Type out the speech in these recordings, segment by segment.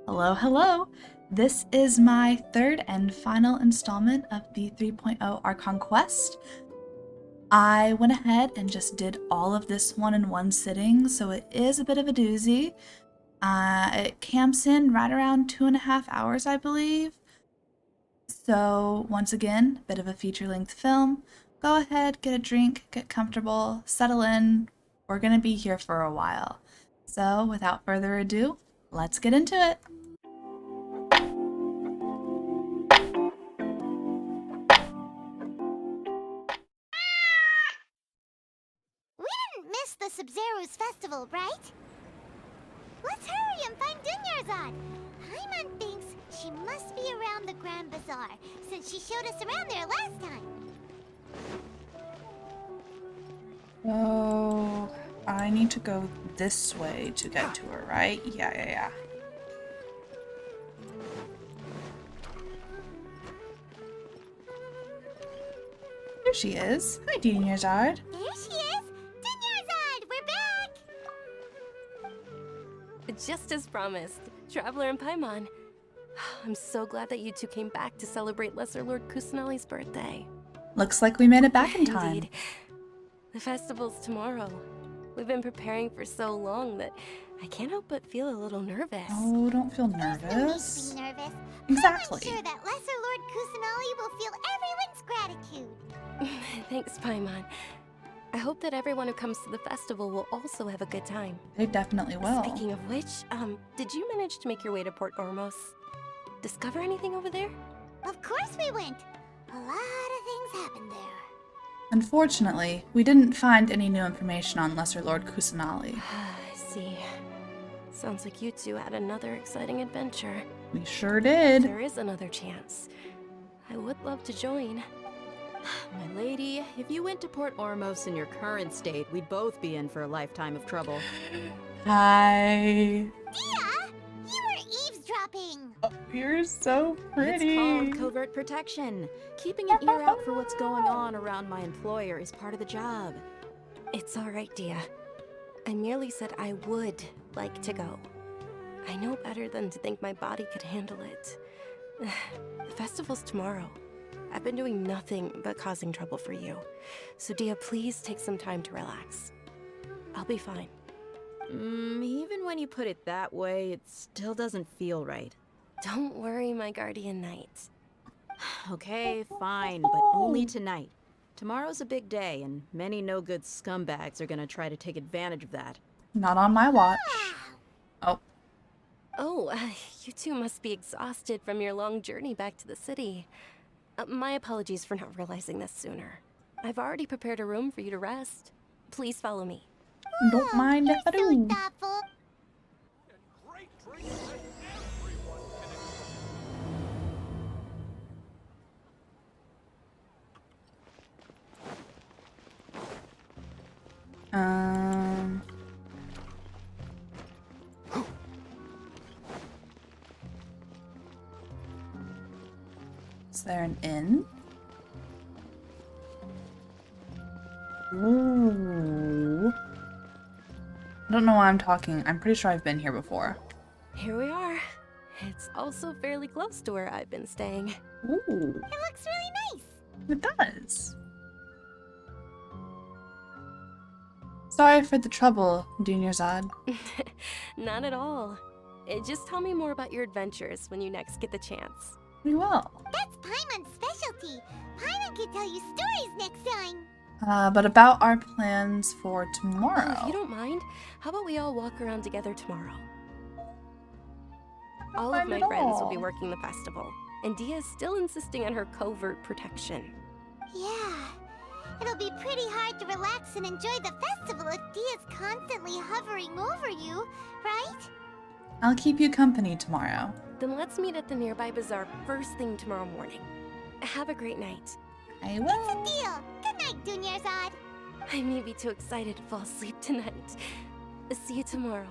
Hello, hello! This is my third and final installment of the 3.0 Archon Quest. I went ahead and just did all of this one in one sitting, so it is a bit of a doozy. It camps in right around 2.5 hours, I believe. So once again, a bit of a feature-length film. Go ahead, get a drink, get comfortable, settle in. We're gonna be here for a while. So without further ado, let's get into it. We didn't miss the Sub-Zero's festival, right? Let's hurry and find Dunyarzad. Paimon thinks she must be around the Grand Bazaar, since she showed us around there last time. Oh, I need to go this way to get to her, right? Yeah. There she is. Hi, Dunyarzad. There she is! Dunyarzad, we're back! Just as promised, Traveler and Paimon. I'm so glad that you two came back to celebrate Lesser Lord Kusanali's birthday. Looks like we made it back in time. Indeed. The festival's tomorrow. We've been preparing for so long that I can't help but feel a little nervous. Oh, don't feel There's no need nervous. to be nervous. Exactly. I'm sure that Lesser Lord Kusanali will feel everyone's gratitude. Thanks, Paimon. I hope that everyone who comes to the festival will also have a good time. They definitely will. Speaking of which, did you manage to make your way to Port Ormos? Discover anything over there? Of course we went. A lot of things happened there. Unfortunately, we didn't find any new information on Lesser Lord Kusanali. I see. Sounds like you two had another exciting adventure. We sure If did. there is another chance, I would love to join. My lady, if you went to Port Ormos in your current state, we'd both be in for a lifetime of trouble. Hi. Dia, you were eavesdropping. Oh, you're so pretty. It's called covert protection. Keeping an ear out for what's going on around my employer is part of the job. It's alright, Dia. I merely said I would like to go. I know better than to think my body could handle it. The festival's tomorrow. I've been doing nothing but causing trouble for you. So Dia, please take some time to relax. I'll be fine. Even when you put it that way, it still doesn't feel right. Don't worry, my guardian knight. Okay, fine, but only tonight. Tomorrow's a big day, and many no-good scumbags are gonna try to take advantage of that. Not on my watch. Oh, Oh, you two must be exhausted from your long journey back to the city. My apologies for not realizing this sooner. I've already prepared a room for you to rest. Please follow me. don't mind if I You're so do. thoughtful. Um. Is there an inn? Ooh. I don't know why I'm talking. I'm pretty sure I've been here before. Here we are. It's also fairly close to where I've been staying. Ooh, It looks really nice. it does. Sorry for the trouble, Dunyarzad. Not at all. Just tell me more about your adventures when you next get the chance. We will. That's Paimon's specialty. Paimon can tell you stories next time. But about our plans for tomorrow. Oh, if you don't mind, how about we all walk around together tomorrow? All of mind my at friends will all. be working the festival, and Dia is still insisting on her covert protection. Yeah. It'll be pretty hard to relax and enjoy the festival if Dia's constantly hovering over you, right? I'll keep you company tomorrow. Then let's meet at the nearby bazaar first thing tomorrow morning. Have a great night. I It's a will. deal. Good night, Dunyarzad. I may be too excited to fall asleep tonight. See you tomorrow.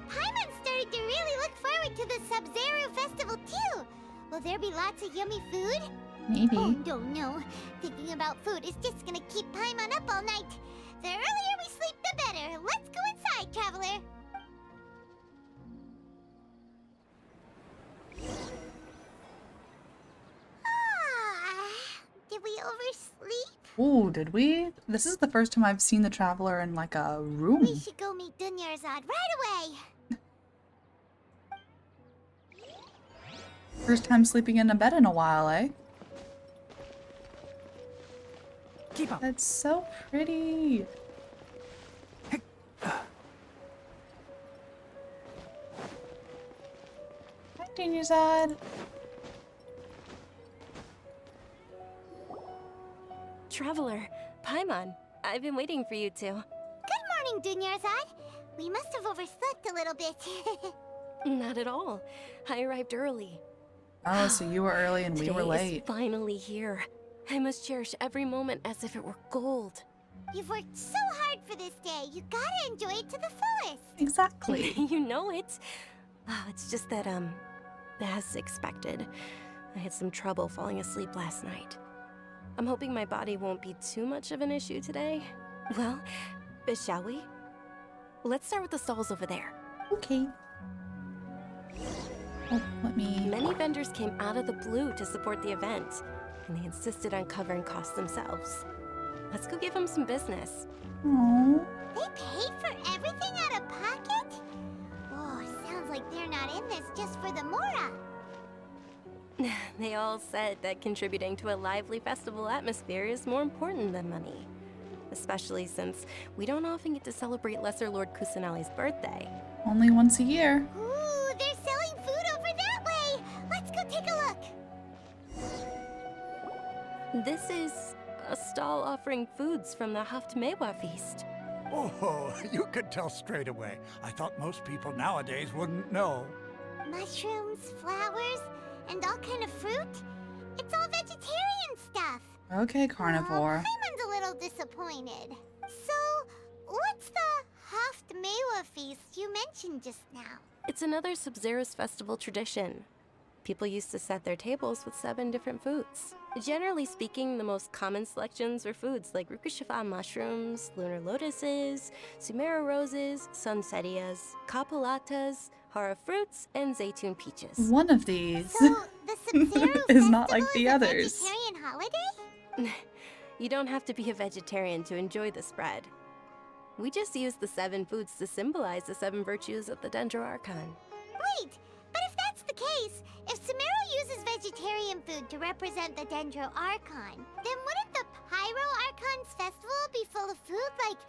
Paimon started to really look forward to the Sub-Zero festival too. Will there be lots of yummy food? Maybe. Oh, no. Thinking about food is just gonna keep Paimon up all night. The earlier we sleep, the better. Let's go inside, traveler. oversleep? Ooh, did we? This is the first time I've seen the traveler in like a We room. should go meet Dunyarzad right away. First time sleeping in a bed in a while, eh? Keep up. That's so pretty. Hi, Dunyarzad. Traveler, Paimon, I've been waiting for you two. Good morning, Dunyarzad. We must have overslept a little bit. Not at all. I arrived early. Oh, so you were early and we were Today late. is finally here. I must cherish every moment as if it were gold. You've worked so hard for this day. You gotta enjoy it to the fullest. Exactly. You know it. Oh, it's just that, as expected, I had some trouble falling asleep last night. I'm hoping my body won't be too much of an issue today. Well, shall we? Let's start with the stalls over there. Okay. Oh, let me... Many vendors came out of the blue to support the event, and they insisted on covering costs themselves. Let's go give them some business. Aww. They paid for everything out of pocket? Oh, sounds like they're not in this just for the Mora. They all said that contributing to a lively festival atmosphere is more important than money. Especially since we don't often get to celebrate Lesser Lord Kusanali's birthday. Only once a year. Ooh, they're selling food over that way. Let's go take a look. This is a stall offering foods from the Haft Mewa feast. Oh, you could tell straight away. I thought most people nowadays wouldn't know. Mushrooms, flowers, and all kind of fruit. It's all vegetarian stuff. Okay, carnivore. Paimon's a little disappointed. So, what's the Haft Mewa feast you mentioned just now? It's another Sub-Zero's festival tradition. People used to set their tables with 7 different foods. Generally speaking, the most common selections were foods like Rukashifa mushrooms, lunar lotuses, Sumera roses, sunsetias, capulatas, hara fruits, and zaytun peaches. One of these So, the Sub-Zero is not like festival the is a others. vegetarian holiday? You don't have to be a vegetarian to enjoy the spread. We just use the 7 foods to symbolize the 7 virtues of the Dendro Archon. Wait, but if that's the case, if Sumero uses vegetarian food to represent the Dendro Archon, then wouldn't the Pyro Archon's festival be full of food like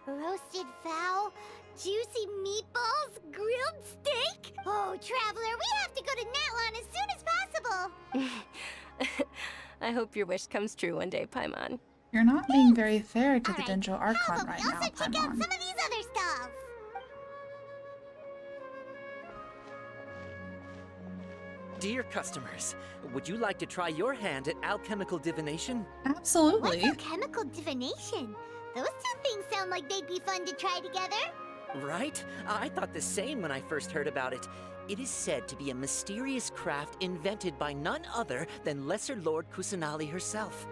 roasted fowl, juicy meatballs, grilled steak? Oh, Traveler, we have to go to Natlan as soon as possible. I hope your wish comes true one day, Paimon. You're not being very fair to the Alright, Dendro how Archon about right we now, also check out Paimon. some of these other stalls? Dear customers, would you like to try your hand at alchemical divination? Absolutely. What's alchemical divination? Those two things sound like they'd be fun to try together. Right? I thought the same when I first heard about it. It is said to be a mysterious craft invented by none other than Lesser Lord Kusanali herself.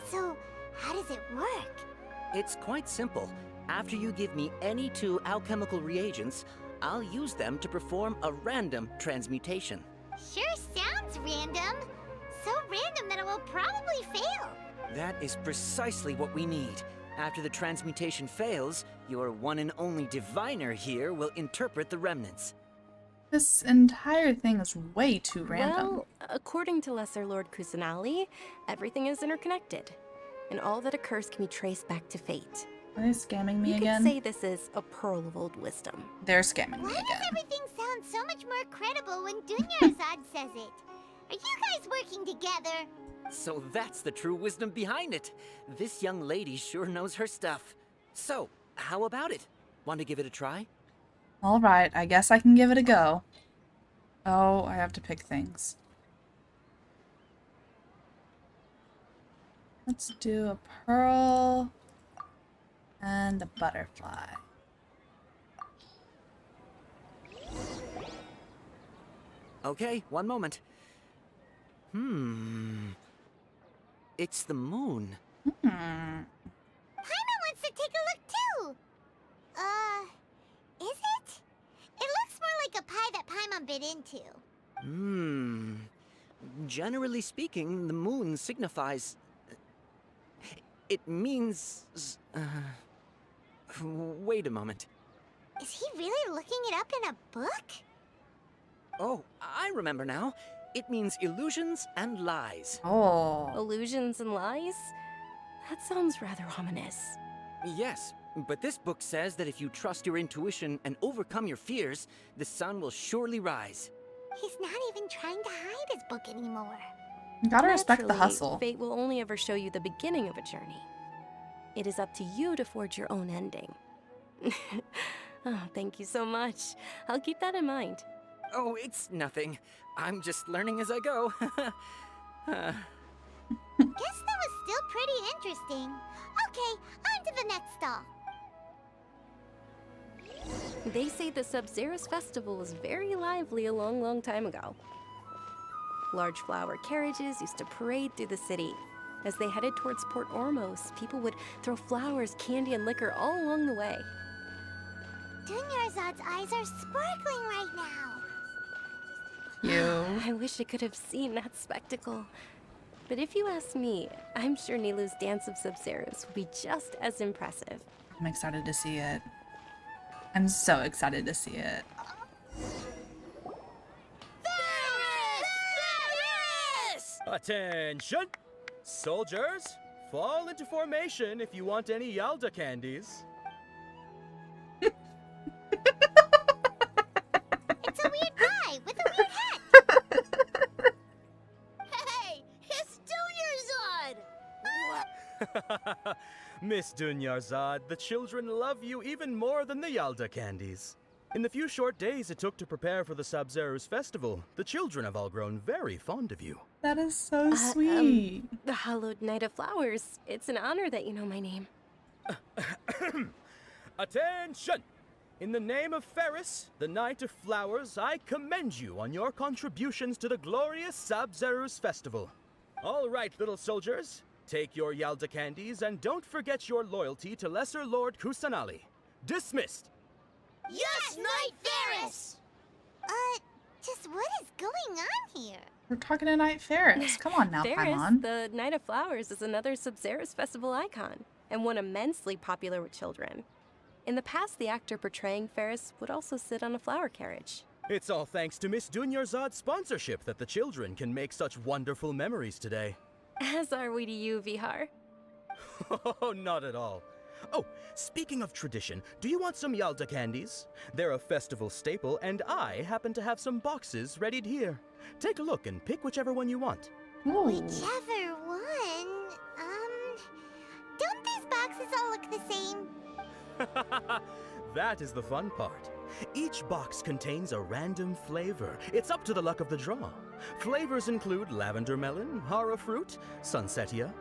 So, how does it work? It's quite simple. After you give me any 2 alchemical reagents, I'll use them to perform a random transmutation. Sure sounds random. So random that it will probably fail. That is precisely what we need. After the transmutation fails, your one and only diviner here will interpret the remnants. This entire thing is way too random. Well, according to Lesser Lord Kusanali, everything is interconnected, and all that occurs can be traced back to fate. Are they scamming me You again? could say this is a pearl of old wisdom. They're scamming Why me does again. everything sound so much more credible when Dunyarzad says it? Are you guys working together? So that's the true wisdom behind it. This young lady sure knows her stuff. So, how about it? Want to give it a try? Alright, I guess I can give it a go. Oh, I have to pick things. Let's do a pearl and a butterfly. Okay, one moment. It's the moon. Paimon wants to take a look too. Is it? It looks more like a pie that Paimon bit into. Generally speaking, the moon signifies... It means... wait a moment. Is he really looking it up in a book? Oh, I remember now. It means illusions and lies. Oh. Illusions and lies? That sounds rather ominous. Yes, but this book says that if you trust your intuition and overcome your fears, the sun will surely rise. He's not even trying to hide his book anymore. You gotta respect the Naturally, hustle. Fate will only ever show you the beginning of a journey. It is up to you to forge your own ending. Oh, thank you so much. I'll keep that in mind. Oh, it's nothing. I'm just learning as I go. Guess that was still pretty interesting. Okay, on to the next stall. They say the Sub-Zero's festival was very lively a long, long time ago. Large flower carriages used to parade through the city. As they headed towards Port Ormos, people would throw flowers, candy, and liquor all along the way. Dunyarzad's eyes are sparkling right now. You. I wish I could have seen that spectacle. But if you ask me, I'm sure Nilu's dance of Sub-Zeros will be just as impressive. I'm excited to see it. I'm so excited to see it. Attention! Soldiers, fall into formation if you want any Yalda candies. It's a weird guy with a weird hat. Hey, it's Dunyarzad! Miss Dunyarzad, the children love you even more than the Yalda candies. In the few short days it took to prepare for the Sub-Zero's festival, the children have all grown very fond of you. That is so sweet. The Hallowed Knight of Flowers. It's an honor that you know my name. Attention! In the name of Ferris, the Knight of Flowers, I commend you on your contributions to the glorious Sub-Zero's festival. All right, little soldiers, take your Yalda candies and don't forget your loyalty to Lesser Lord Kusanali. Dismissed! Yes, Knight Ferris! Just what is going on here? We're talking to Knight Ferris. Come on now, Ferris, Paimon. the Knight of Flowers, is another Sub-Zero's festival icon, and one immensely popular with children. In the past, the actor portraying Ferris would also sit on a flower carriage. It's all thanks to Miss Dunyarzad's sponsorship that the children can make such wonderful memories today. As are we to you, Vihar. Oh, not at all. Oh, speaking of tradition, do you want some Yalda candies? They're a festival staple, and I happen to have some boxes readied here. Take a look and pick whichever one you want. Ooh. Whichever one. Don't these boxes all look the same? That is the fun part. Each box contains a random flavor. It's up to the luck of the draw. Flavors include lavender melon, hara fruit, sunsetia.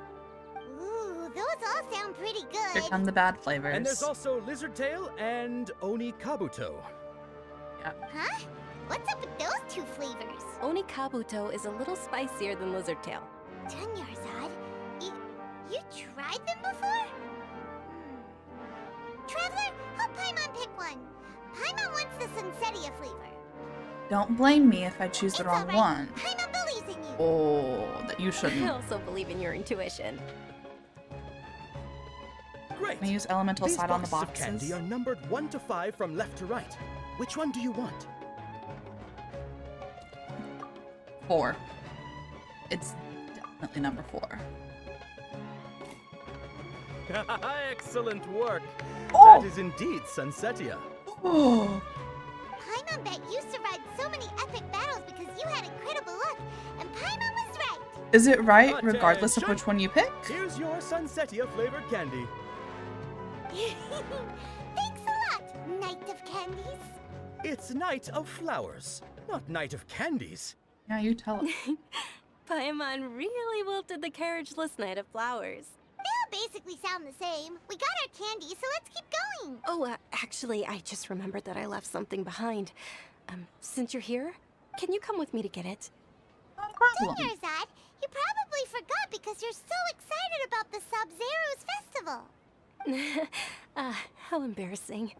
Ooh, those all sound pretty Here good. come the bad flavors. And there's also lizard tail and oni kabuto. Huh? What's up with those two flavors? Oni Kabuto is a little spicier than Lizard Tail. Dunyarzad, you tried them before? Traveler, help Paimon pick one. Paimon wants the Sunsetia flavor. Don't blame me if I choose the It's wrong all right. one. Paimon believes in you. Oh, that you I shouldn't. also believe in your intuition. Great! Can I use elemental These side on the boxes of candy boxes? are numbered 1 to 5 from left to right. Which one do you want? 4. It's definitely number 4. Excellent work! Oh! That is indeed Sunsetia. Oh, Paimon bet you survived so many epic battles because you had incredible luck, and Paimon was right. is it right regardless of Attention! which one you pick? Here's your Sunsetia flavored candy. Thanks a lot, Knight of Candies. It's Knight of Flowers, not Knight of Candies. Yeah, you tell it. Paimon really wilted the carriageless Knight of Flowers. They all basically sound the same. We got our candy, so let's keep going. Oh, actually, I just remembered that I left something behind. Since you're here, can you come with me to get it? No problem. Dunyarzad, you probably forgot because you're so excited about the Sub-Zero's festival. How embarrassing.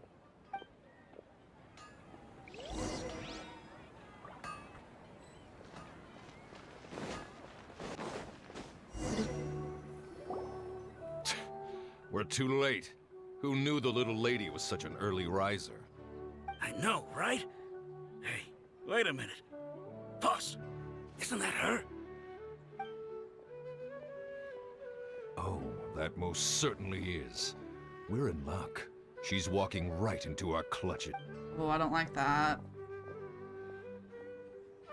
We're too late. Who knew the little lady was such an early riser? I know, right? Hey, wait a minute. Pause. Isn't that her? Oh, that most certainly is. We're in luck. She's walking right into our clutches. Oh, I don't like that.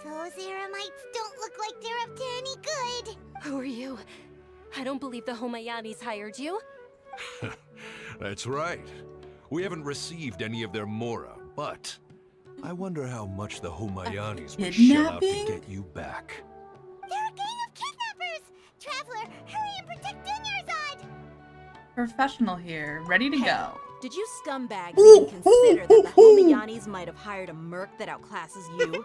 Those Eremites don't look like they're up to any good. Who are you? I don't believe the Homayanis hired you. That's right. We haven't received any of their mora, but I wonder how much the Homayanis would shell out to Kidnapping? get you back. They're a gang of kidnappers! Traveler, hurry and protect Dunyarzad! Professional here, ready to go. Did you scumbags even consider that the Homayanis might have hired a merc that outclasses you?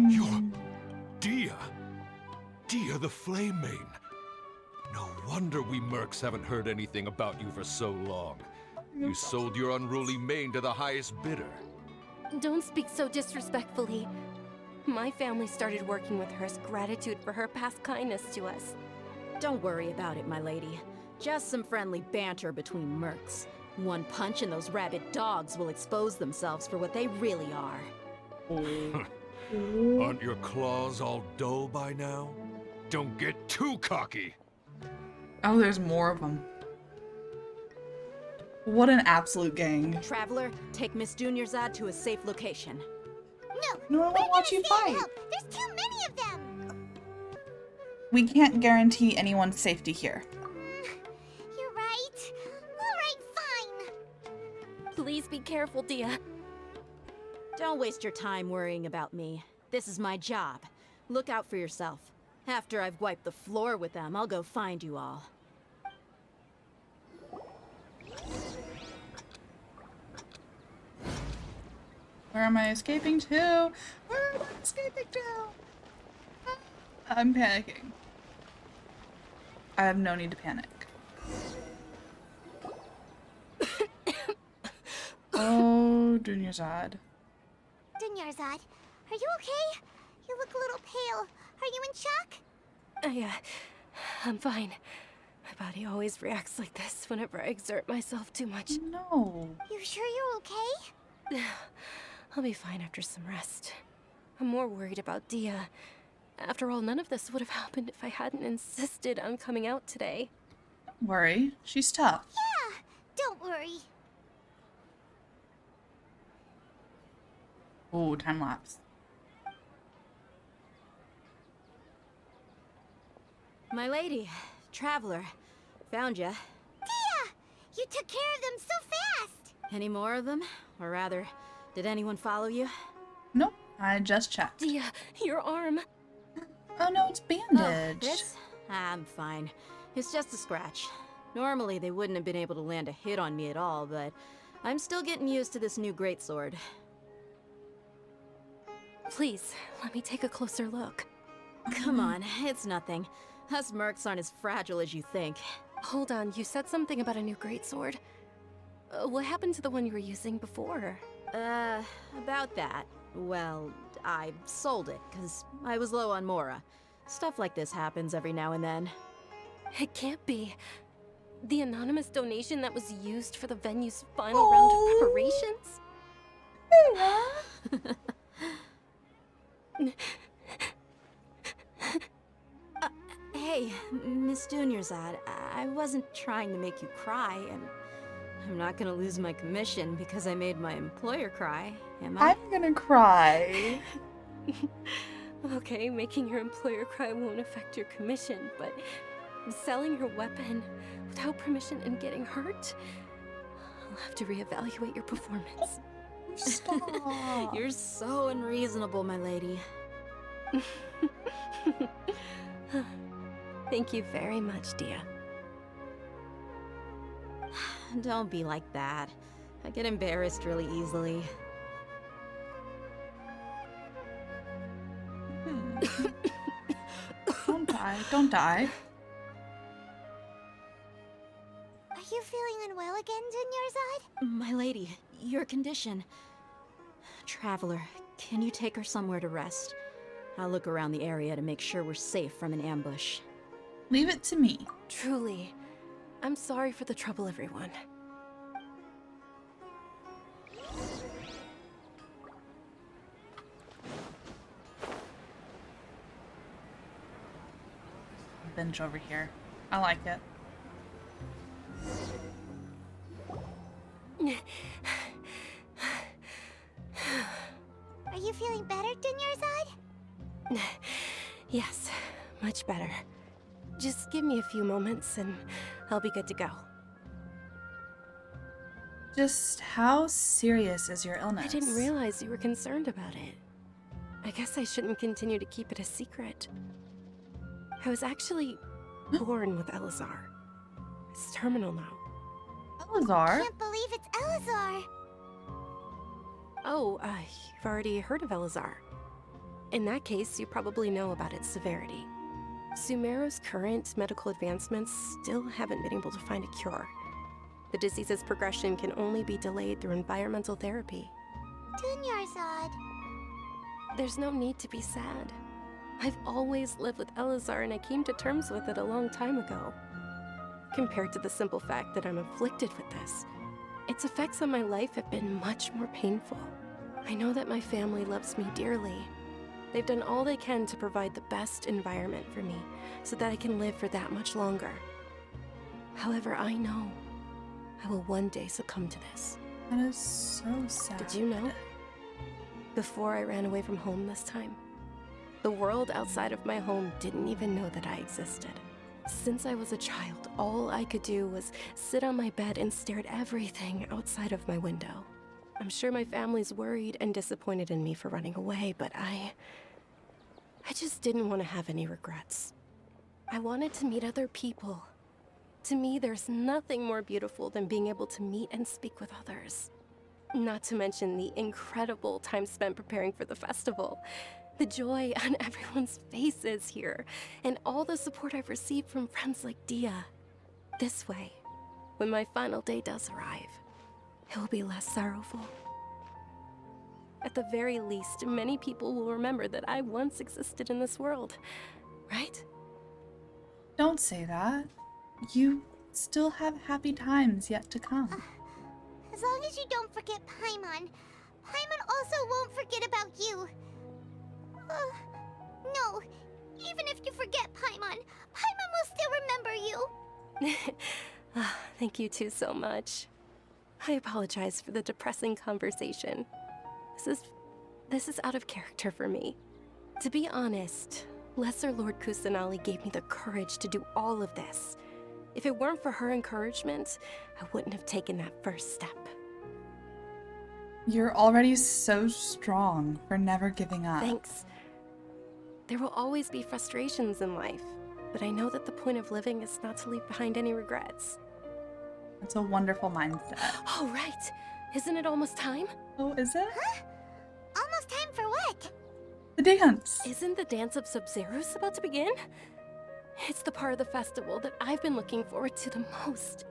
You're Dia. Dia the Flame Main. No wonder we mercs haven't heard anything about you for so long. You sold your unruly mane to the highest bidder. Don't speak so disrespectfully. My family started working with her as gratitude for her past kindness to us. Don't worry about it, my lady. Just some friendly banter between mercs. One punch and those rabid dogs will expose themselves for what they really are. Aren't your claws all dull by now? Don't get too cocky. Oh, there's more of them. What an absolute gang. Traveler, take Miss Dunyarzad to a safe location. No, No, I we're won't watch gonna you stay and fight. help. There's too many of them! We can't guarantee anyone's safety here. You're right. Alright, fine. Please be careful, Dia. Don't waste your time worrying about me. This is my job. Look out for yourself. After I've wiped the floor with them, I'll go find you all. Where am I escaping to? Where am I escaping to? I'm panicking. I have no need to panic. Oh, Dunyarzad. Dunyarzad, are you okay? You look a little pale. Are you in shock? I'm fine. My body always reacts like this whenever I exert myself too much. No. You sure you're okay? I'll be fine after some rest. I'm more worried about Dia. After all, none of this would have happened if I hadn't insisted on coming out today. Don't worry. She's tough. Yeah, don't worry. Oh, time lapse. My lady, Traveler, found ya. Dia! You took care of them so fast! Any more of them? Or rather, did anyone follow you? Nope. I just checked. Dia, your arm. Oh no, it's Oh, bandaged. this? I'm fine. It's just a scratch. Normally, they wouldn't have been able to land a hit on me at all, but I'm still getting used to this new greatsword. Please, let me take a closer look. Come on, it's nothing. Us mercs aren't as fragile as you think. Hold on, you said something about a new greatsword. What happened to the one you were using before? About that. Well, I sold it, because I was low on mora. Stuff like this happens every now and then. It can't be. The anonymous donation that was used for the venue's final round of preparations? Hey, Miss Dunyarzad, I wasn't trying to make you cry, and I'm not gonna lose my commission because I made my employer cry, am I? I'm gonna cry. Okay, making your employer cry won't affect your commission, but selling your weapon without permission and getting hurt? I'll have to reevaluate your performance. Stop. You're so unreasonable, my lady. Thank you very much, Dia. Don't be like that. I get embarrassed really easily. Don't die. Don't die. Are you feeling unwell again, Dunyarzad? My lady, your condition. Traveler, can you take her somewhere to rest? I'll look around the area to make sure we're safe from an ambush. Leave it to me. Truly, I'm sorry for the trouble, everyone. Bench over here. I like it. Are you feeling better, Dunyarzad? Yes, much better. Just give me a few moments and I'll be good to go. Just how serious is your illness? I didn't realize you were concerned about it. I guess I shouldn't continue to keep it a secret. I was actually born with Elazar. It's terminal now. Elazar? Can't believe it's Elazar. Oh, you've already heard of Elazar. In that case, you probably know about its severity. Sumeru's current medical advancements still haven't been able to find a cure. The disease's progression can only be delayed through environmental therapy. Dunyarzad. There's no need to be sad. I've always lived with Elazar and I came to terms with it a long time ago. Compared to the simple fact that I'm afflicted with this, its effects on my life have been much more painful. I know that my family loves me dearly. They've done all they can to provide the best environment for me so that I can live for that much longer. However, I know I will one day succumb to this. That is so sad. Did you know? Before I ran away from home this time, the world outside of my home didn't even know that I existed. Since I was a child, all I could do was sit on my bed and stare at everything outside of my window. I'm sure my family's worried and disappointed in me for running away, but I just didn't want to have any regrets. I wanted to meet other people. To me, there's nothing more beautiful than being able to meet and speak with others. Not to mention the incredible time spent preparing for the festival. The joy on everyone's faces here, and all the support I've received from friends like Dia. This way, when my final day does arrive, it will be less sorrowful. At the very least, many people will remember that I once existed in this world, right? Don't say that. You still have happy times yet to come. As long as you don't forget Paimon. Paimon also won't forget about you. No. Even if you forget Paimon, Paimon will still remember you. Thank you two so much. I apologize for the depressing conversation. This is out of character for me. To be honest, Lesser Lord Kusanali gave me the courage to do all of this. If it weren't for her encouragement, I wouldn't have taken that first step. You're already so strong for never giving up. Thanks. There will always be frustrations in life, but I know that the point of living is not to leave behind any regrets. It's a wonderful mindset. Oh, right. Isn't it almost time? Oh, is it? Huh? Almost time for what? The dance. Isn't the Dance of Sub-Zeros about to begin? It's the part of the festival that I've been looking forward to the most.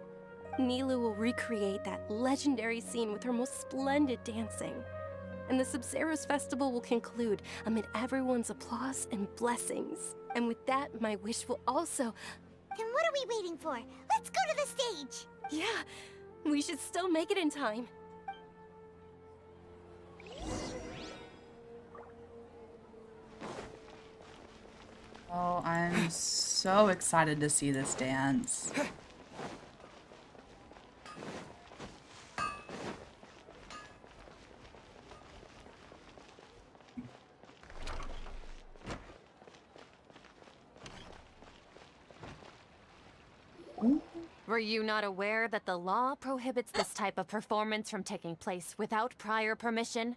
Nilu will recreate that legendary scene with her most splendid dancing. And the Sub-Zeros festival will conclude amid everyone's applause and blessings. And with that, my wish will also... Then what are we waiting for? Let's go to the stage! Yeah, we should still make it in time. Oh, I'm so excited to see this dance. Were you not aware that the law prohibits this type of performance from taking place without prior permission?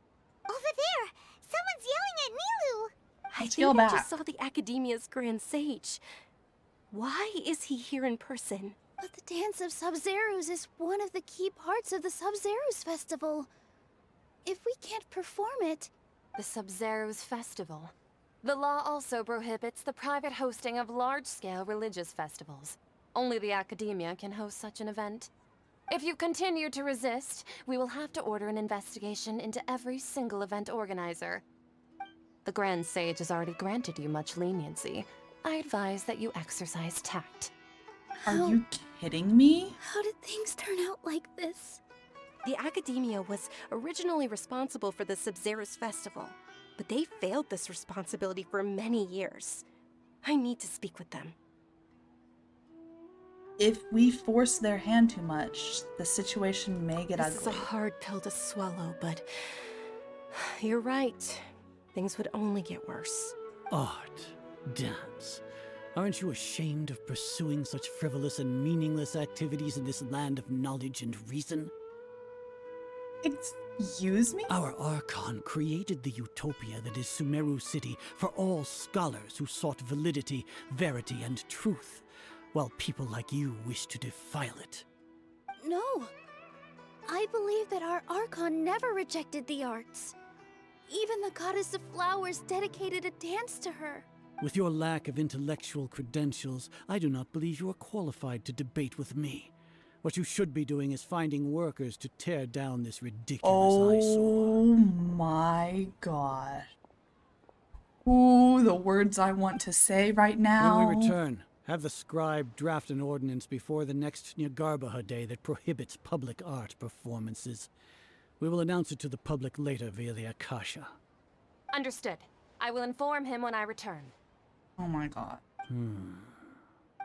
Over there! Someone's yelling at Nilu! I Let's think go I back. just saw the Academia's Grand Sage. Why is he here in person? But the Dance of Sub-Zeros is one of the key parts of the Sub-Zeros festival. If we can't perform it... The Sub-Zeros Festival. The law also prohibits the private hosting of large-scale religious festivals. Only the Academia can host such an event. If you continue to resist, we will have to order an investigation into every single event organizer. The Grand Sage has already granted you much leniency. I advise that you exercise tact. Are you kidding me? How did things turn out like this? The Academia was originally responsible for the Sub-Zero's festival, but they failed this responsibility for many years. I need to speak with them. If we force their hand too much, the situation may get This is ugly. a hard pill to swallow, but you're right. Things would only get worse. Art, dance. Aren't you ashamed of pursuing such frivolous and meaningless activities in this land of knowledge and reason? Excuse me? Our Archon created the utopia that is Sumeru City for all scholars who sought validity, verity, and truth, while people like you wish to defile it. No. I believe that our Archon never rejected the arts. Even the goddess of flowers dedicated a dance to her. With your lack of intellectual credentials, I do not believe you are qualified to debate with me. What you should be doing is finding workers to tear down this ridiculous eyesore. Oh my god. Ooh, the words I want to say right now. When we return, have the scribe draft an ordinance before the next Nyargarbaha Day that prohibits public art performances. We will announce it to the public later via the Akasha. Understood. I will inform him when I return. Oh my god.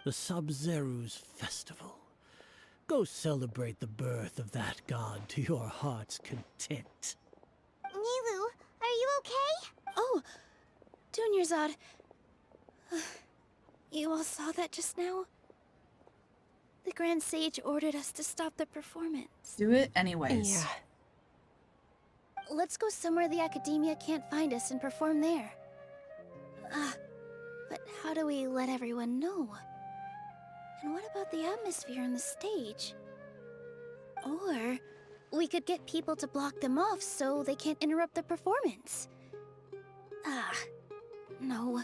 The Sub-Zeru's festival. Go celebrate the birth of that god to your heart's content. Nilu, are you okay? Oh, Dunyarzad. You all saw that just now? The Grand Sage ordered us to stop the performance. Do it anyways. Yeah. Let's go somewhere the Academia can't find us and perform there. But how do we let everyone know? And what about the atmosphere on the stage? Or we could get people to block them off so they can't interrupt the performance. No.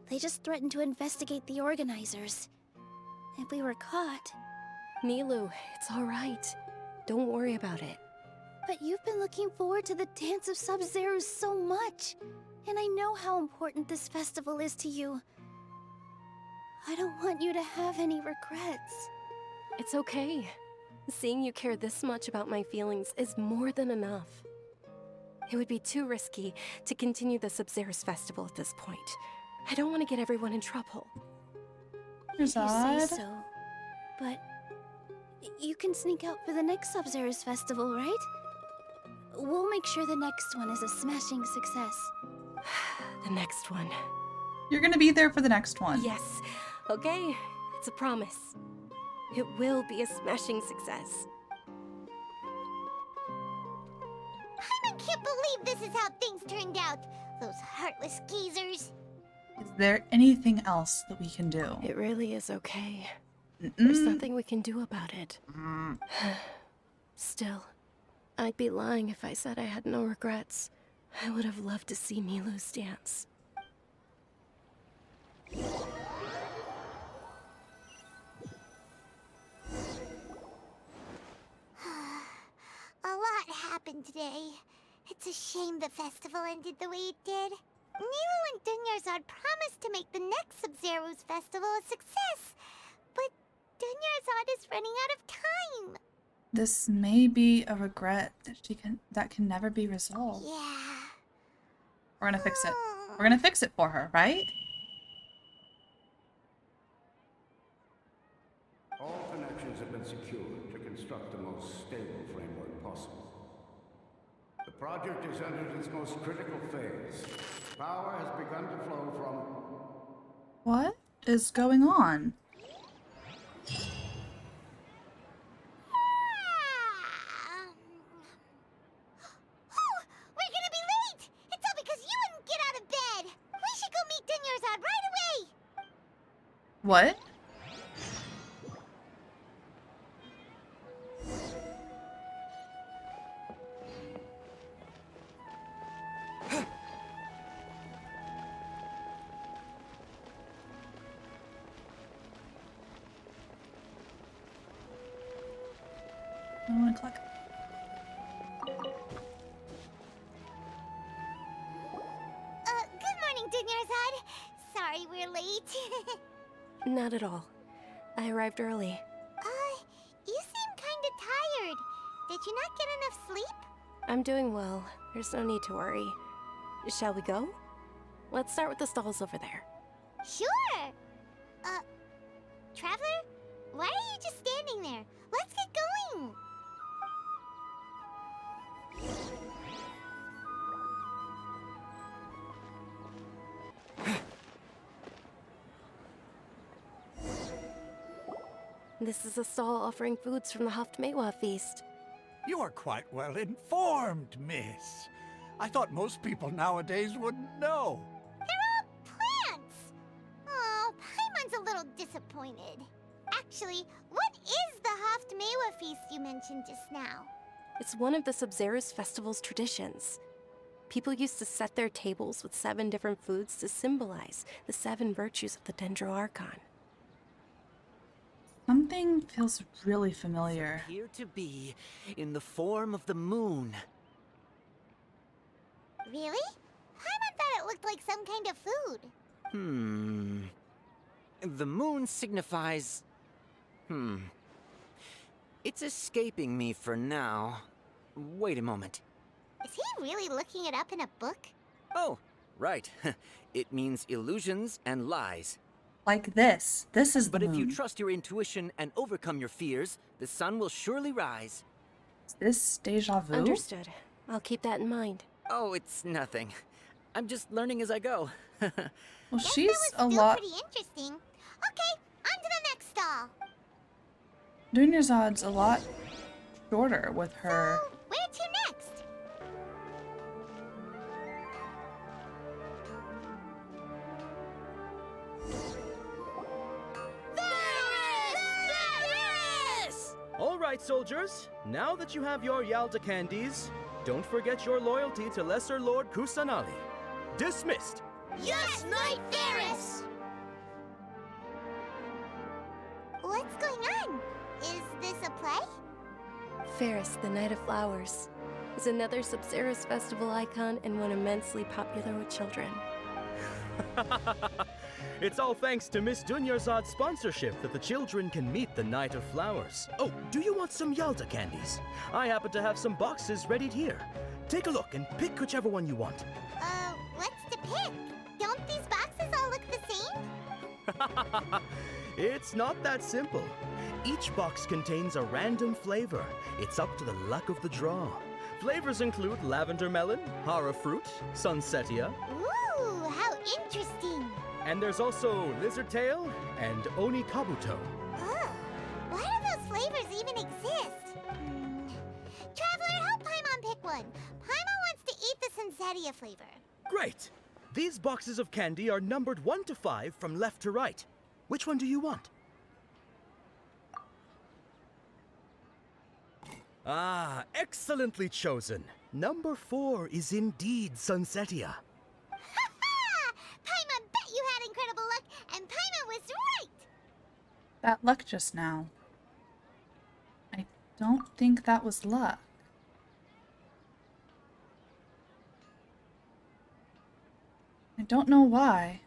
They just threatened to investigate the organizers. If we were caught... Nilu, it's all right. Don't worry about it. But you've been looking forward to the Dance of Sub-Zero so much. And I know how important this festival is to you. I don't want you to have any regrets. It's okay. Seeing you care this much about my feelings is more than enough. It would be too risky to continue the Sub-Zero's festival at this point. I don't want to get everyone in trouble. You say Dunyarzad? so. But you can sneak out for the next Sub-Zero's festival, right? We'll make sure the next one is a smashing success. The next one. You're gonna be there for the next one. Yes. Okay, it's a promise. It will be a smashing success. I can't believe this is how things turned out. Those heartless geezers. Is there anything else that we can do? It really is okay. There's nothing we can do about it. Still, I'd be lying if I said I had no regrets. I would have loved to see Milu's dance. A lot happened today. It's a shame the festival ended the way it did. Nilu and Dunyarzad promised to make the next Sub-Zero's festival a success, but Dunyarzad is running out of time. This may be a regret that can never be resolved. Yeah. We're gonna fix it. We're gonna fix it for her, right? All connections have been secured to construct the most stable framework possible. The project has entered its most critical phase. Power has begun to flow from... What is going on? Oh, we're gonna be late! It's all because you wouldn't get out of bed! We should go meet Dunyarzad right away! What? I want to click. Good morning, Dunyarzad. Sorry we're late. Not at all. I arrived early. Did you not get enough sleep? I'm doing well. There's no need to worry. Shall we go? Let's start with the stalls over there. Sure! Traveler? Why are you just standing there? Let's get going! This is a stall offering foods from the Haftmewa feast. You are quite well informed, miss. I thought most people nowadays wouldn't know. They're all plants! Oh, Paimon's a little disappointed. Actually, what is the Haftmewa feast you mentioned just now? It's one of the Sub-Zerus Festival's traditions. People used to set their tables with 7 different foods to symbolize the 7 virtues of the Dendroarchon. Something feels really familiar. Here to be in the form of the moon. Really? Paimon thought it looked like some kind of food. The moon signifies... It's escaping me for now. Wait a moment. Is he really looking it up in a book? Oh, right. It means illusions and lies. Like this. This is the But if you moon. trust your intuition and overcome your fears, the sun will surely rise. Is this deja vu? Understood. I'll keep that in mind. Oh, it's nothing. I'm just learning as I go. Well, Guess she's that a was still lot. pretty interesting. Okay, on to the next stall. Dunyarzad's a lot shorter with her. So, where to next? All right, soldiers. Now that you have your Yalda candies, don't forget your loyalty to Lesser Lord Kusanali. Dismissed! Yes, Knight Ferris! What's going on? Is this a play? Ferris, the Knight of Flowers, is another Sub-Zerus Festival icon and one immensely popular with children. It's all thanks to Miss Dunyarzad's sponsorship that the children can meet the Knight of Flowers. Oh, do you want some Yalda candies? I happen to have some boxes ready here. Take a look and pick whichever one you want. What's to pick? Don't these boxes all look the same? It's not that simple. Each box contains a random flavor. It's up to the luck of the draw. Flavors include lavender melon, hara fruit, sunsetia, Ooh, how interesting! and there's also lizard tail and oni kabuto. Ugh, why do those flavors even exist? Traveler, help Paimon pick one. Paimon wants to eat the Sunsetia flavor. Great! These boxes of candy are numbered 1 to 5 from left to right. Which one do you want? Ah, excellently chosen. Number 4 is indeed Sunsetia. Ha! Paimon bet you had incredible luck, and Paimon was right! That luck just now. I don't think that was luck. I don't know why,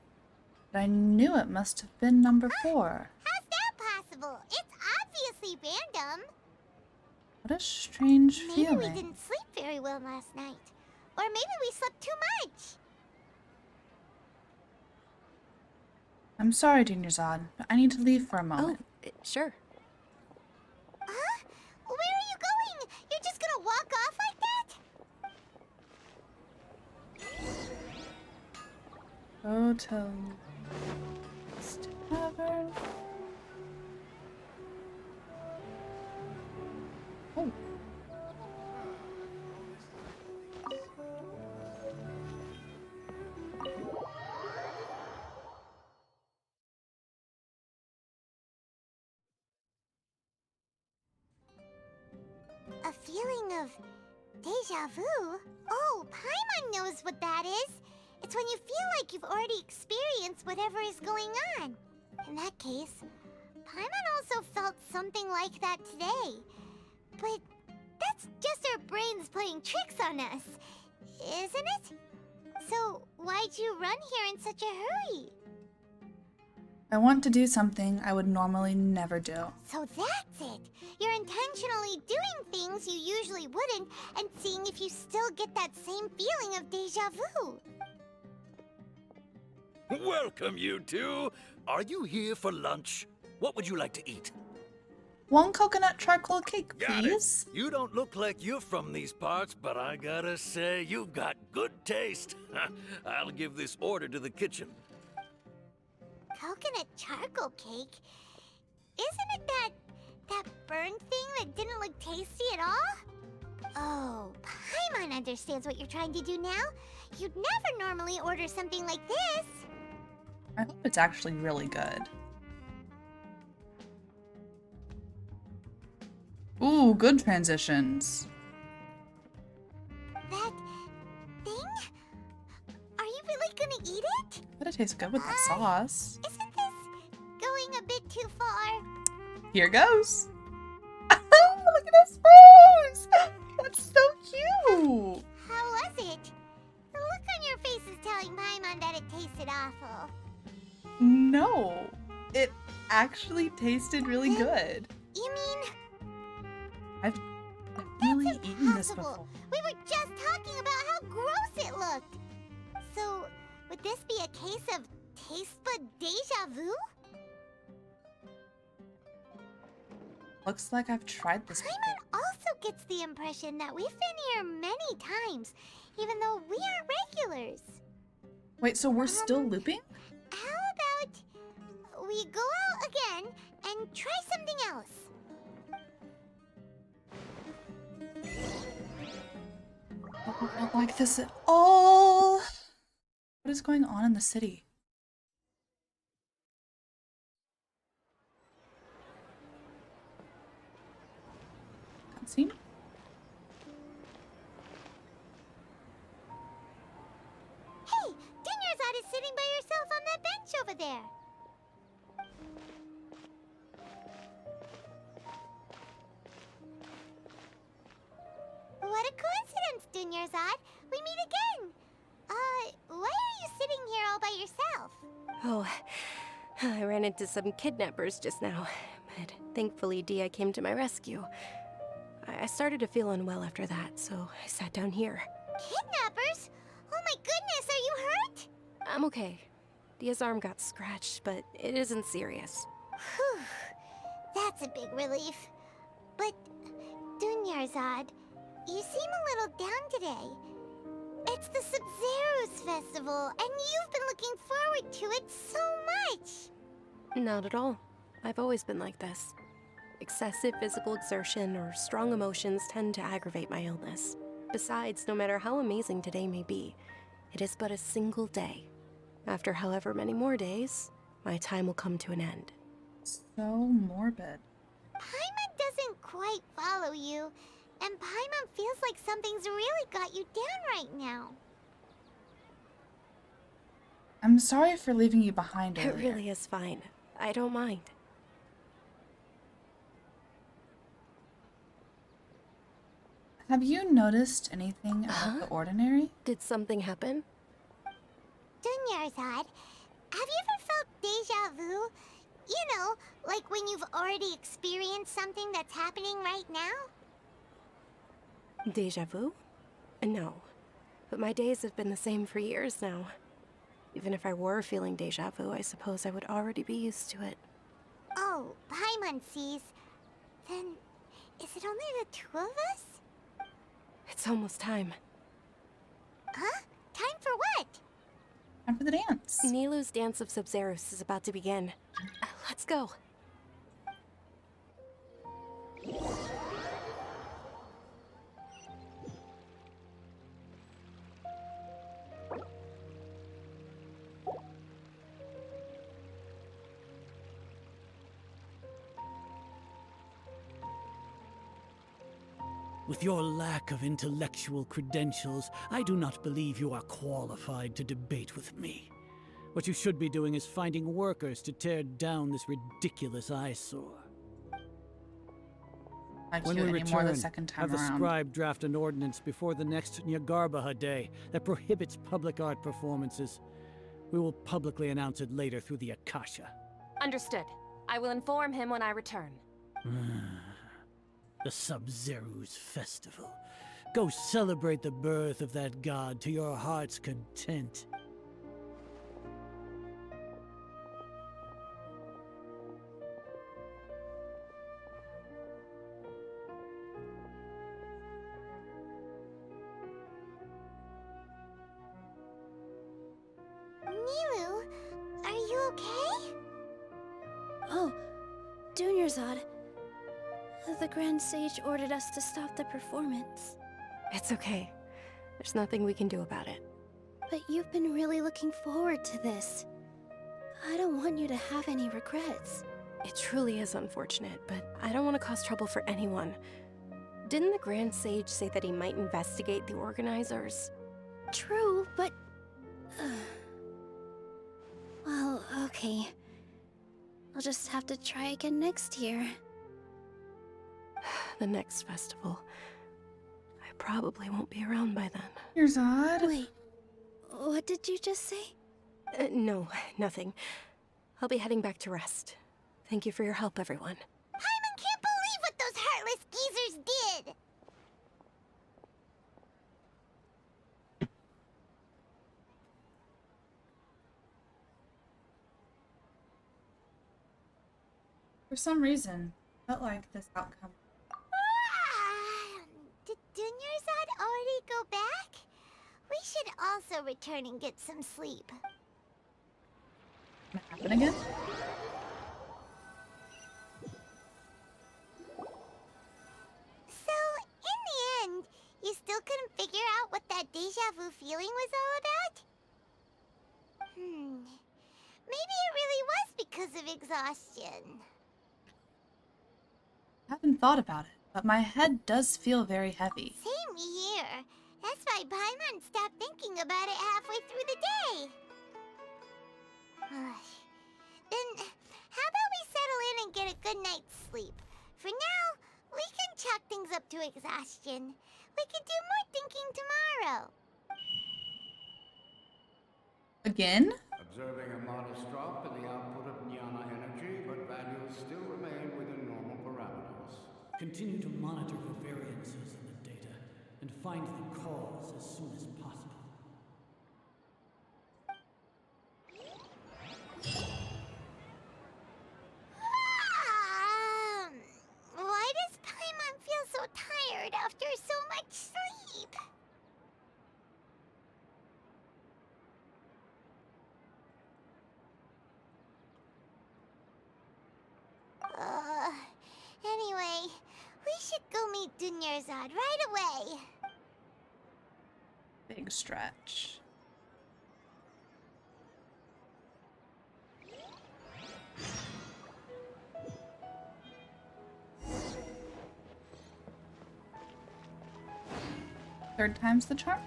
but I knew it must have been number 4. How's that possible? It's obviously random. What a strange Maybe feeling. we didn't sleep very well last night. Or maybe we slept too much. I'm sorry, Dunyarzad, but I need to leave for a moment. Sure. Huh? Where are you going? You're just gonna walk off like that? Go to tavern. Oh. A feeling of deja vu? Oh, Paimon knows what that is. It's when you feel like you've already experienced whatever is going on. In that case, Paimon also felt something like that today. But that's just our brains playing tricks on us, isn't it? So why'd you run here in such a hurry? I want to do something I would normally never do. So that's it. You're intentionally doing things you usually wouldn't and seeing if you still get that same feeling of deja vu. Welcome, you two. Are you here for lunch? What would you like to eat? One coconut charcoal cake, Got please. it. You don't look like you're from these parts, but I gotta say, you've got good taste. I'll give this order to the kitchen. Coconut charcoal cake? Isn't it that burned thing that didn't look tasty at all? Oh, Paimon understands what you're trying to do now. You'd never normally order something like this. I hope it's actually really good. Ooh, good transitions. That thing? Are you really gonna eat it? But it tastes good with that sauce. Isn't this going a bit too far? Here goes. Look at his pose. That's so cute. How was it? The look on your face is telling Paimon that it tasted awful. No, it actually tasted really good. You mean I've really eaten this before. impossible? We were just talking about how gross it looked. So, would this be a case of taste bud deja vu? Looks like I've tried this before. Paimon also gets the impression that we've been here many times, even though we are regulars. Wait, so we're still looping? How about we go out again and try something else? I don't like this at all. What is going on in the city? Cutscene? Hey, Dinyarzad is sitting by yourself on that bench over there. What a coincidence, Dinyarzad. We meet again. Why are you sitting here all by yourself? Oh, I ran into some kidnappers just now, but thankfully Dia came to my rescue. I started to feel unwell after that, so I sat down here. Kidnappers? Oh my goodness, are you hurt? I'm okay. Dia's arm got scratched, but it isn't serious. Whew, that's a big relief. But, Dunyarzad, you seem a little down today. It's the Sub-Zero's festival, and you've been looking forward to it so much. Not at all. I've always been like this. Excessive physical exertion or strong emotions tend to aggravate my illness. Besides, no matter how amazing today may be, it is but a single day. After however many more days, my time will come to an end. So morbid. Paimon doesn't quite follow you, and Paimon feels like something's really got you down right now. I'm sorry for leaving you behind earlier. It really is fine. I don't mind. Have you noticed anything out of the ordinary? Did something happen? Dunyarzad, have you ever felt deja vu? You know, like when you've already experienced something that's happening right now? Deja vu? No. But my days have been the same for years now. Even if I were feeling deja vu, I suppose I would already be used to it. Oh, Paimon sees. Then, is it only the two of us? It's almost time. Huh? Time for what? Time for the dance. Nilou's Dance of Sub-Zeros is about to begin. Let's go. With your lack of intellectual credentials, I do not believe you are qualified to debate with me. What you should be doing is finding workers to tear down this ridiculous eyesore. Not When cute we anymore return, the second time have the around. scribe draft an ordinance before the next Nyagarbaha Day that prohibits public art performances. We will publicly announce it later through the Akasha. Understood. I will inform him when I return. The Sub-Zero's festival. Go celebrate the birth of that god to your heart's content. Nilu, are you okay? Oh, Dunyarzad. The Grand Sage ordered us to stop the performance. It's okay. There's nothing we can do about it. But you've been really looking forward to this. I don't want you to have any regrets. It truly is unfortunate, but I don't want to cause trouble for anyone. Didn't the Grand Sage say that he might investigate the organizers? True, but... well, okay. I'll just have to try again next year. The next festival. I probably won't be around by then. Dunyarzad. Wait, what did you just say? No, nothing. I'll be heading back to rest. Thank you for your help, everyone. Paimon can't believe what those heartless geezers did! For some reason, I felt like this outcome. Did Dunyarzad already go back? We should also return and get some sleep. Gonna happen again? So, in the end, you still couldn't figure out what that deja vu feeling was all about? Maybe it really was because of exhaustion. I haven't thought about it, but my head does feel very heavy. Same here. That's why Paimon stopped thinking about it halfway through the day. Then, how about we settle in and get a good night's sleep? For now, we can chalk things up to exhaustion. We can do more thinking tomorrow. Again? Observing a modest drop in the output of jnana energy, but values still remain within normal parameters. Continue to monitor for variances in the data and find the cause as soon as possible. Why does Paimon feel so tired after so much sleep? Anyway, we should go meet Dunyarzad right away. Big stretch. Third time's the charm?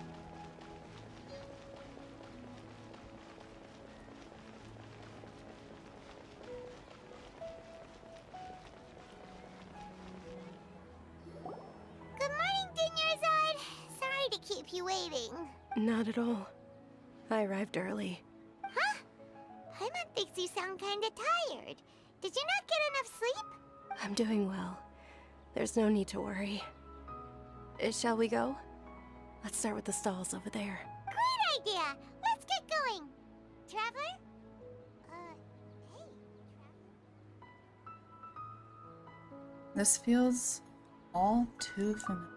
Good morning, Dunyarzad. Sorry to keep you waiting. Not at all. I arrived early. Huh? Paimon thinks you sound kinda tired. Did you not get enough sleep? I'm doing well. There's no need to worry. Shall we go? Let's start with the stalls over there. Great idea! Let's get going! Traveler? Hey. This feels all too familiar.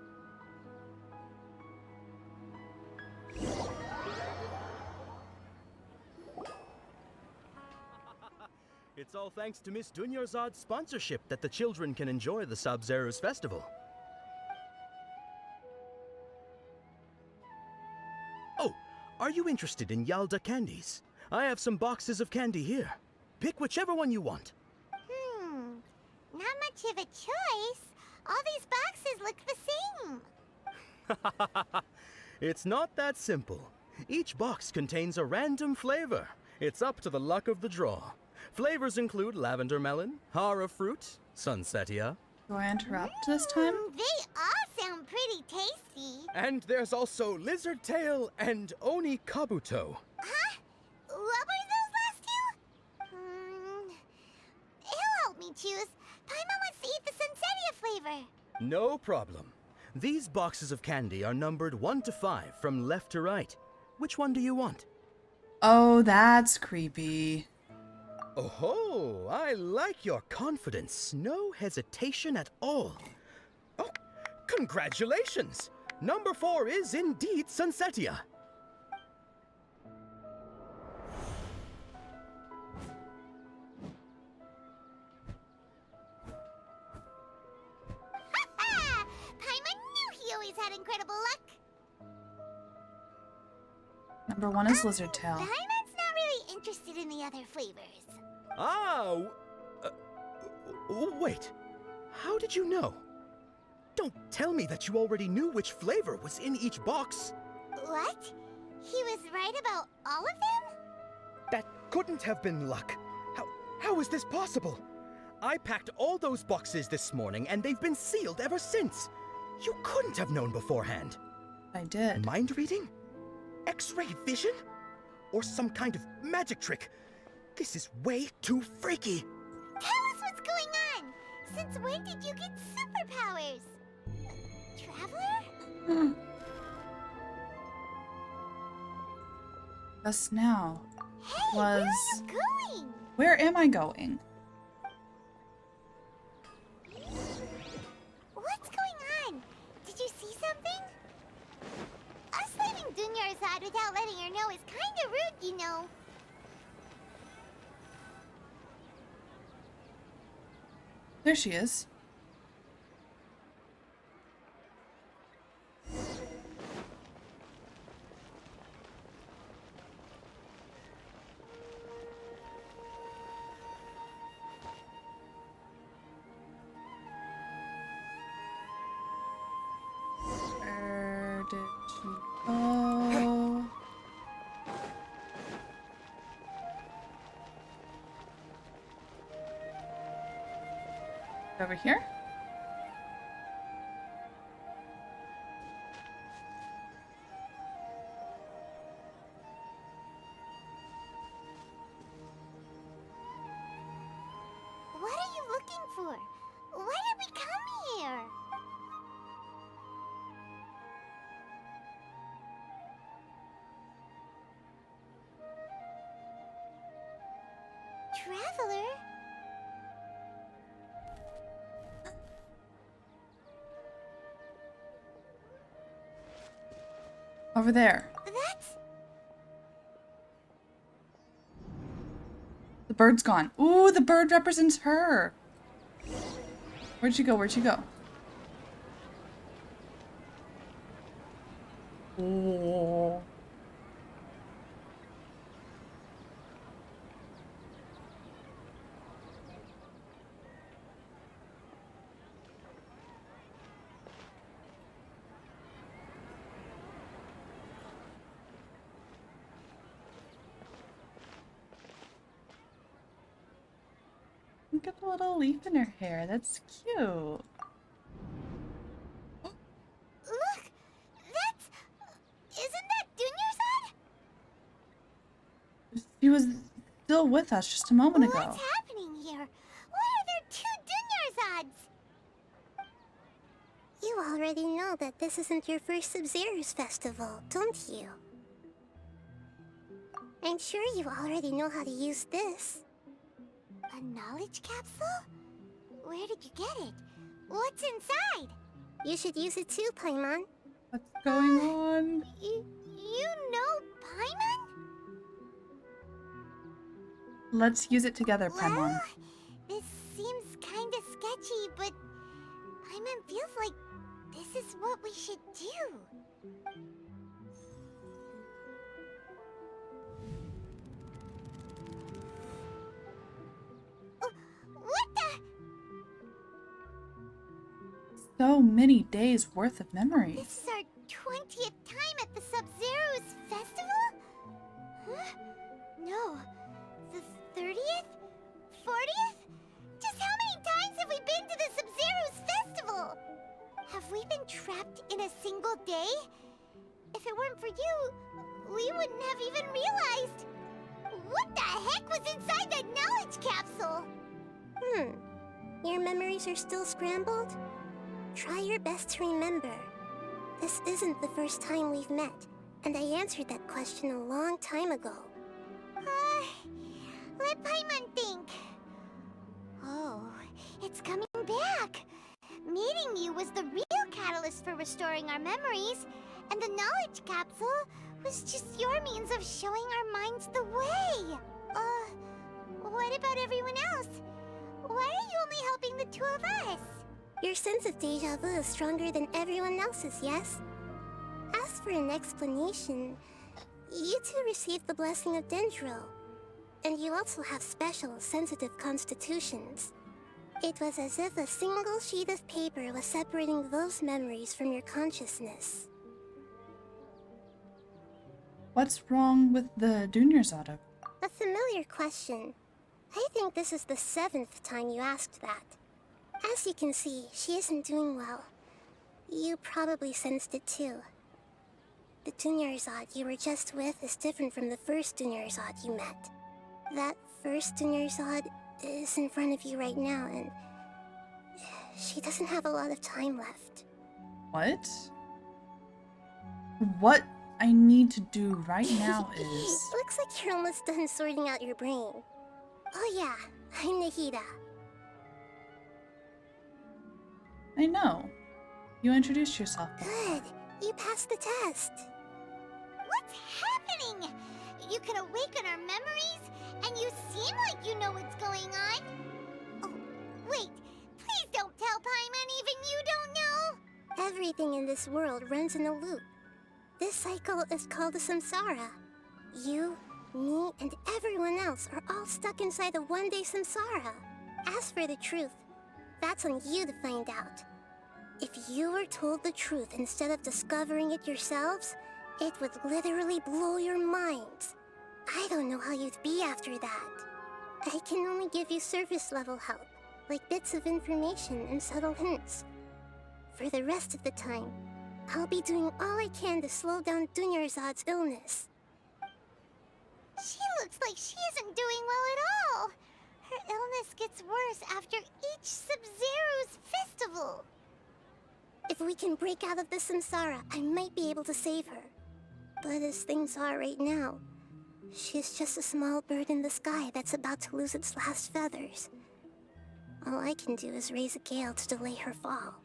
It's all thanks to Miss Dunyarzad's sponsorship that the children can enjoy the Sub-Zero's festival. Oh, are you interested in Yalda candies? I have some boxes of candy here. Pick whichever one you want. Not much of a choice. All these boxes look the same. It's not that simple. Each box contains a random flavor. It's up to the luck of the draw. Flavors include lavender melon, hara fruit, sunsetia. Do I interrupt this time? They all sound pretty tasty. And there's also lizard tail and oni kabuto. Huh? What were those last two? choose. Paimon wants to eat the Sunsettia flavor. No problem. These boxes of candy are numbered 1 to 5 from left to right. Which one do you want? Oh, that's creepy. Oh, I like your confidence. No hesitation at all. Oh, congratulations! Number 4 is indeed Sunsettia. Ha! Paimon knew he always had incredible luck. Number 1 is lizard tail. Paimon's not really interested in the other flavors. Ah, wait. How did you know? Don't tell me that you already knew which flavor was in each box. What? He was right about all of them? That couldn't have been luck. How is this possible? I packed all those boxes this morning and they've been sealed ever since. You couldn't have known beforehand. I did. Mind reading? X-ray vision? Or some kind of magic trick? This is way too freaky. Tell us what's going on. Since when did you get superpowers? Traveler? Just now Hey, was... where are you going? Where am I going? What's going on? Did you see something? Us leaving Dunyarzad without letting her know is kinda rude, you know. There she is. Where did she go? Over here? What are you looking for? Why did we come here? Traveler? Over there. That's... The bird's gone. Ooh, the bird represents her. Where'd she go? Where'd she go? Oh. Look at the little leaf in her hair. That's cute. Look! That's... Isn't that Dunyarzad? She was still with us just a moment ago. What's happening here? Why are there 2 Dunyarzads? You already know that this isn't your first Sub-Zero's festival, don't you? I'm sure you already know how to use this. A knowledge capsule? Where did you get it? What's inside? You should use it too, Paimon. What's going on? You know Paimon? Let's use it together, Paimon. Well, this seems kinda sketchy, but Paimon feels like this is what we should do. What the? So many days worth of memories. This is our 20th time at the Sub-Zero's festival? Huh? No. The 30th? 40th? Just how many times have we been to the Sub-Zero's festival? Have we been trapped in a single day? If it weren't for you, we wouldn't have even realized. What the heck was inside that knowledge capsule? Your memories are still scrambled? Try your best to remember. This isn't the first time we've met, and I answered that question a long time ago. Let Paimon think. Oh, it's coming back. Meeting you was the real catalyst for restoring our memories, and the knowledge capsule was just your means of showing our minds the way. What about everyone else? Why are you only helping the two of us? Your sense of deja vu is stronger than everyone else's, yes? As for an explanation, you two received the blessing of Dendro, and you also have special, sensitive constitutions. It was as if a single sheet of paper was separating those memories from your consciousness. What's wrong with the Dunyarzad? A familiar question. I think this is the 7th time you asked that. As you can see, she isn't doing well. You probably sensed it too. The Dunyarzad you were just with is different from the first Dunyarzad you met. That first Dunyarzad is in front of you right now, and she doesn't have a lot of time left. What? What I need to do right now is... Looks like you're almost done sorting out your brain. Oh yeah, I'm Nahida. I know. You introduced yourself. Good. You passed the test. What's happening? You can awaken our memories, and you seem like you know what's going on. Oh, wait. Please don't tell Paimon even you don't know. Everything in this world runs in a loop. This cycle is called a samsara. You, me, and everyone else are all stuck inside a one-day samsara. As for the truth, that's on you to find out. If you were told the truth instead of discovering it yourselves, it would literally blow your minds. I don't know how you'd be after that. I can only give you surface-level help, like bits of information and subtle hints. For the rest of the time, I'll be doing all I can to slow down Dunyarzad's illness. She looks like she isn't doing well at all. Her illness gets worse after each Sub-Zero's festival. If we can break out of the samsara, I might be able to save her. But as things are right now, she's just a small bird in the sky that's about to lose its last feathers. All I can do is raise a gale to delay her fall.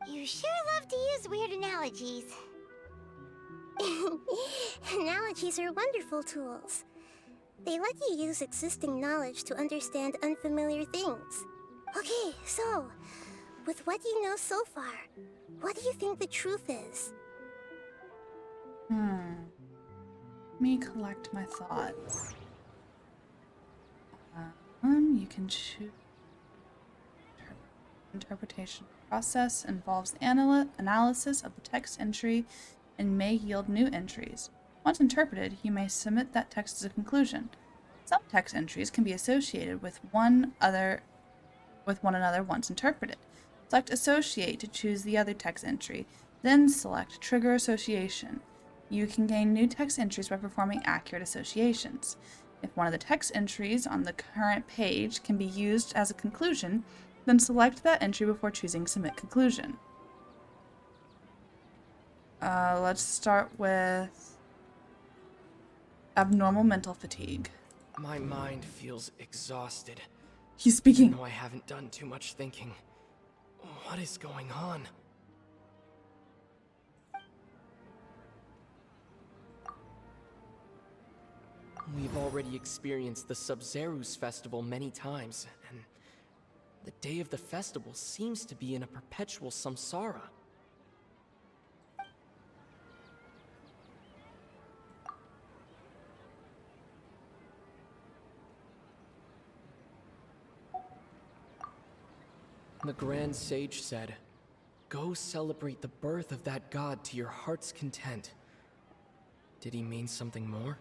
You sure love to use weird analogies. Analogies are wonderful tools. They let you use existing knowledge to understand unfamiliar things. Okay, so, with what you know so far, what do you think the truth is? Let me collect my thoughts. You can choose. Interpretation process involves analysis of the text entry and may yield new entries. Once interpreted, you may submit that text as a conclusion. Some text entries can be associated with one another once interpreted. Select Associate to choose the other text entry, then select Trigger Association. You can gain new text entries by performing accurate associations. If one of the text entries on the current page can be used as a conclusion, then select that entry before choosing Submit Conclusion. Let's start with abnormal mental fatigue. My mind feels exhausted. He's speaking. Even though I haven't done too much thinking. What is going on? We've already experienced the Sub-Zero's festival many times, and the day of the festival seems to be in a perpetual samsara. The Grand Sage said, "Go celebrate the birth of that god to your heart's content." Did he mean something more?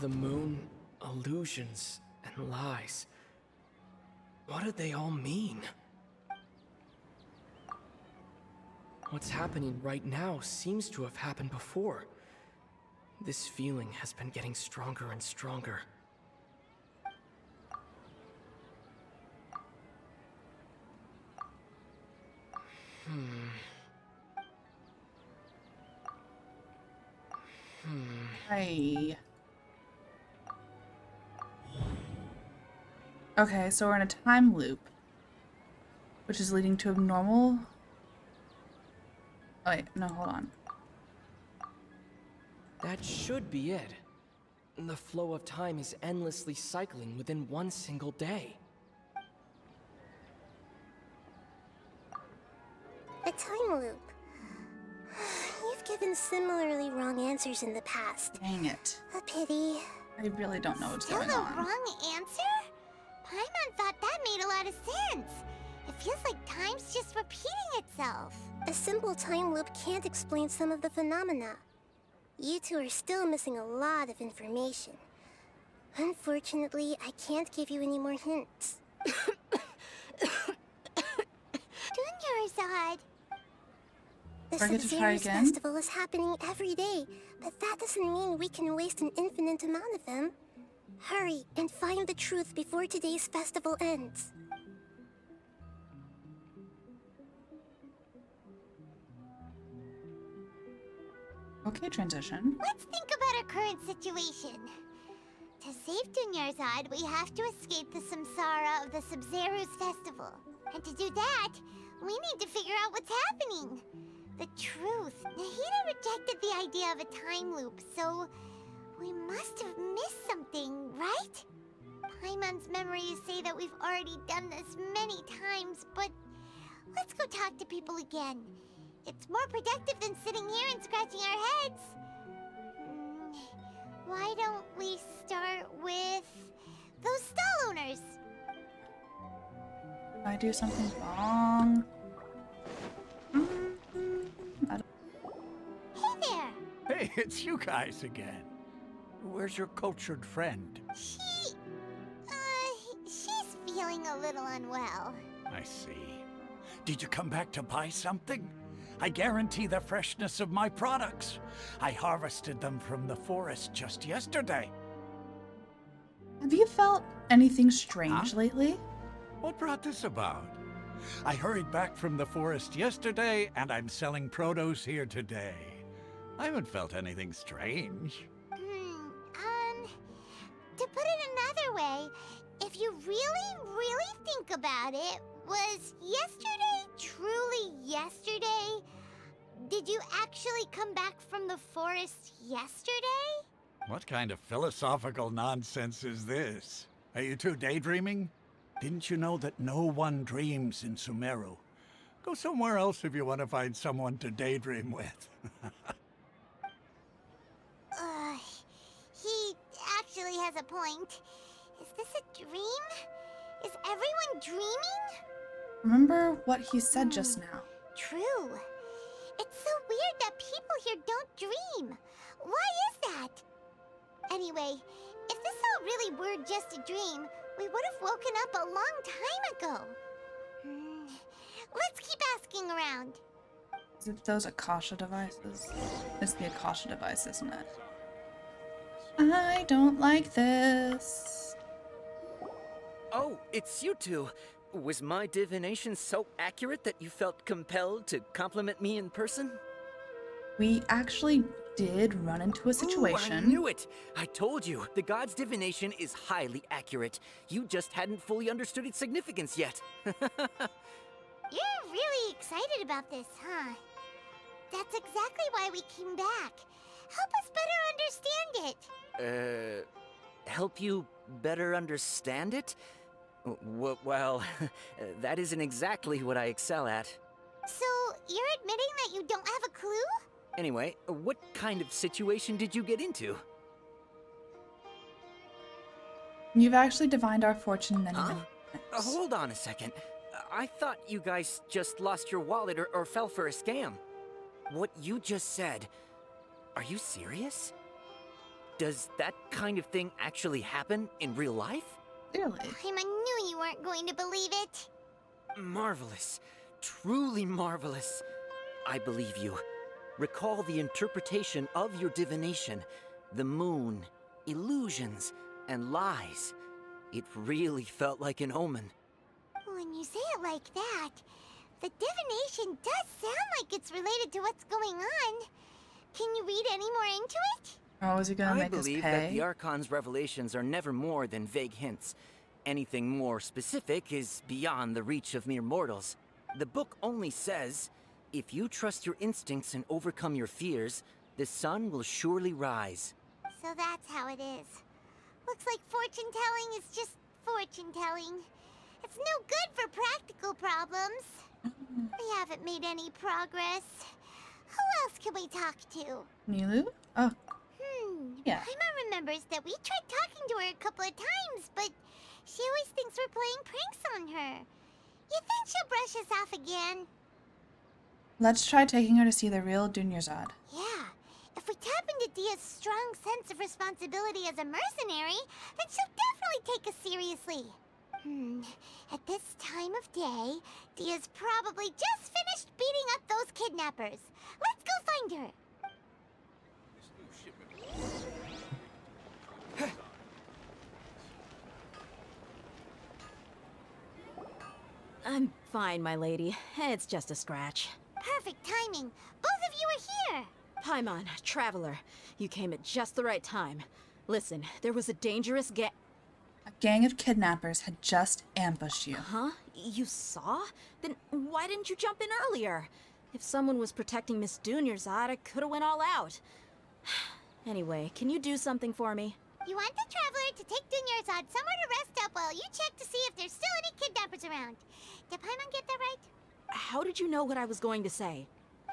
The moon, illusions, and lies. What do they all mean? What's happening right now seems to have happened before. This feeling has been getting stronger and stronger. Hey. Okay, so we're in a time loop, which is leading to abnormal... Oh wait, no, hold on. That should be it. The flow of time is endlessly cycling within one single day. A time loop. You've given similarly wrong answers in the past. Dang it. A pity. I really don't know what's Still going the on. wrong answer? Paimon thought that made a lot of sense. It feels like time's just repeating itself. A simple time loop can't explain some of the phenomena. You two are still missing a lot of information. Unfortunately, I can't give you any more hints. Dunyarzad! The Forget to try Sub-Zero's again? festival is happening every day, but that doesn't mean we can waste an infinite amount of them. Hurry and find the truth before today's festival ends. Okay, transition. Let's think about our current situation. To save Dunyarzad, we have to escape the samsara of the Sub-Zero's festival. And to do that, we need to figure out what's happening. The truth. Nahida rejected the idea of a time loop, so we must have missed something, right? Paimon's memories say that we've already done this many times, but let's go talk to people again. It's more productive than sitting here and scratching our heads. Why don't we start with those stall owners? Did I do something wrong? Hey there! Hey, it's you guys again. Where's your cultured friend? She's feeling a little unwell. I see. Did you come back to buy something? I guarantee the freshness of my products. I harvested them from the forest just yesterday. Have you felt anything strange lately? What brought this about? I hurried back from the forest yesterday, and I'm selling produce here today. I haven't felt anything strange. To put it another way, if you really think about it, was yesterday truly yesterday? Did you actually come back from the forest yesterday? What kind of philosophical nonsense is this? Are you two daydreaming? Didn't you know that no one dreams in Sumeru? Go somewhere else if you want to find someone to daydream with. He actually has a point. Is this a dream? Is everyone dreaming? Remember what he said just now. True. It's so weird that people here don't dream. Why is that? Anyway, if this all really were just a dream, we would have woken up a long time ago. Let's keep asking around. Is it those Akasha devices? It's the Akasha device, isn't it? I don't like this. Oh, it's you two. Was my divination so accurate that you felt compelled to compliment me in person? We actually did run into a situation. Ooh, I knew it! I told you, the god's divination is highly accurate. You just hadn't fully understood its significance yet. You're really excited about this, huh? That's exactly why we came back. Help us better understand it. Help you better understand it? Well, that isn't exactly what I excel at. So, you're admitting that you don't have a clue? Anyway, what kind of situation did you get into? You've actually divined our fortune many times. Hold on a second. I thought you guys just lost your wallet or fell for a scam. What you just said, are you serious? Does that kind of thing actually happen in real life? Clearly. I knew you weren't going to believe it. Marvelous. Truly marvelous. I believe you. Recall the interpretation of your divination. The moon, illusions, and lies. It really felt like an omen. When you say it like that, the divination does sound like it's related to what's going on. Can you read any more into it? Oh, is he gonna I make us believe that pay? the Archon's revelations are never more than vague hints. Anything more specific is beyond the reach of mere mortals. The book only says, if you trust your instincts and overcome your fears, the sun will surely rise. So that's how it is. Looks like fortune-telling is just fortune-telling. It's no good for practical problems. We haven't made any progress. Who else can we talk to? Nilu? Oh, yeah. Paimon remembers that we tried talking to her a couple of times, but she always thinks we're playing pranks on her. You think she'll brush us off again? Let's try taking her to see the real Dunyarzad. Yeah. If we tap into Dia's strong sense of responsibility as a mercenary, then she'll definitely take us seriously. At this time of day, Dia's probably just finished beating up those kidnappers. Let's go find her. I'm fine, my lady. It's just a scratch. Perfect timing. Both of you are here. Paimon, Traveler, you came at just the right time. Listen, there was a dangerous A gang of kidnappers had just ambushed you. Huh? You saw? Then why didn't you jump in earlier? If someone was protecting Miss Dunyarzad, I could have went all out. Anyway, can you do something for me? You want the Traveler to take Dunyarzad somewhere to rest up while you check to see if there's still any kidnappers around. Did Paimon get that right? How did you know what I was going to say?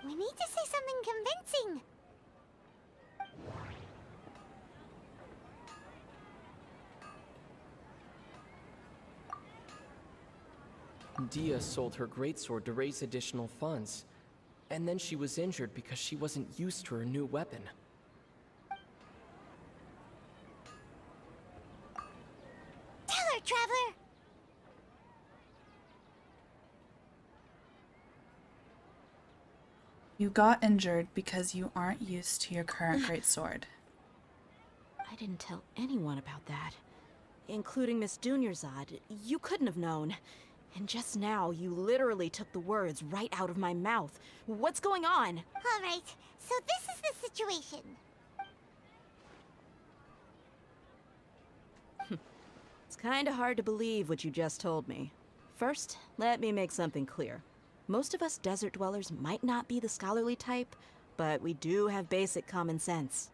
We need to say something convincing. Dia sold her greatsword to raise additional funds. And then she was injured because she wasn't used to her new weapon. Tell her, Traveler! You got injured because you aren't used to your current greatsword. I didn't tell anyone about that. Including Miss Dunyarzad. You couldn't have known. And just now, you literally took the words right out of my mouth. What's going on? All right, so this is the situation. It's kinda hard to believe what you just told me. First, let me make something clear. Most of us desert dwellers might not be the scholarly type, but we do have basic common sense.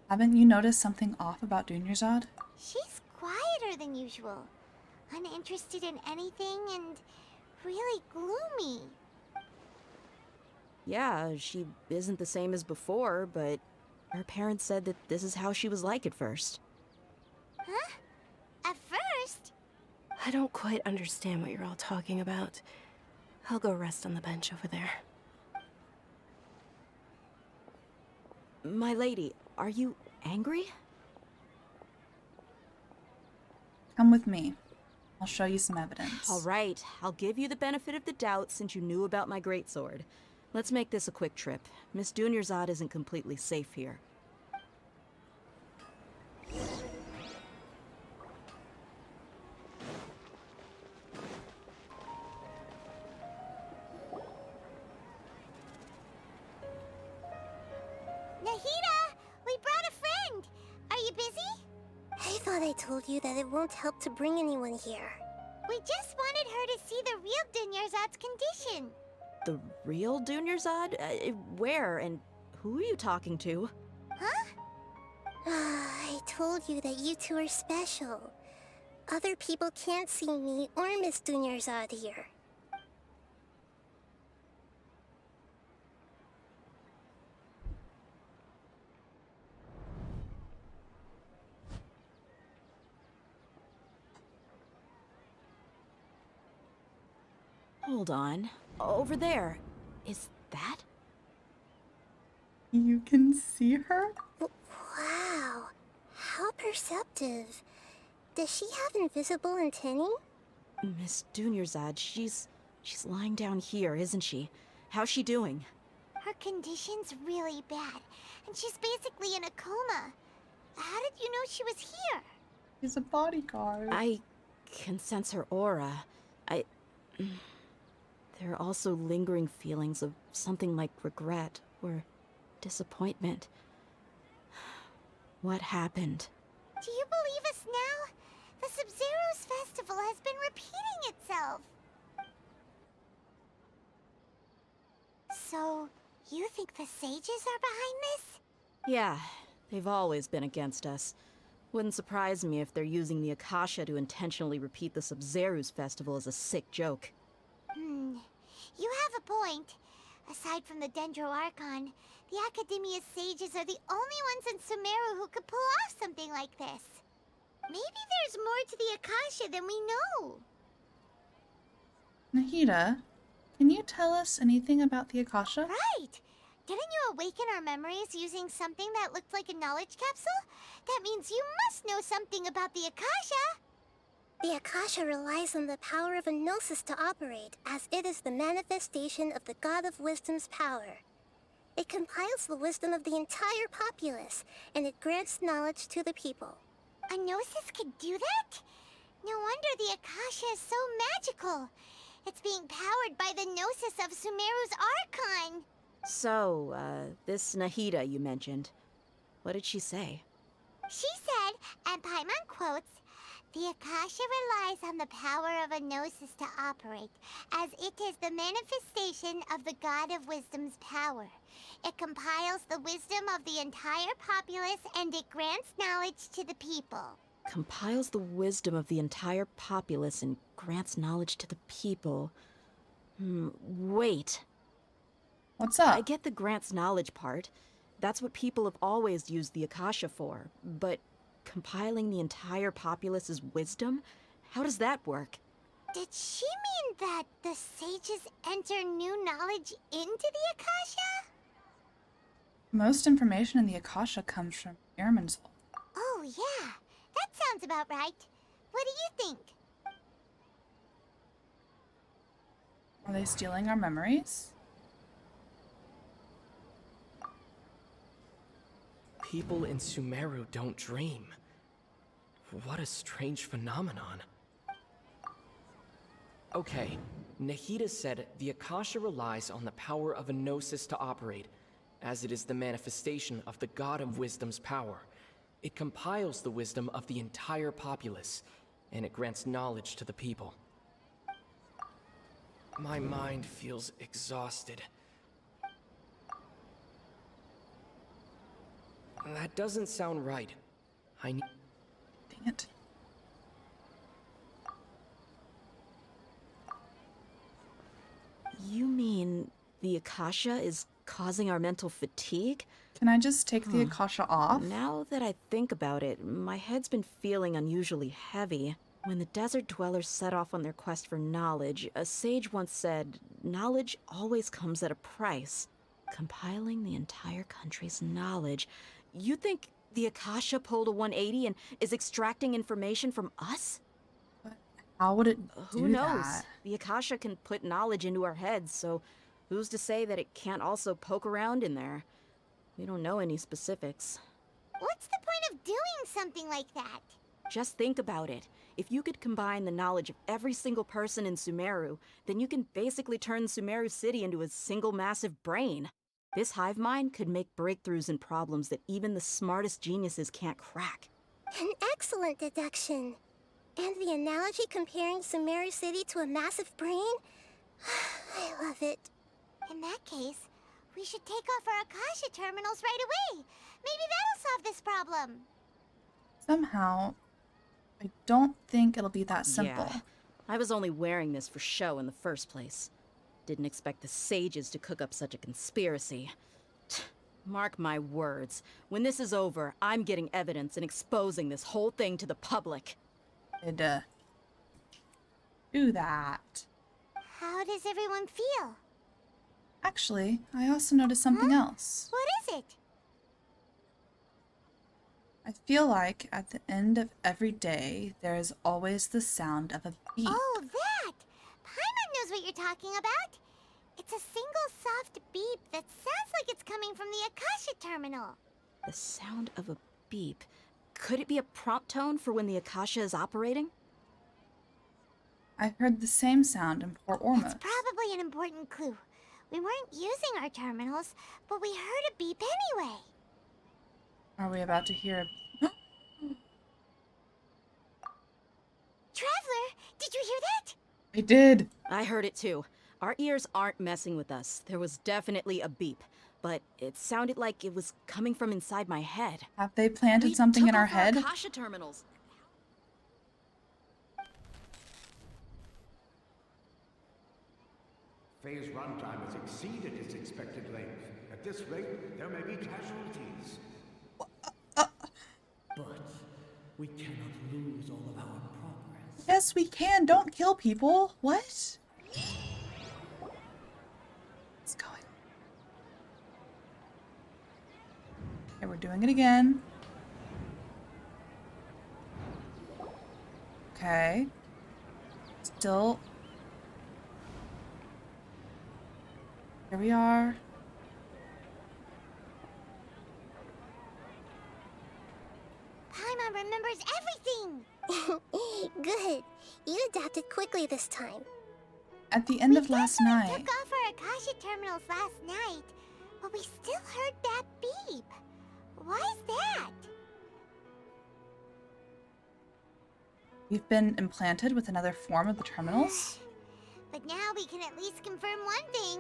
Haven't you noticed something off about Dunyarzad? She's quieter than usual. Uninterested in anything and really gloomy. Yeah, she isn't the same as before, but her parents said that this is how she was like at first. Huh? At first? I don't quite understand what you're all talking about. I'll go rest on the bench over there. My lady, are you angry? Come with me. I'll show you some evidence. All right, I'll give you the benefit of the doubt since you knew about my greatsword. Let's make this a quick trip. Miss Dunyarzad isn't completely safe here. Nahida, we brought a friend. Are you busy? I thought I told you that it won't help to bring anyone here. We just wanted her to see the real Dunyarzad's condition. The real Dunyarzad? Where and who are you talking to? Huh? I told you that you two are special. Other people can't see me or Miss Dunyarzad here. Hold on. Over there. Is that? You can see her? Wow, how perceptive. Does she have invisible antennae? Miss Dunyarzad, she's lying down here, isn't she? How's she doing? Her Her condition's really bad, and she's basically in a coma. How did you know she was here? He's a bodyguard. I can sense her aura. There are also lingering feelings of something like regret or disappointment. What happened? Do you believe us now? The Sub-Zero's festival has been repeating itself. So, you think the sages are behind this? Yeah, they've always been against us. Wouldn't surprise me if they're using the Akasha to intentionally repeat the Sub-Zero's festival as a sick joke. You have a point. Aside from the Dendro Archon, the Academia's sages are the only ones in Sumeru who could pull off something like this. Maybe there's more to the Akasha than we know. Nahida, can you tell us anything about the Akasha? Right! Didn't you awaken our memories using something that looked like a knowledge capsule? That means you must know something about the Akasha! The Akasha relies on the power of a gnosis to operate, as it is the manifestation of the God of Wisdom's power. It compiles the wisdom of the entire populace, and it grants knowledge to the people. A gnosis could do that? No wonder the Akasha is so magical. It's being powered by the gnosis of Sumeru's Archon. So, this Nahida you mentioned, what did she say? She said, and Paimon quotes, "The Akasha relies on the power of a gnosis to operate, as it is the manifestation of the God of Wisdom's power. It compiles the wisdom of the entire populace, and it grants knowledge to the people." Compiles the wisdom of the entire populace and grants knowledge to the people. Wait. What's up? I get the grants knowledge part. That's what people have always used the Akasha for. But compiling the entire populace's wisdom? How does that work? Did she mean that the sages enter new knowledge into the Akasha? Most information in the Akasha comes from Irmin's. Oh, yeah. That sounds about right. What do you think? Are they stealing our memories? People in Sumeru don't dream. What a strange phenomenon. Okay, Nahida said the Akasha relies on the power of a gnosis to operate, as it is the manifestation of the God of Wisdom's power. It compiles the wisdom of the entire populace, and it grants knowledge to the people. My mind feels exhausted. That doesn't sound right. I need... Dang it. You mean the Akasha is causing our mental fatigue? Can I just take the Akasha off? Now that I think about it, my head's been feeling unusually heavy. When the desert dwellers set off on their quest for knowledge, a sage once said, knowledge always comes at a price. Compiling the entire country's knowledge. You think the Akasha pulled a 180 and is extracting information from us? But how would it do Who knows? that? The Akasha can put knowledge into our heads, so who's to say that it can't also poke around in there? We don't know any specifics. What's the point of doing something like that? Just think about it. If you could combine the knowledge of every single person in Sumeru, then you can basically turn Sumeru City into a single massive brain. This hive mind could make breakthroughs in problems that even the smartest geniuses can't crack. An excellent deduction. And the analogy comparing Sumeru City to a massive brain? I love it. In that case, we should take off our Akasha terminals right away. Maybe that'll solve this problem. Somehow, I don't think it'll be that simple. Yeah, I was only wearing this for show in the first place. Didn't expect the sages to cook up such a conspiracy. Mark my words. When this is over, I'm getting evidence and exposing this whole thing to the public. It'd, do that. How does everyone feel? Actually, I also noticed something else. What is it? I feel like at the end of every day, there is always the sound of a beep. Oh, that! Paimon knows what you're talking about. It's a single soft beep that sounds it's coming from the Akasha terminal. The sound of a beep. Could it be a prompt tone for when the Akasha is operating? I heard the same sound in Port Ormuz. It's probably an important clue. We weren't using our terminals, but we heard a beep anyway. Are we about to hear a... Traveler, did you hear that? I did. I heard it too. Our ears aren't messing with us. There was definitely a beep, but it sounded like it was coming from inside my head. Have they planted something in our head? Akasha terminals. Phase runtime has exceeded its expected length. At this rate, there may be casualties. But we cannot lose all of our progress. Yes, we can. Don't kill people. What? What's going on? Okay, we're doing it again. Okay. Still. Here we are. Paimon remembers everything! Good. You adapted quickly this time. At the end of last We night. took off our Akasha terminals last night, but we still heard that beep. Why is that? We've been implanted with another form of the terminals. But now we can at least confirm one thing.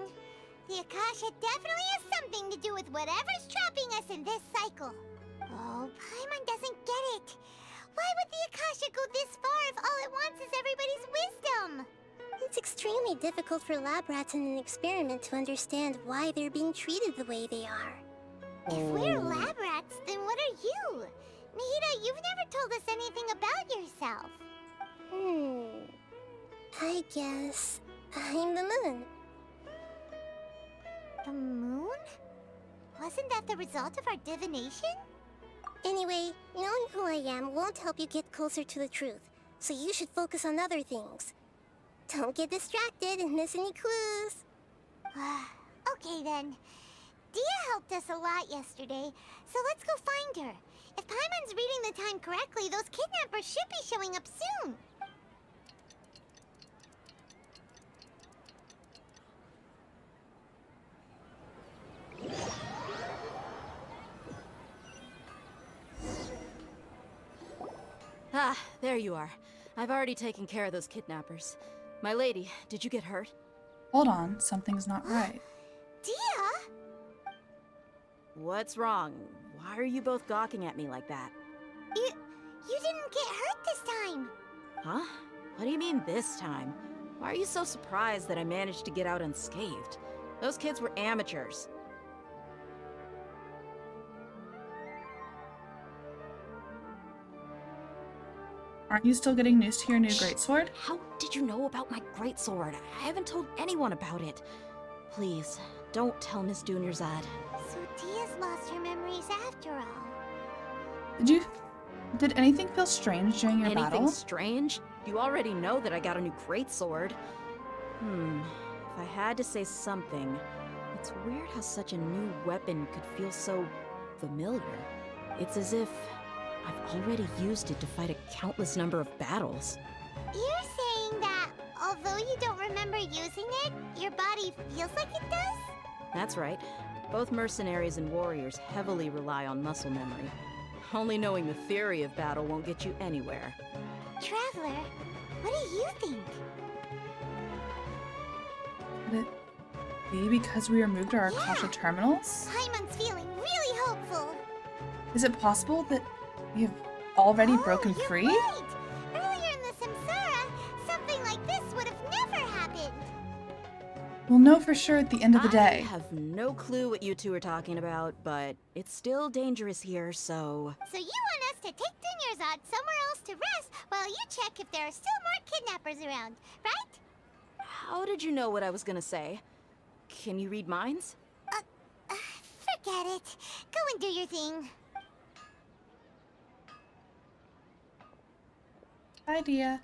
The Akasha definitely has something to do with whatever's trapping us in this cycle. Oh, Paimon doesn't get it. Why would the Akasha go this far if all it wants is everybody's wisdom? It's extremely difficult for lab rats in an experiment to understand why they're being treated the way they are. If we're lab rats, then what are you? Nahida, you've never told us anything about yourself. I guess I'm the moon. The moon? Wasn't that the result of our divination? Anyway, knowing who I am won't help you get closer to the truth, so you should focus on other things. Don't get distracted and miss any clues. Okay then. Dia helped us a lot yesterday, so let's go find her. If Paimon's reading the time correctly, those kidnappers should be showing up soon. Ah, there you are. I've already taken care of those kidnappers. My lady, did you get hurt? Hold on, something's not right. Dia? What's wrong? Why are you both gawking at me like that? You didn't get hurt this time. Huh? What do you mean this time? Why are you so surprised that I managed to get out unscathed? Those kids were amateurs. Aren't you still getting used to your new greatsword? How did you know about my greatsword? I haven't told anyone about it. Please, don't tell Miss Dunyarzad. So Dia's lost her memories after all. Did anything feel strange during your Anything battle? strange? You already know that I got a new greatsword. If I had to say something, it's weird how such a new weapon could feel so familiar. It's as if I've already used it to fight a countless number of battles. You're saying that although you don't remember using it, your body feels like it does? That's right. Both mercenaries and warriors heavily rely on muscle memory. Only knowing the theory of battle won't get you anywhere. Traveler, what do you think? Could it be because we removed our Akasha terminals? Paimon's feeling really hopeful. Is it possible that we have already broken you're free? Right. Earlier in the Samsara, something like this would have never happened. We'll know for sure at the end of the day. I have no clue what you two are talking about, but it's still dangerous here, so... So you want us to take Dunyarzad somewhere else to rest while you check if there are still more kidnappers around, right? How did you know what I was gonna say? Can you read minds? Forget it. Go and do your thing. Idea.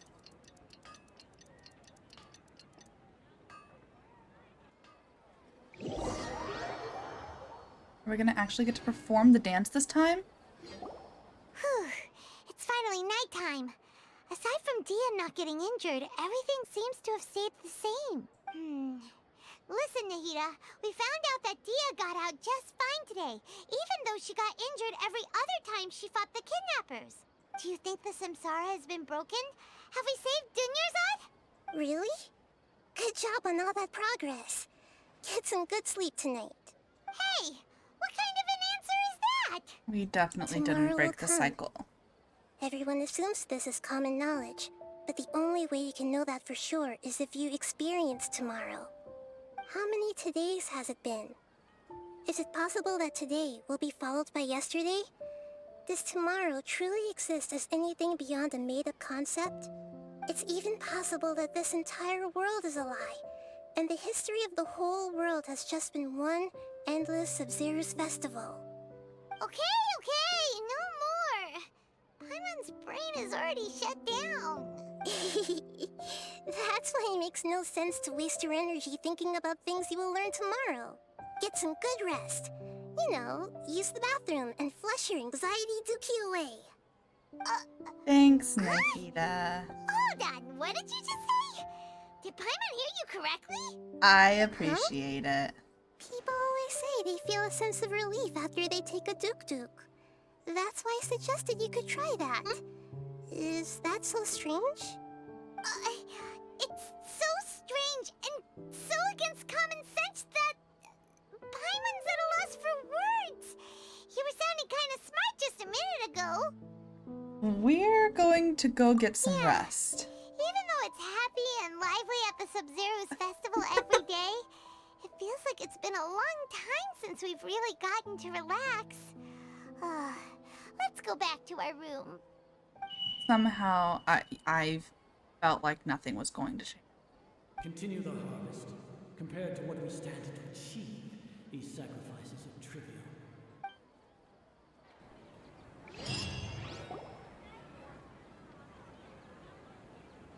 Are we gonna actually get to perform the dance this time? Whew, it's finally nighttime. Aside from Dia not getting injured, everything seems to have stayed the same. Listen, Nahida, we found out that Dia got out just fine today, even though she got injured every other time she fought the kidnappers. Do you think the Samsara has been broken? Have we saved Dunyarzad? Really? Good job on all that progress. Get some good sleep tonight. Hey, what kind of an answer is that? We definitely Tomorrow didn't will break the come. cycle. Everyone assumes this is common knowledge, but the only way you can know that for sure is if you experience tomorrow. How many todays has it been? Is it possible that today will be followed by yesterday? Does tomorrow truly exist as anything beyond a made-up concept? It's even possible that this entire world is a lie, and the history of the whole world has just been one endless Sub-Zero's festival. Okay, no more. Paimon's brain is already shut down. That's why it makes no sense to waste your energy thinking about things you will learn tomorrow. Get some good rest. You know, use the bathroom and flush your anxiety dookie away. Thanks, Nahida. Hold on, what did you just say? Did Paimon hear you correctly? I appreciate it. People always say they feel a sense of relief after they take a duk-duk. That's why I suggested you could try that. Is that so strange? It's so strange and so against common sense that Paimon's at a loss for words. You were sounding kind of smart just a minute ago. We're going to go get some rest. Even though it's happy and lively at the Sub-Zero's festival every day, it feels like it's been a long time since we've really gotten to relax. Let's go back to our room. Somehow, I felt like nothing was going to change. Continue the harvest. Compared to what we stand to achieve, these sacrifices are trivial.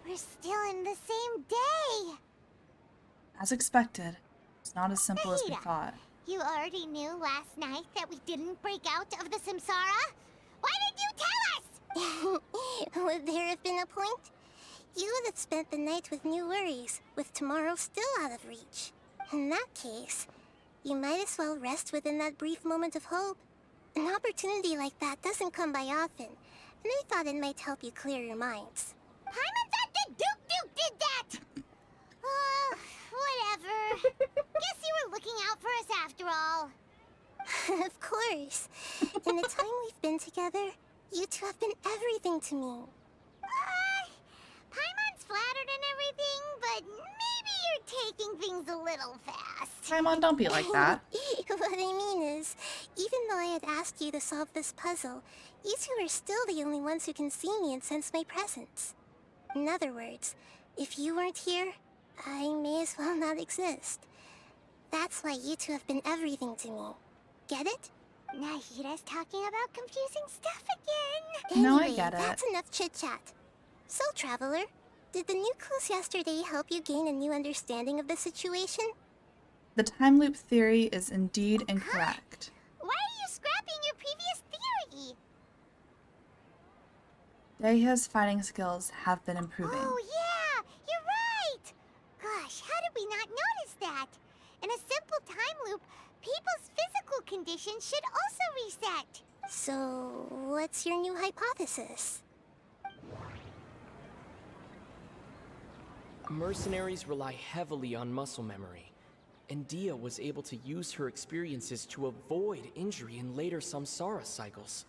We're still in the same day. As expected, it's not as simple as we Nahida, thought. You already knew last night that we didn't break out of the Samsara? Why didn't you tell us? Would there have been a point? You would have spent the night with new worries, with tomorrow still out of reach. In that case, you might as well rest within that brief moment of hope. An opportunity like that doesn't come by often, and I thought it might help you clear your minds. Paimon thought that Duke did that! Whatever. Guess you were looking out for us after all. Of course. In the time we've been together, you two have been everything to me. Paimon's flattered and everything, but maybe you're taking things a little fast. Paimon, don't be like that. What I mean is, even though I had asked you to solve this puzzle, you two are still the only ones who can see me and sense my presence. In other words, if you weren't here, I may as well not exist. That's why you two have been everything to me. Get it? Nahida's talking about confusing stuff again. No, I Anyway, get it. that's enough chit-chat. So, Traveler, did the new clues yesterday help you gain a new understanding of the situation? The time loop theory is indeed incorrect. Why are you scrapping your previous theory? Daiha's fighting skills have been improving. Oh yeah, you're right! Gosh, how did we not notice that? In a simple time loop, people's physical condition should also reset. So, what's your new hypothesis? Mercenaries rely heavily on muscle memory, and Dia was able to use her experiences to avoid injury in later samsara cycles.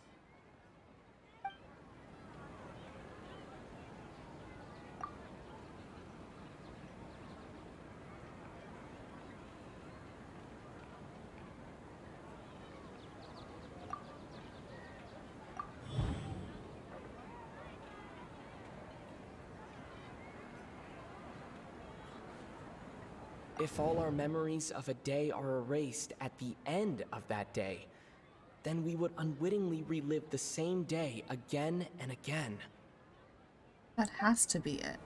If all our memories of a day are erased at the end of that day, then we would unwittingly relive the same day again and again. That has to be it.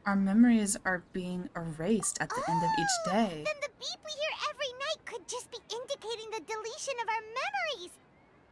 Our memories are being erased at the end of each day. Then the beep we hear every night could just be indicating the deletion of our memories.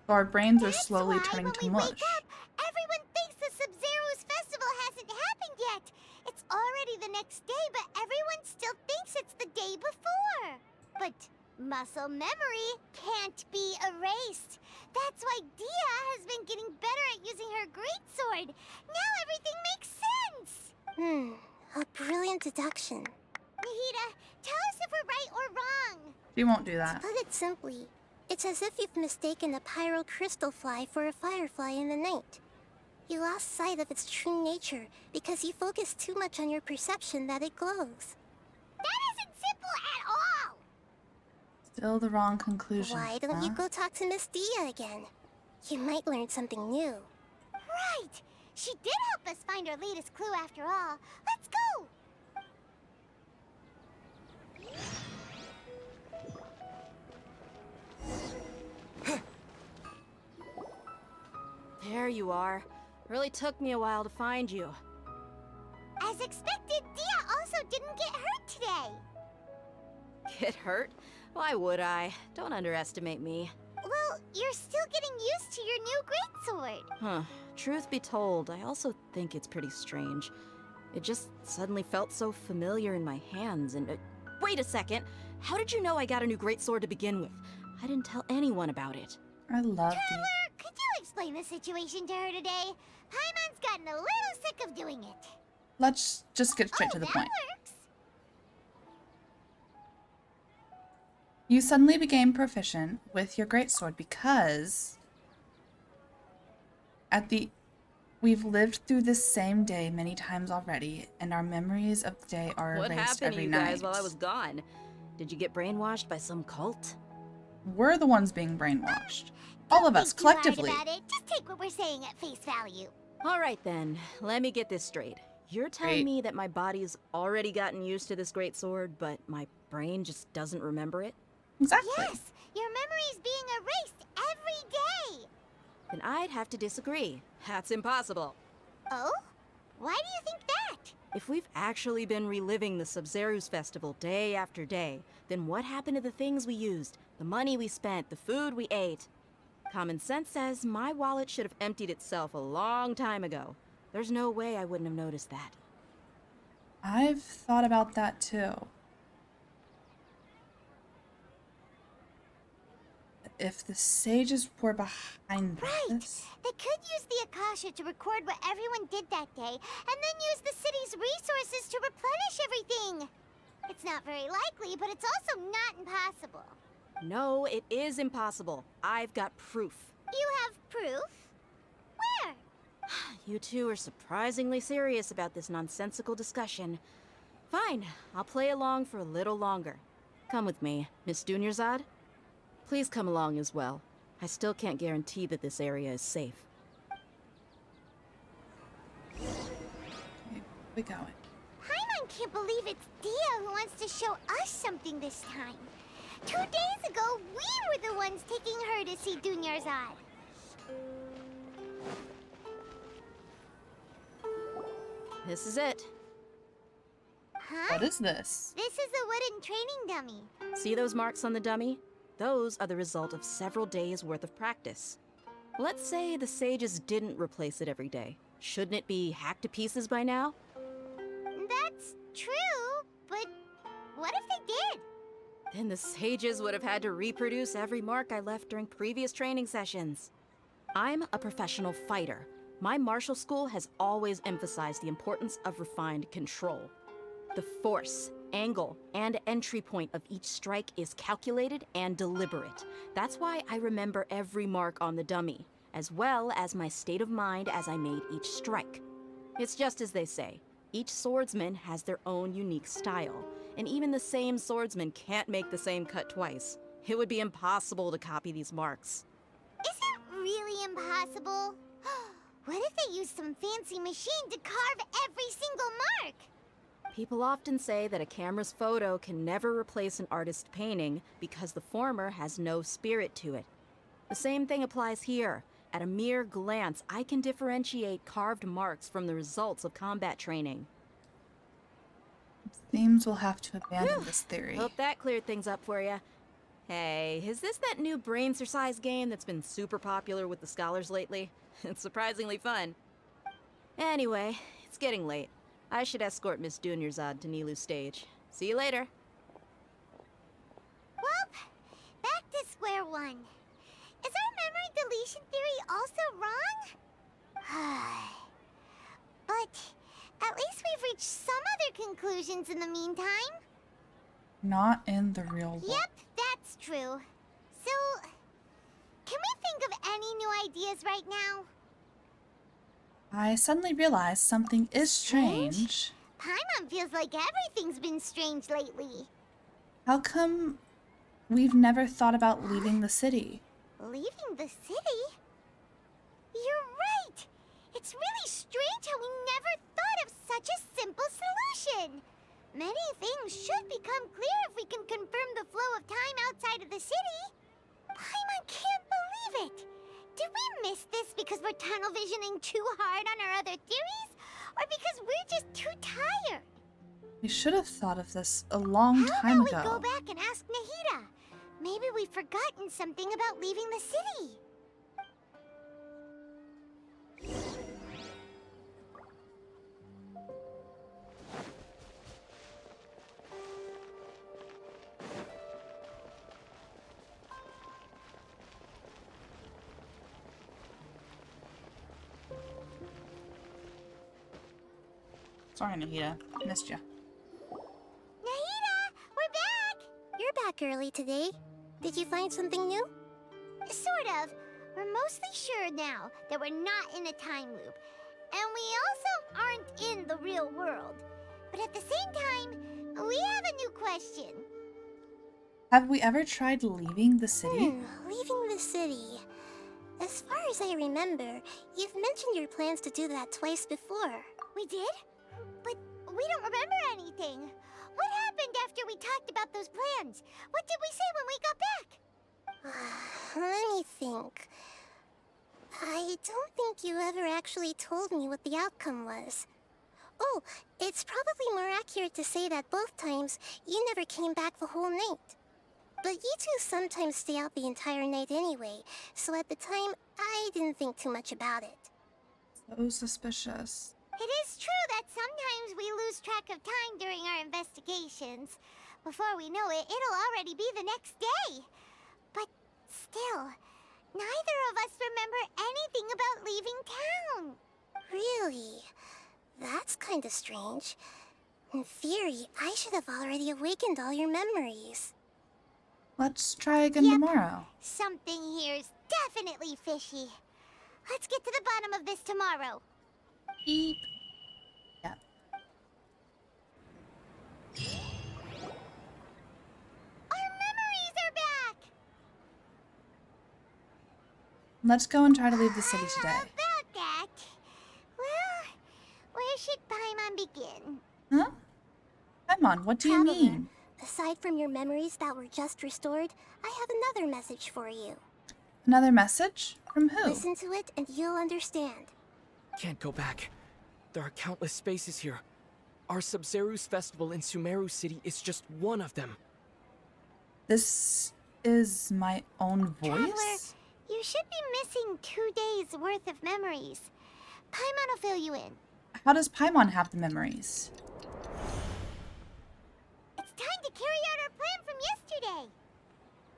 So our brains are That's slowly why turning when to we mush. wake up, everyone thinks the Sub-Zero's festival hasn't happened yet. It's already the next day, but everyone still thinks it's the day before. But muscle memory can't be erased. That's why Dia has been getting better at using her greatsword. Now everything makes sense. A brilliant deduction. Nahida, tell us if we're right or wrong. She won't do To that. put it simply, it's as if you've mistaken a pyro crystal fly for a firefly in the night. You lost sight of its true nature because you focused too much on your perception that it glows. That isn't simple at all. Still the wrong conclusion. Why don't you go talk to Miss Dia again? You might learn something new. Right. She did help us find our latest clue after all. Let's go. There you are. Really took me a while to find you. As expected, Dia also didn't get hurt today. Get hurt? Why would I? Don't underestimate me. Well, you're still getting used to your new greatsword. Huh. Truth be told, I also think it's pretty strange. It just suddenly felt so familiar in my hands and... wait a second! How did you know I got a new greatsword to begin with? I didn't tell anyone about it. I love you. Trevor, could you explain the situation to her today? Paimon's gotten a little sick of doing it. Let's just get straight to the point. Works. You suddenly became proficient with your greatsword because we've lived through this same day many times already, and our memories of the day are What erased happened to every you night. guys while I was gone? Did you get brainwashed by some cult? We're the ones being brainwashed. All of us, Think too hard collectively. about it. Just take what we're saying at face value. All right then, let me get this straight. You're telling Great. me that my body's already gotten used to this greatsword, but my brain just doesn't remember it? Exactly. Yes, your memory's being erased every day. Then I'd have to disagree. That's impossible. Oh? Why do you think that? If we've actually been reliving the Sub-Zero's festival day after day, then what happened to the things we used, the money we spent, the food we ate? Common sense says my wallet should have emptied itself a long time ago. There's no way I wouldn't have noticed that. I've thought about that too. If the sages were behind this... They could use the Akasha to record what everyone did that day, and then use the city's resources to replenish everything. It's not very likely, but it's also not impossible. No, it is impossible. I've got proof. You have proof? Where? You two are surprisingly serious about this nonsensical discussion. Fine, I'll play along for a little longer. Come with me, Miss Dunyarzad. Please come along as well. I still can't guarantee that this area is safe. Okay, we going. Paimon can't believe it's Dia who wants to show us something this time. 2 days ago, we were the ones taking her to see Dunyarzad. This is it. Huh? What is this? This is a wooden training dummy. See those marks on the dummy? Those are the result of several days' worth of practice. Let's say the sages didn't replace it every day. Shouldn't it be hacked to pieces by now? That's true, but what if they did? Then the sages would have had to reproduce every mark I left during previous training sessions. I'm a professional fighter. My martial school has always emphasized the importance of refined control. The force, angle, and entry point of each strike is calculated and deliberate. That's why I remember every mark on the dummy, as well as my state of mind as I made each strike. It's just as they say, each swordsman has their own unique style, and even the same swordsman can't make the same cut twice. It would be impossible to copy these marks. Is it really impossible? What if they used some fancy machine to carve every single mark? People often say that a camera's photo can never replace an artist's painting because the former has no spirit to it. The same thing applies here. At a mere glance, I can differentiate carved marks from the results of combat training. Seems we'll have to abandon this theory. Hope that cleared things up for you. Hey, is this that new brain exercise game that's been super popular with the scholars lately? It's surprisingly fun. Anyway, it's getting late. I should escort Miss Dunyarzad to Nilu's stage. See you later. Well, back to square one. Is our memory deletion theory also wrong? But at least we've reached some other conclusions in the meantime. Not in the real world. Yep, that's true. So, can we think of any new ideas right now? I suddenly realized something is strange. Paimon feels like everything's been strange lately. How come we've never thought about leaving the city? Leaving the city? You're right! It's really strange how we never thought of such a simple solution! Many things should become clear if we can confirm the flow of time outside of the city. Paimon can't believe it! Did we miss this because we're tunnel visioning too hard on our other theories? Or because we're just too tired? We should have thought of this a long time How ago. about we go back and ask Nahida? Maybe we've forgotten something about leaving the city. Sorry, Nahida. Missed you. Nahida, we're back! You're back early today. Did you find something new? Sort of. We're mostly sure now that we're not in a time loop. And we also aren't in the real world. But at the same time, we have a new question. Have we ever tried leaving the city? Leaving the city. As far as I remember, you've mentioned your plans to do that twice before. We did? But we don't remember anything. What happened after we talked about those plans? What did we say when we got back? Let me think. I don't think you ever actually told me what the outcome was. Oh, it's probably more accurate to say that both times you never came back the whole night. But you two sometimes stay out the entire night anyway, so at the time, I didn't think too much about it. So suspicious. It is true that sometimes we lose track of time during our investigations. Before we know it, it'll already be the next day. But still, neither of us remember anything about leaving town. Really? That's kinda strange. In theory, I should have already awakened all your memories. Let's try again tomorrow. Something here's definitely fishy. Let's get to the bottom of this tomorrow. Beep. Yeah. Our memories are back! Let's go and try to leave the city today. About that. Well, where should Paimon begin? Huh? Paimon, what do you mean? Aside from your memories that were just restored, I have another message for you. Another message? From who? Listen to it and you'll understand. Can't go back. There are countless spaces here. Our Sub-Zeru's festival in Sumeru City is just one of them. This is my own voice? Traveler, you should be missing 2 days worth of memories. Paimon will fill you in. How does Paimon have the memories? It's time to carry out our plan from yesterday.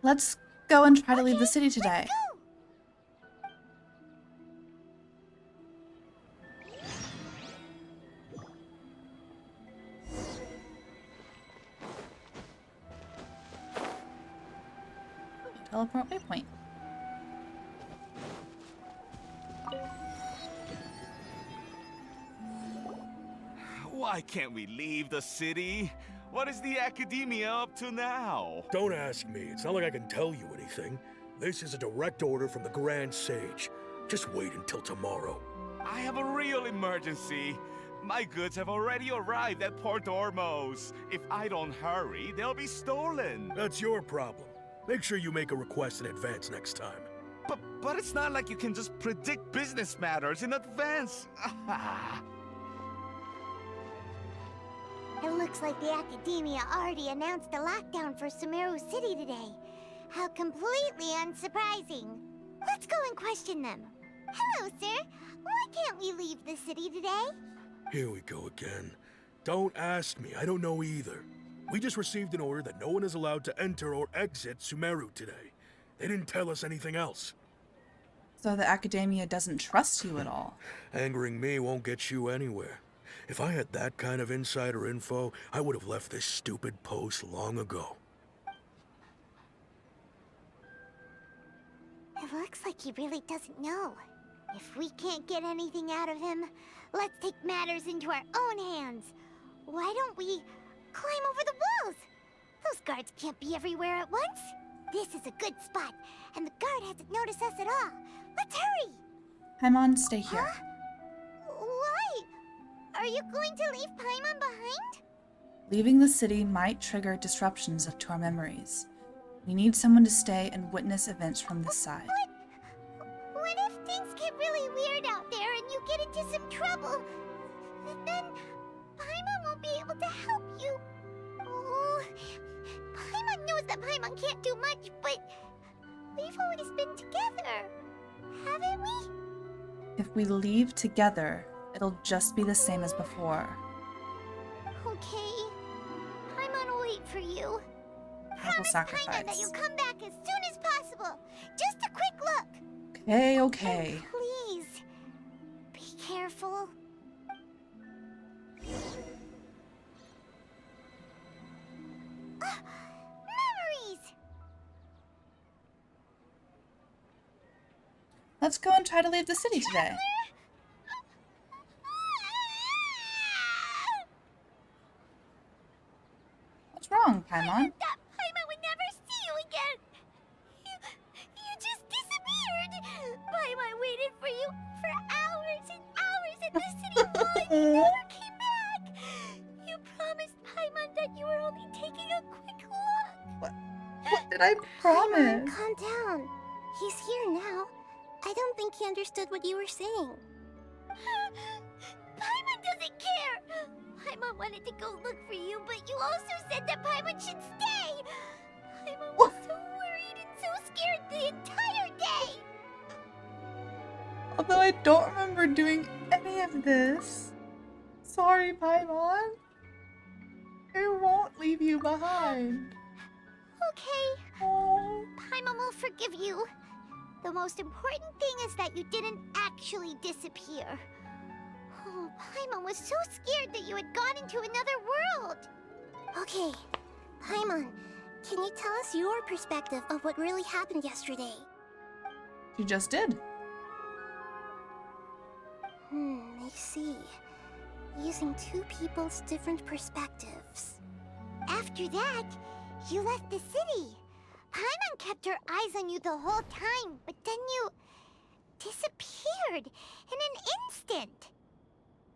Let's go and try to leave the city today. Let's go. Teleport waypoint. Why can't we leave the city? What is the academia up to now? Don't ask me. It's not like I can tell you anything. This is a direct order from the Grand Sage. Just wait until tomorrow. I have a real emergency. My goods have already arrived at Port Ormos. If I don't hurry, they'll be stolen. That's your problem. Make sure you make a request in advance next time. But it's not like you can just predict business matters in advance. And Looks like the Academia already announced a lockdown for Sumeru City today. How completely unsurprising. Let's go and question them. Hello, sir. Why can't we leave the city today? Here we go again. Don't ask me, I don't know either. We just received an order that no one is allowed to enter or exit Sumeru today. They didn't tell us anything else. So the Academia doesn't trust you at all. Angering me won't get you anywhere. If I had that kind of insider info, I would have left this stupid post long ago. It looks like he really doesn't know. If we can't get anything out of him, let's take matters into our own hands. Why don't we climb over the walls? Those guards can't be everywhere at once. This is a good spot, and the guard hasn't noticed us at all. Let's hurry! Paimon, stay here. Huh? Why? Are you going to leave Paimon behind? Leaving the city might trigger disruptions to our memories. We need someone to stay and witness events from this side. But what if things get really weird out there and you get into some trouble? Then Paimon won't be able to help you. Oh, Paimon knows that Paimon can't do much, but we've always been together, haven't we? If we leave together, it'll just be the same as before. Okay. Paimon will wait for you. Promise Paimon that you'll come back as soon as possible. Just a quick look. Okay, okay. And please, be careful. Memories! Let's go and try to leave the city today. What's wrong, Paimon? That Paimon would never see you again. You just disappeared. Paimon waited for you for hours and hours at the city wall and you never came back. You promised Paimon that you were only taking a quick look. What did I promise? Paimon, calm down. He's here now. I don't think he understood what you were saying. Paimon doesn't care. Paimon wanted to go look for you, but you also said that Paimon should stay. Paimon was so worried and so scared the entire day. Although I don't remember doing any of this. Sorry, Paimon. I won't leave you behind. Okay. Oh. Paimon will forgive you. The most important thing is that you didn't actually disappear. Oh, Paimon was so scared that you had gone into another world. Okay, Paimon, can you tell us your perspective of what really happened yesterday? You just did. I see. Using two people's different perspectives. After that, you left the city. Paimon kept her eyes on you the whole time, but then you disappeared in an instant.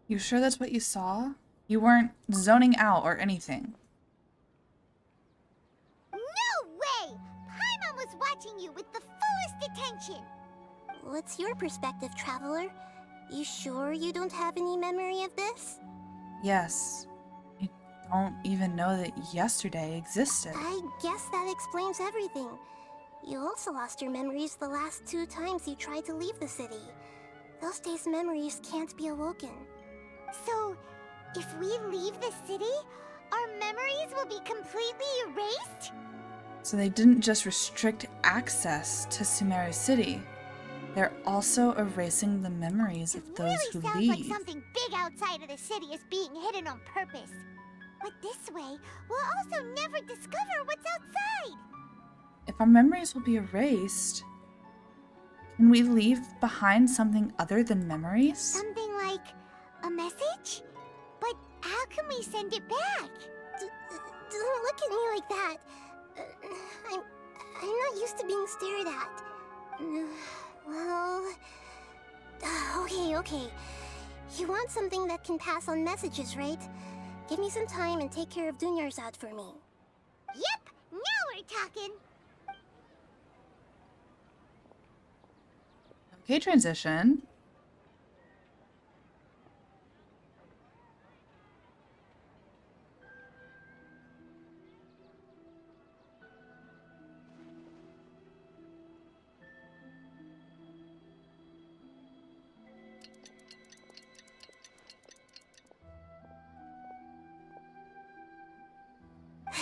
You sure that's what you saw? You weren't zoning out or anything. No way! Paimon was watching you with the fullest attention. What's your perspective, Traveler? You sure you don't have any memory of this? Yes. I don't even know that yesterday existed. I guess that explains everything. You also lost your memories the last 2 times you tried to leave the city. Those days' memories can't be awoken. So, if we leave the city, our memories will be completely erased? So they didn't just restrict access to Sumeru City. They're also erasing the memories of those who Sounds leave. like something big outside of the city is being hidden on purpose. But this way, we'll also never discover what's outside. If our memories will be erased, can we leave behind something other than memories? Something like a message? But how can we send it back? Don't look at me like that. I'm not used to being stared at. Well... Okay. You want something that can pass on messages, right? Give me some time and take care of Dunyarzad for me. Yep, now we're talking. Okay, transition.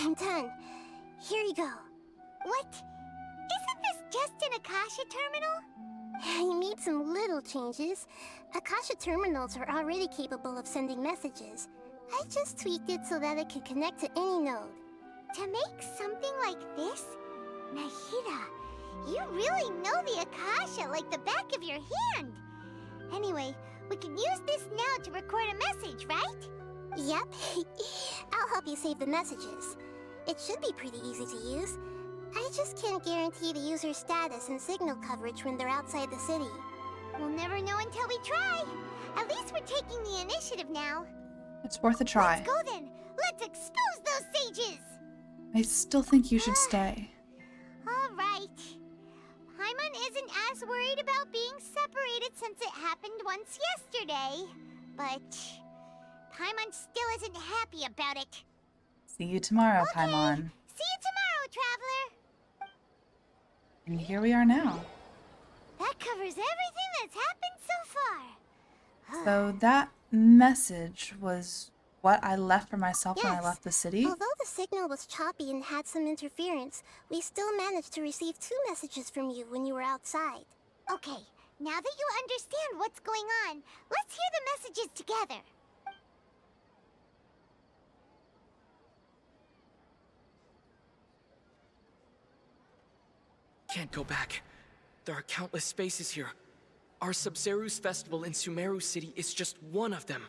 I'm done. Here you go. What? Isn't this just an Akasha terminal? You made some little changes. Akasha terminals are already capable of sending messages. I just tweaked it so that it could connect to any node. To make something like this? Nahida, you really know the Akasha like the back of your hand. Anyway, we can use this now to record a message, right? Yep. I'll help you save the messages. It should be pretty easy to use. I just can't guarantee the user's status and signal coverage when they're outside the city. We'll never know until we try. At least we're taking the initiative now. It's worth a try. Let's go then. Let's expose those sages. I still think you should stay. All right. Paimon isn't as worried about being separated since it happened once yesterday. But Paimon still isn't happy about it. See you tomorrow, Okay. Paimon. See you tomorrow, Traveler. And here we are now. That covers everything that's happened so far. So that message was what I left for myself when I Yes. left the city? Although the signal was choppy and had some interference, we still managed to receive 2 messages from you when you were outside. Okay, now that you understand what's going on, let's hear the messages together. Can't go back. There are countless spaces here. Our Sub-Zeru's festival in Sumeru City is just one of them.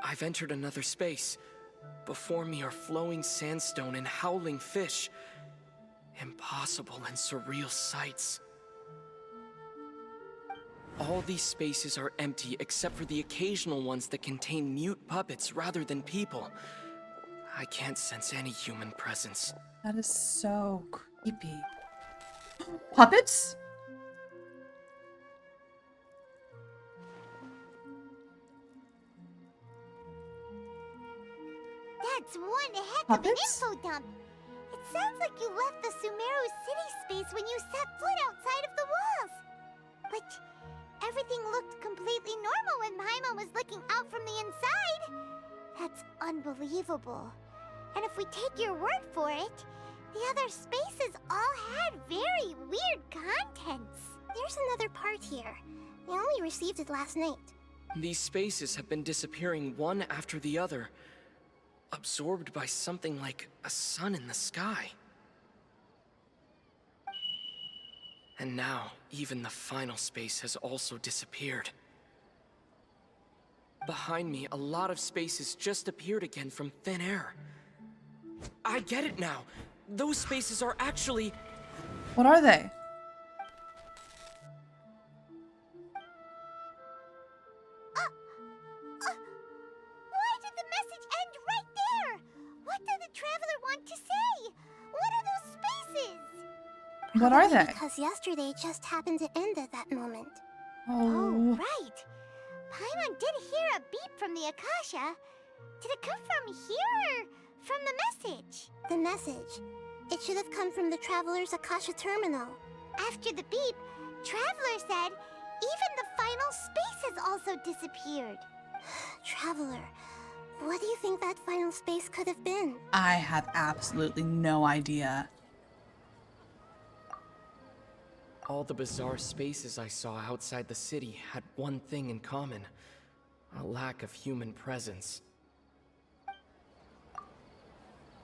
I've entered another space. Before me are flowing sandstone and howling fish. Impossible and surreal sights. All these spaces are empty except for the occasional ones that contain mute puppets rather than people. I can't sense any human presence. That is so creepy. Puppets? That's one heck Puppets? of an info dump. It sounds like you left the Sumeru city space when you set foot outside of the walls. But everything looked completely normal when Paimon was looking out from the inside. That's unbelievable. And if we take your word for it, the other spaces all had very weird contents. There's another part here. We only received it last night. These spaces have been disappearing one after the other, absorbed by something like a sun in the sky. And now, even the final space has also disappeared. Behind me, a lot of spaces just appeared again from thin air. I get it now. Those spaces are actually... What are they? Why did the message end right there? What did the Traveler want to say? What are those spaces? What are Probably they? Because yesterday just happened to end at that moment. Oh. Right. Paimon did hear a beep from the Akasha. Did it come from here or from the message? The message. It should have come from the Traveler's Akasha terminal. After the beep, Traveler said even the final spaces also disappeared. Traveler, what do you think that final space could have been? I have absolutely no idea. All the bizarre spaces I saw outside the city had one thing in common: a lack of human presence.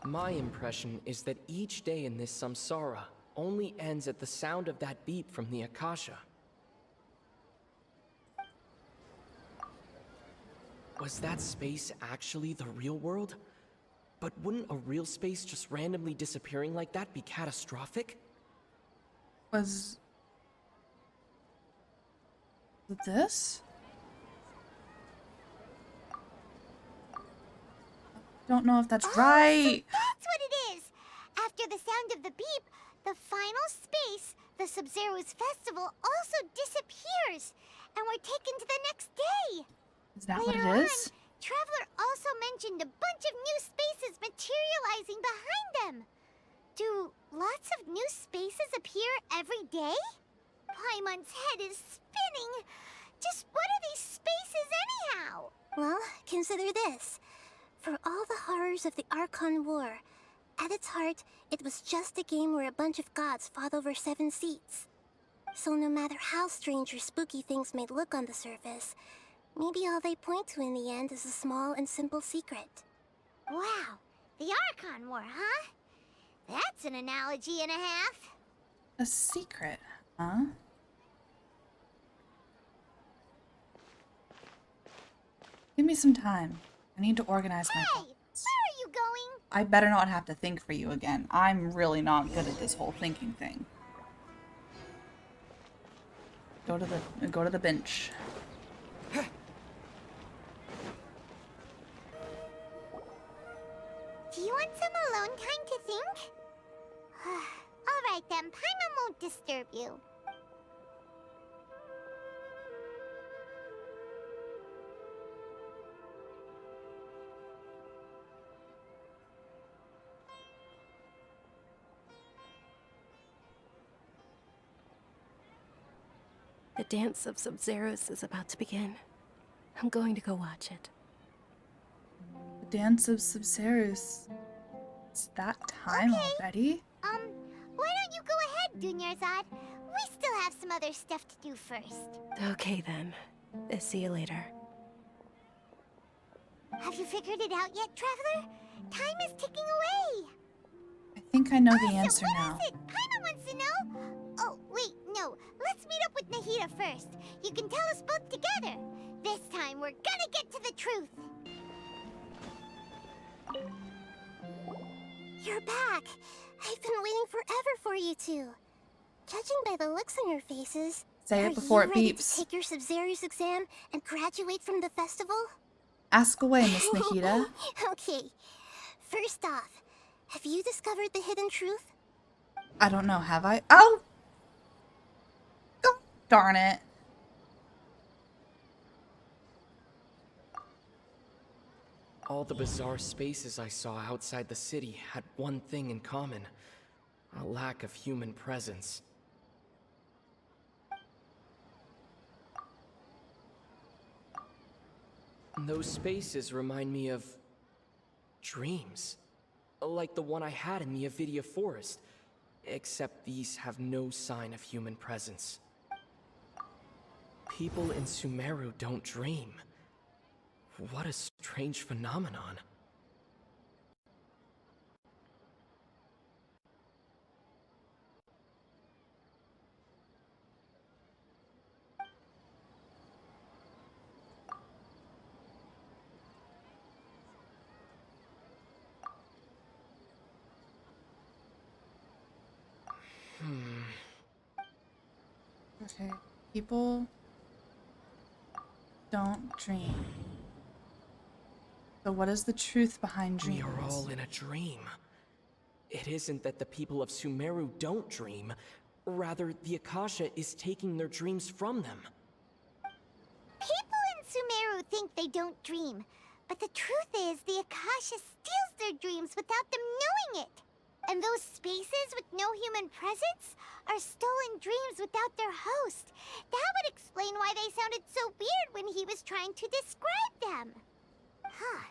My impression is that each day in this samsara only ends at the sound of that beep from the Akasha. Was that space actually the real world? But wouldn't a real space just randomly disappearing like that be catastrophic? Was it this? Don't know if that's right. So that's what it is! After the sound of the beep, the final space, the Sub-Zeru's festival, also disappears, and we're taken to the next day. Is that Later what it is? On, Traveler also mentioned a bunch of new spaces materializing behind them. Do lots of new spaces appear every day? Paimon's head is spinning. Just what are these spaces anyhow? Well, consider this. For all the horrors of the Archon War, at its heart, it was just a game where a bunch of gods fought over 7 seats. So no matter how strange or spooky things may look on the surface, maybe all they point to in the end is a small and simple secret. Wow, the Archon War, huh? That's an analogy and a half. A secret, huh? Give me some time. I need to organize my thoughts. Where are you going? I better not have to think for you again. I'm really not good at this whole thinking thing. Go to the bench. Do you want some alone time to think? Alright then, Paimon won't disturb you. The dance of Sub-Zeros is about to begin. I'm going to go watch it. The dance of Sub-Zeros. It's that time already? Why don't you go ahead, Dunyarzad? We still have some other stuff to do first. Okay then. See you later. Have you figured it out yet, Traveler? Time is ticking away. I think I know the answer now. What is it? Paimon wants to know. Oh, wait, no. Let's meet up with Nahida first. You can tell us both together. This time, we're gonna get to the truth. You're back. I've been waiting forever for you two. Judging by the looks on your faces, Say it before it are you ready beeps. to take your Sub-Zeros exam and graduate from the festival? Ask away, Miss Nahida. Okay. First off, have you discovered the hidden truth? I don't know, have I? Oh! Oh, darn it. All the bizarre spaces I saw outside the city had one thing in common: a lack of human presence. Those spaces remind me of dreams, like the one I had in the Avidia Forest, except these have no sign of human presence. People in Sumeru don't dream. What a strange phenomenon. Okay. People don't dream. So what is the truth behind dreams? We are all in a dream. It isn't that the people of Sumeru don't dream. Rather, the Akasha is taking their dreams from them. People in Sumeru think they don't dream, but the truth is the Akasha steals their dreams without them knowing it. And those spaces with no human presence are stolen dreams without their host. That would explain why they sounded so weird when he was trying to describe them. Huh.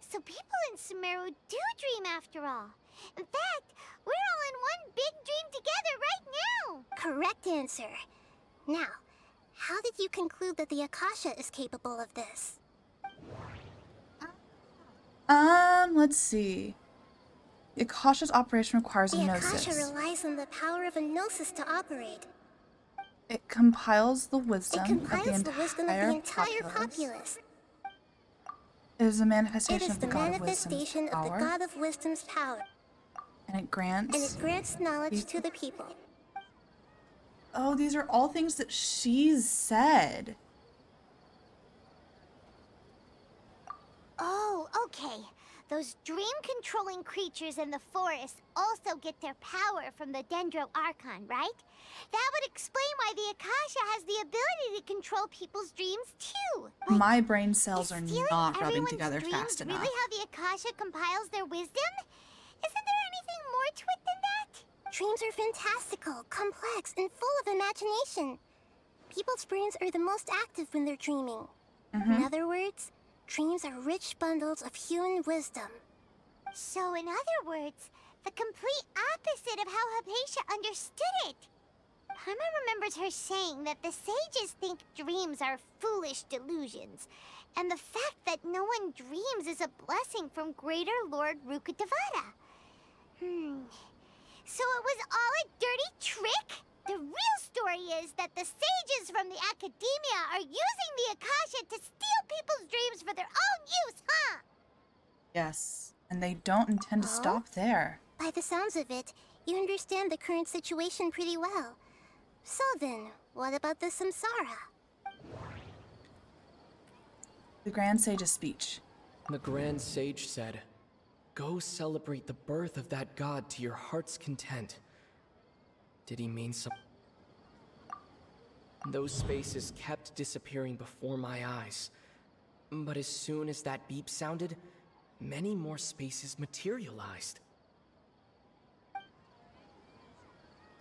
So people in Sumeru do dream after all. In fact, we're all in one big dream together right now. Correct answer. Now, how did you conclude that the Akasha is capable of this? Let's see. The Akasha's operation requires a The gnosis. Akasha relies on the power of a gnosis to operate. It compiles the wisdom, It compiles of the wisdom of the entire populace. It is a It manifestation is of the the God of manifestation Wisdom's of the power, God of Wisdom's power, and it grants... knowledge to the people. Oh, these are all things that she's said. Oh, okay. Those dream-controlling creatures in the forest also get their power from the Dendro Archon, right? That would explain why the Akasha has the ability to control people's dreams too. My brain cells are not rubbing Everyone's together dreams fast enough. really how the Akasha compiles their wisdom? Isn't there anything more to it than that? Dreams are fantastical, complex, and full of imagination. People's brains are the most active when they're dreaming. In other words, Dreams are rich bundles of human wisdom. So, in other words, the complete opposite of how Hypatia understood it. Paimon remembers her saying that the sages think dreams are foolish delusions, and the fact that no one dreams is a blessing from Greater Lord Rukkhadevata. So it was all a dirty trick? The real story is that the sages from the Academia are using the Akasha to steal people's dreams for their own use, huh? Yes, and they don't intend to stop there. By the sounds of it, you understand the current situation pretty well. So then, what about the Samsara? The Grand Sage's speech. The Grand Sage said, "Go celebrate the birth of that god to your heart's content." Did he mean something? Those spaces kept disappearing before my eyes. But as soon as that beep sounded, many more spaces materialized.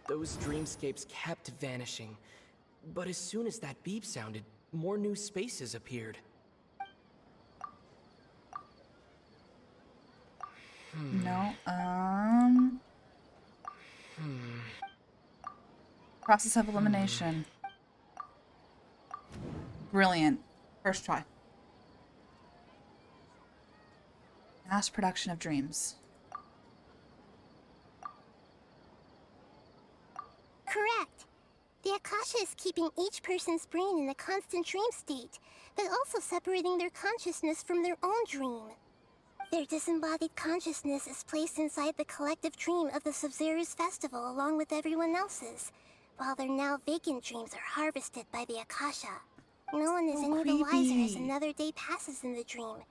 Those dreamscapes kept vanishing. But as soon as that beep sounded, more new spaces appeared. No, Process of elimination. Brilliant. First try. Mass production of dreams. Correct. The Akasha is keeping each person's brain in a constant dream state, but also separating their consciousness from their own dream. Their disembodied consciousness is placed inside the collective dream of the Sub-Zero's festival along with everyone else's, while their now vacant dreams are harvested by the Akasha. No one is any the wiser as another day passes in the dream,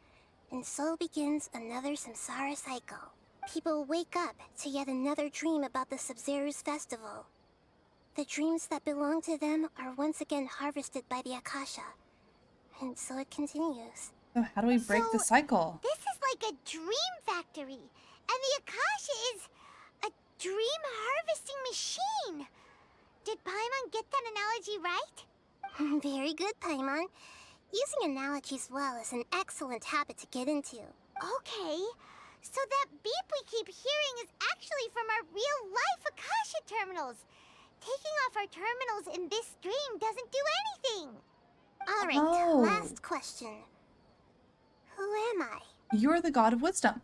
and so begins another samsara cycle. People wake up to yet another dream about the Sub-Zero's festival. The dreams that belong to them are once again harvested by the Akasha, and so it continues. So how do we break the cycle? This is like a dream factory, and the Akasha is a dream harvesting machine. Did Paimon get that analogy right? Very good, Paimon. Using analogies well is an excellent habit to get into. Okay, so that beep we keep hearing is actually from our real-life Akasha terminals. Taking off our terminals in this dream doesn't do anything. All right, last question. Who am I? You're the god of wisdom.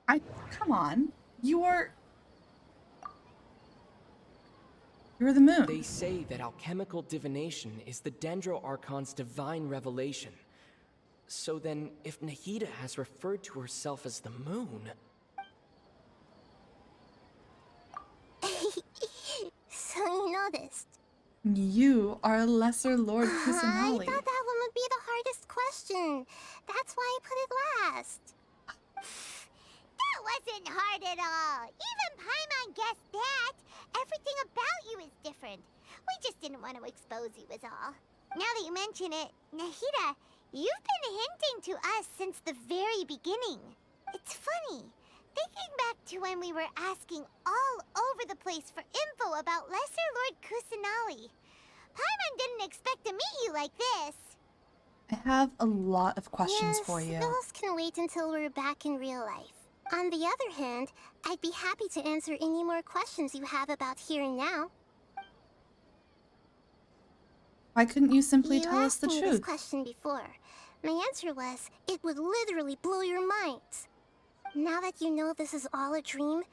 Come on. You're the moon. They say that alchemical divination is the Dendro Archon's divine revelation. So then, if Nahida has referred to herself as the moon... So you noticed. You are a lesser Lord Kusanali. I thought that one would be the hardest question. That's why I put it last. That wasn't hard at all. Even Paimon guessed that. Everything about you is different. We just didn't want to expose you is all. Now that you mention it, Nahida, you've been hinting to us since the very beginning. It's funny. Thinking back to when we were asking all over the place for info about Lesser Lord Kusanali, Paimon didn't expect to meet you like this. I have a lot of questions for you. Those can wait until we're back in real life. On the other hand, I'd be happy to answer any more questions you have about here and now. Why couldn't you simply tell us the You asked me truth? this question before. My answer was, it would literally blow your minds. Now that you know this is all a dream,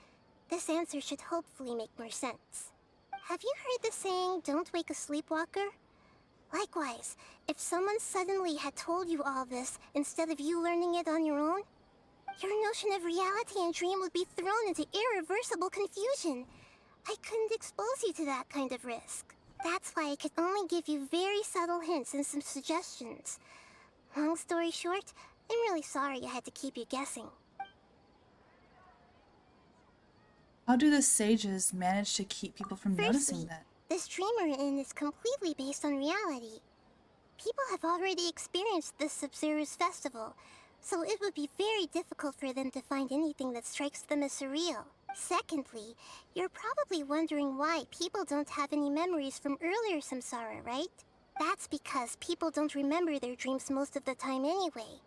this answer should hopefully make more sense. Have you heard the saying, don't wake a sleepwalker? Likewise, if someone suddenly had told you all this instead of you learning it on your own, your notion of reality and dream would be thrown into irreversible confusion. I couldn't expose you to that kind of risk. That's why I could only give you very subtle hints and some suggestions. Long story short, I'm really sorry I had to keep you guessing. How do the sages manage to keep people from noticing that? This dream we're in is completely based on reality. People have already experienced this Sub-Zero's festival, so it would be very difficult for them to find anything that strikes them as surreal. Secondly, you're probably wondering why people don't have any memories from earlier samsara, right? That's because people don't remember their dreams most of the time anyway.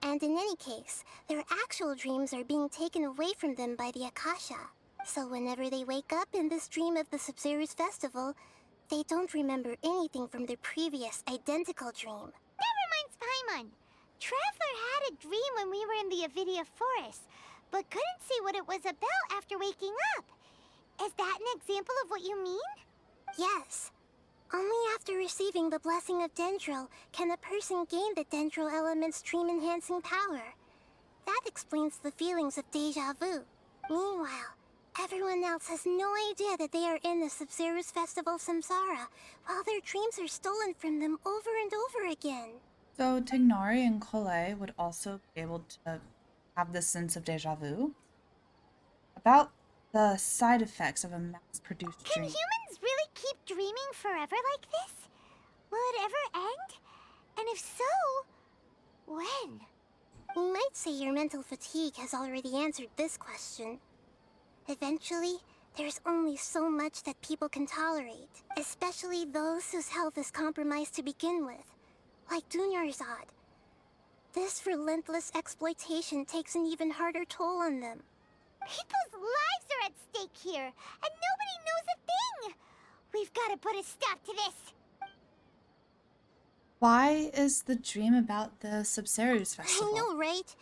And in any case, their actual dreams are being taken away from them by the Akasha. So whenever they wake up in this dream of the Sabzeruz festival, they don't remember anything from their previous identical dream. That reminds Paimon. Traveler had a dream when we were in the Avidia forest, but couldn't see what it was about after waking up. Is that an example of what you mean? Yes. Only after receiving the blessing of Dendril can a person gain the Dendril element's dream-enhancing power. That explains the feelings of deja vu. Meanwhile, everyone else has no idea that they are in the Sabzeruz Festival Samsara, while their dreams are stolen from them over and over again. So Tignari and Kole would also be able to have this sense of deja vu? About the side effects of a mass-produced Can dream. humans really keep dreaming forever like this? Will it ever end? And if so, when? You might say your mental fatigue has already answered this question. Eventually, there's only so much that people can tolerate, especially those whose health is compromised to begin with, like Dunyarzad. This relentless exploitation takes an even harder toll on them. People's lives are at stake here, and nobody knows a thing! We've got to put a stop to this! Why is the dream about the Sabzeruz festival? I know, right?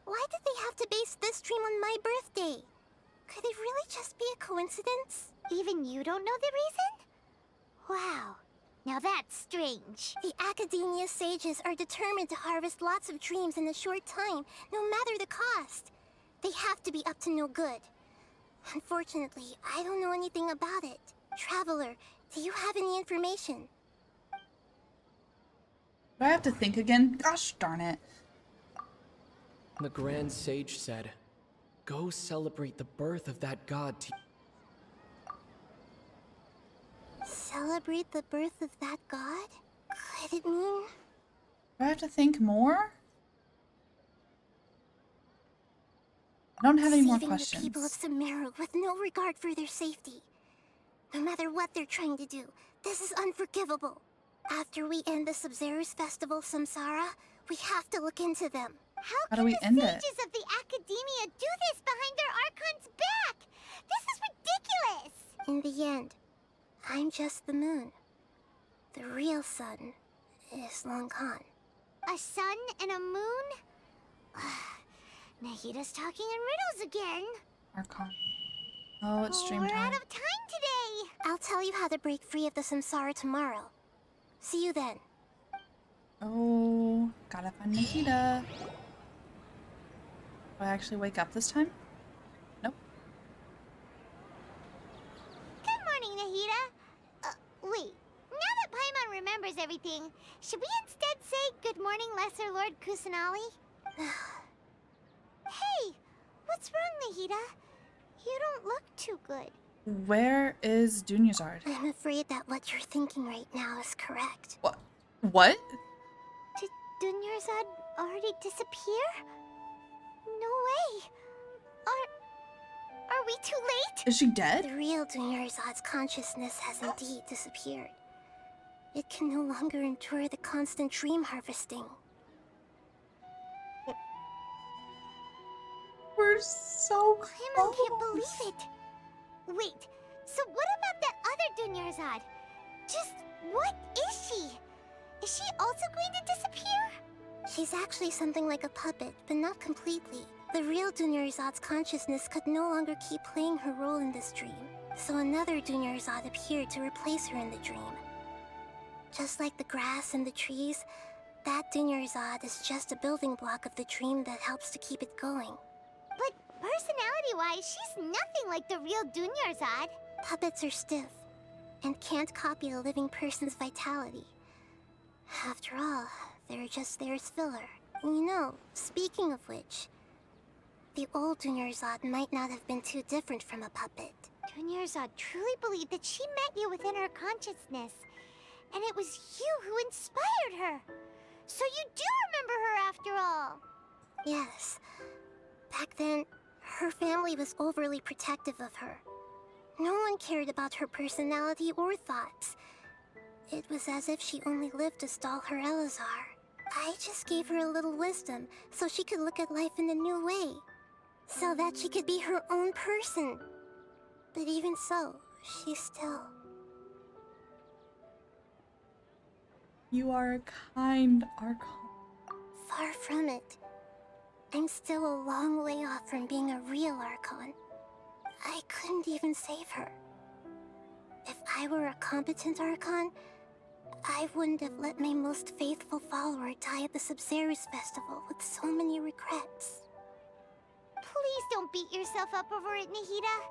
Why did they have to base this dream on my birthday? Could it really just be a coincidence? Even you don't know the reason? Wow. Now that's strange. The Academia sages are determined to harvest lots of dreams in a short time, no matter the cost. They have to be up to no good. Unfortunately, I don't know anything about it. Traveler, do you have any information? Do I have to think again? Gosh darn it. The Grand Sage said, "Go celebrate the birth of that god to..." Celebrate the birth of that god? Could it mean... Do I have to think more? I don't have any more questions. Saving the people of Sumeru with no regard for their safety. No matter what they're trying to do, this is unforgivable. After we end the Sabzeruz Festival Samsara, we have to look into them. How do we end it? the sages of the Academia do this behind their Archon's back? This is ridiculous! In the end, I'm just the moon. The real sun is long gone. A sun and a moon? Nahida's talking in riddles again. Archon. Oh, it's stream We're time. out of time today. I'll tell you how to break free of the Samsara tomorrow. See you then. Oh, gotta find Nahida. Do I actually wake up this time? Nope. Good morning, Nahida. Wait. Now that Paimon remembers everything, should we instead say good morning, Lesser Lord Kusanali? Hey, what's wrong, Nahida? You don't look too good. Where is Dunyarzad? I'm afraid that what you're thinking right now is correct. What? What? Did Dunyarzad already disappear? No way. Are we too late? Is she dead? The real Dunyarzad's consciousness has indeed disappeared. It can no longer endure the constant dream harvesting. We're so close. Paimon can't believe it. Wait, so what about that other Dunyarzad? Just what is she? Is she also going to disappear? She's actually something like a puppet, but not completely. The real Dunyarzad's consciousness could no longer keep playing her role in this dream, so another Dunyarzad appeared to replace her in the dream. Just like the grass and the trees, that Dunyarzad is just a building block of the dream that helps to keep it going. But personality-wise, she's nothing like the real Dunyarzad. Puppets are stiff, and can't copy a living person's vitality. After all, they're just there as filler. You know, speaking of which, the old Dunyarzad might not have been too different from a puppet. Dunyarzad truly believed that she met you within her consciousness, and it was you who inspired her. So you do remember her after all. Yes. Back then, her family was overly protective of her. No one cared about her personality or thoughts. It was as if she only lived to stall her Elazar. I just gave her a little wisdom so she could look at life in a new way. So that she could be her own person. But even so, she's still... You are a kind Archon. Far from it. I'm still a long way off from being a real Archon. I couldn't even save her. If I were a competent Archon, I wouldn't have let my most faithful follower die at the Sabzeruz festival with so many regrets. Please don't beat yourself up over it, Nahida.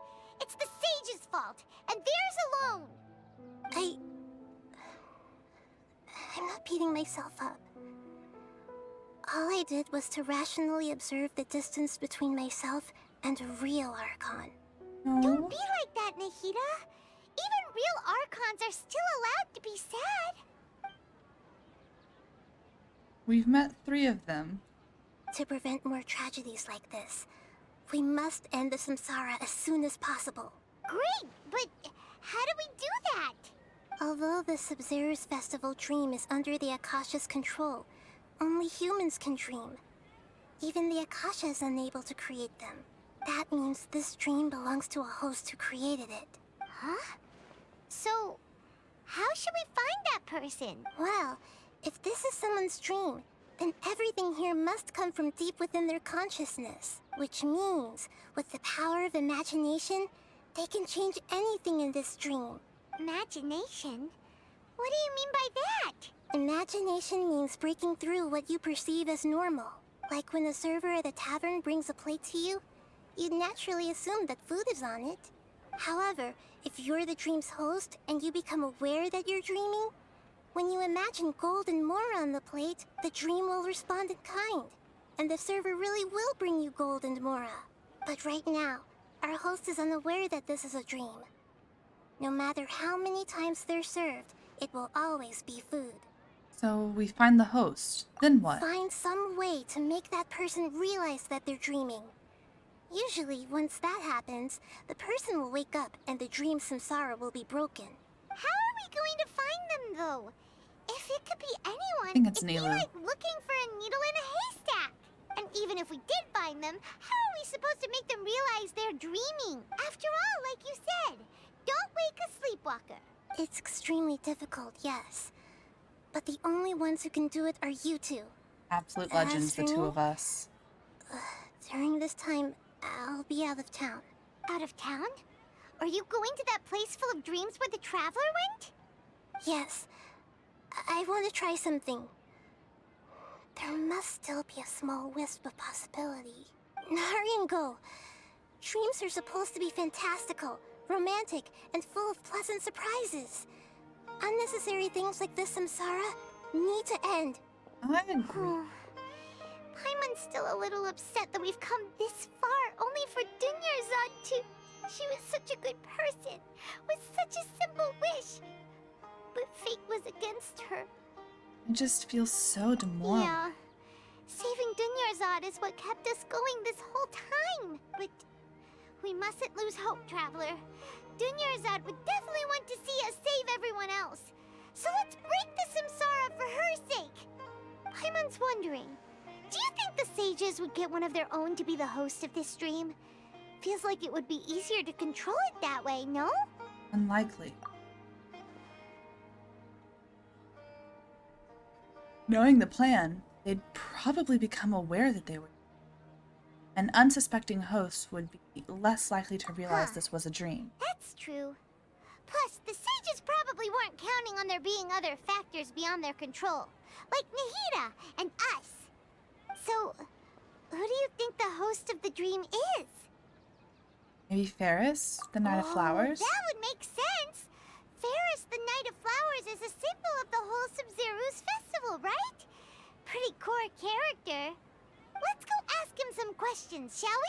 It's the sage's fault, and theirs alone. I'm not beating myself up. All I did was to rationally observe the distance between myself and a real Archon. Don't be like that, Nahida. Even real Archons are still allowed to be sad. We've met 3 of them. To prevent more tragedies like this, we must end the samsara as soon as possible. Great, but how do we do that? Although the Sabzeruz festival dream is under the Akasha's control, only humans can dream. Even the Akasha is unable to create them. That means this dream belongs to a host who created it. Huh? So, how should we find that person? Well, if this is someone's dream, then everything here must come from deep within their consciousness. Which means, with the power of imagination, they can change anything in this dream. Imagination? What do you mean by that? Imagination means breaking through what you perceive as normal. Like when a server at a tavern brings a plate to you, you'd naturally assume that food is on it. However, if you're the dream's host and you become aware that you're dreaming, when you imagine gold and more on the plate, the dream will respond in kind. And the server really will bring you gold and mora. But right now, our host is unaware that this is a dream. No matter how many times they're served, it will always be food. So we find the host. Then what? Find some way to make that person realize that they're dreaming. Usually, once that happens, the person will wake up and the dream samsara will be broken. How are we going to find them, though? If it could be anyone, I think it's it'd be Nilu. like looking for a needle in a haystack. And even if we did find them, how are we supposed to make them realize they're dreaming? After all, like you said, don't wake a sleepwalker. It's extremely difficult, yes. But the only ones who can do it are you two. Absolute legends, the 2 of us. During this time, I'll be out of town. Out of town? Are you going to that place full of dreams where the Traveler went? Yes. I want to try something. There must still be a small wisp of possibility. Hurry and go. Dreams are supposed to be fantastical, romantic, and full of pleasant surprises. Unnecessary things like this samsara need to end. I agree. Paimon's still a little upset that we've come this far only for Dunyarzad to... She was such a good person, with such a simple wish. But fate was against her. I just feel so demoralized. Yeah. Saving Dunyarzad is what kept us going this whole time. But we mustn't lose hope, Traveler. Dunyarzad would definitely want to see us save everyone else. So let's break the samsara for her sake. Paimon's wondering, do you think the sages would get one of their own to be the host of this dream? Feels like it would be easier to control it that way, no? Unlikely. Knowing the plan, they'd probably become aware that they were. An unsuspecting host would be less likely to realize this was a dream. That's true. Plus, the sages probably weren't counting on there being other factors beyond their control, like Nahida and us. So, who do you think the host of the dream is? Maybe Ferris, the Knight of Flowers? That would make sense! Ferris, the Knight of Flowers, is a symbol of the whole Sabzeruz festival, right? Pretty core character. Let's go ask him some questions, shall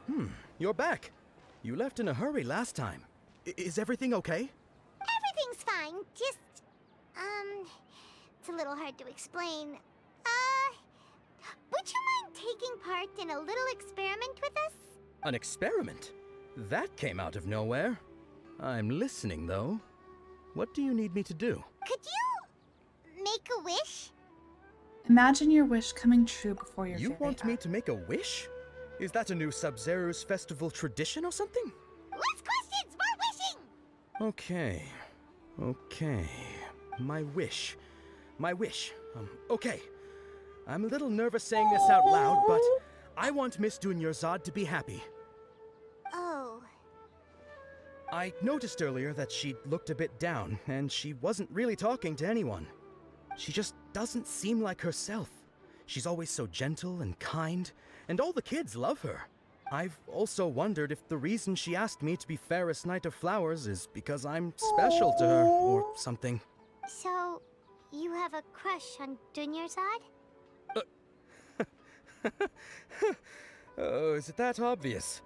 we? You're back. You left in a hurry last time. Is everything okay? Everything's fine, just... it's a little hard to explain. Would you mind taking part in a little experiment with us? An experiment? That came out of nowhere. I'm listening, though. What do you need me to do? Could you make a wish? Imagine your wish coming true before your You very want me eyes. to make a wish? Is that a new Sub-Zero's festival tradition or something? Less questions, more wishing! Okay. My wish. Okay. I'm a little nervous saying this out loud, but I want Miss Dunyarzad to be happy. Oh. I noticed earlier that she looked a bit down, and she wasn't really talking to anyone. She just doesn't seem like herself. She's always so gentle and kind, and all the kids love her. I've also wondered if the reason she asked me to be Fairest Knight of Flowers is because I'm special to her, or something. So, you have a crush on Dunyarzad? Oh, is it that obvious?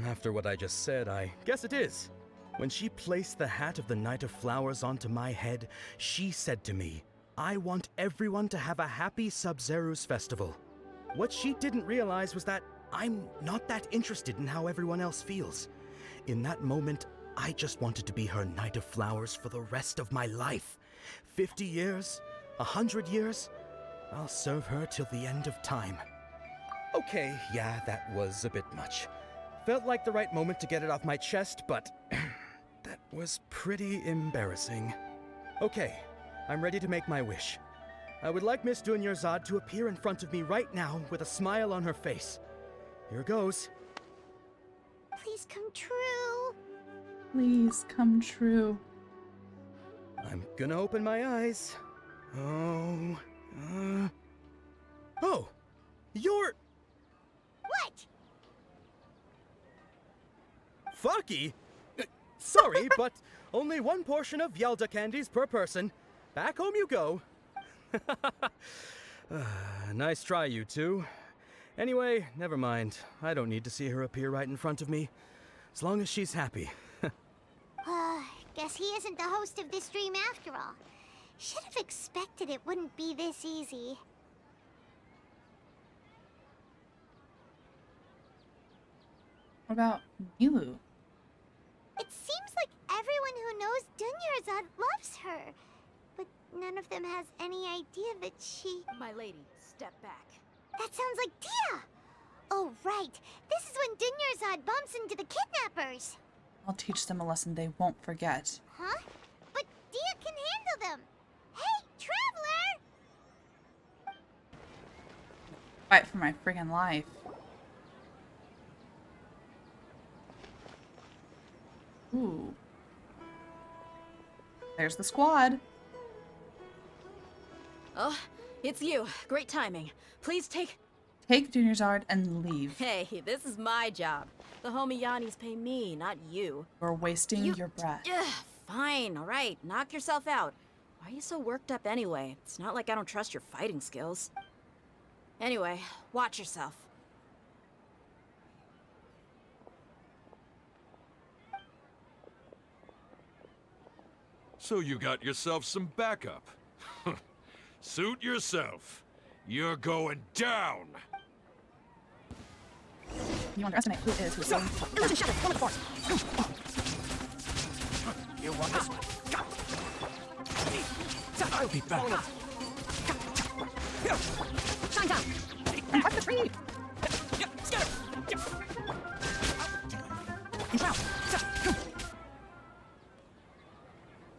After what I just said, I guess it is. When she placed the hat of the Knight of Flowers onto my head, she said to me, "I want everyone to have a happy Sub-Zero's festival." What she didn't realize was that I'm not that interested in how everyone else feels. In that moment, I just wanted to be her Knight of Flowers for the rest of my life. 50 years, 100 years, I'll serve her till the end of time. Okay, yeah, that was a bit much. Felt like the right moment to get it off my chest, but that was pretty embarrassing. Okay, I'm ready to make my wish. I would like Miss Dunyarzad to appear in front of me right now with a smile on her face. Here goes. Please come true. Please come true. I'm gonna open my eyes. Oh, you're... What? Fucky? Sorry, but only one portion of Yelda candies per person. Back home you go. Nice try, you two. Anyway, never mind. I don't need to see her appear right in front of me. As long as she's happy. Guess he isn't the host of this dream after all. Should have expected it wouldn't be this easy. What about Milu? It seems like everyone who knows Dunyarzad loves her. But none of them has any idea that she... My lady, step back. That sounds like Dia! Oh, right. This is when Dunyarzad bumps into the kidnappers. I'll teach them a lesson they won't forget. Huh? But Dia can handle them. Hey, Traveler! Fight for my friggin' life. Ooh. There's the squad. Oh, it's you. Great timing. Please take Dunyarzad and leave. Hey, this is my job. The homie Yannis pay me, not you. You're wasting your breath. Ugh, fine, alright. Knock yourself out. Why are you so worked up anyway? It's not like I don't trust your fighting skills. Anyway, watch yourself. So you got yourself some backup. Suit yourself. You're going down. You underestimate who is who's going to... Illusion Shadow, come with force! You want this? I'll be back. Shine down! And fuck the tree!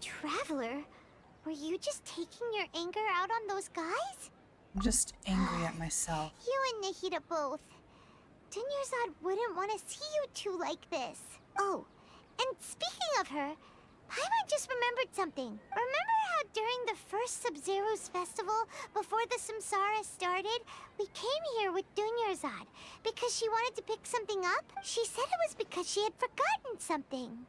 Traveler, were you just taking your anger out on those guys? I'm just angry at myself. You and Nahida both. Dunyarzad wouldn't want to see you two like this. Oh, and speaking of her, Paimon just remembered something. Remember how during the first Sub-Zero's festival, before the Samsara started, we came here with Dunyarzad because she wanted to pick something up? She said it was because she had forgotten something.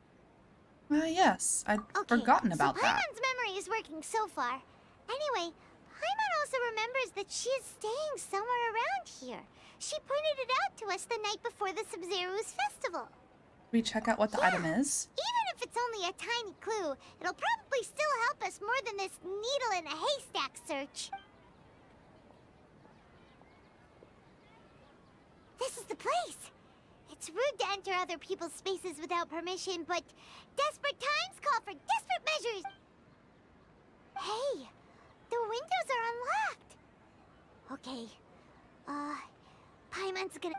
Yes, I'd forgotten about so that. Paimon's memory is working so far. Anyway, Paimon also remembers that she is staying somewhere around here. She pointed it out to us the night before the Sub-Zero's festival. We check out what the item is. Even if it's only a tiny clue, it'll probably still help us more than this needle in a haystack search. This is the place. It It's rude to enter other people's spaces without permission, but desperate times call for desperate measures! Hey, the windows are unlocked! Okay, Paimon's gonna...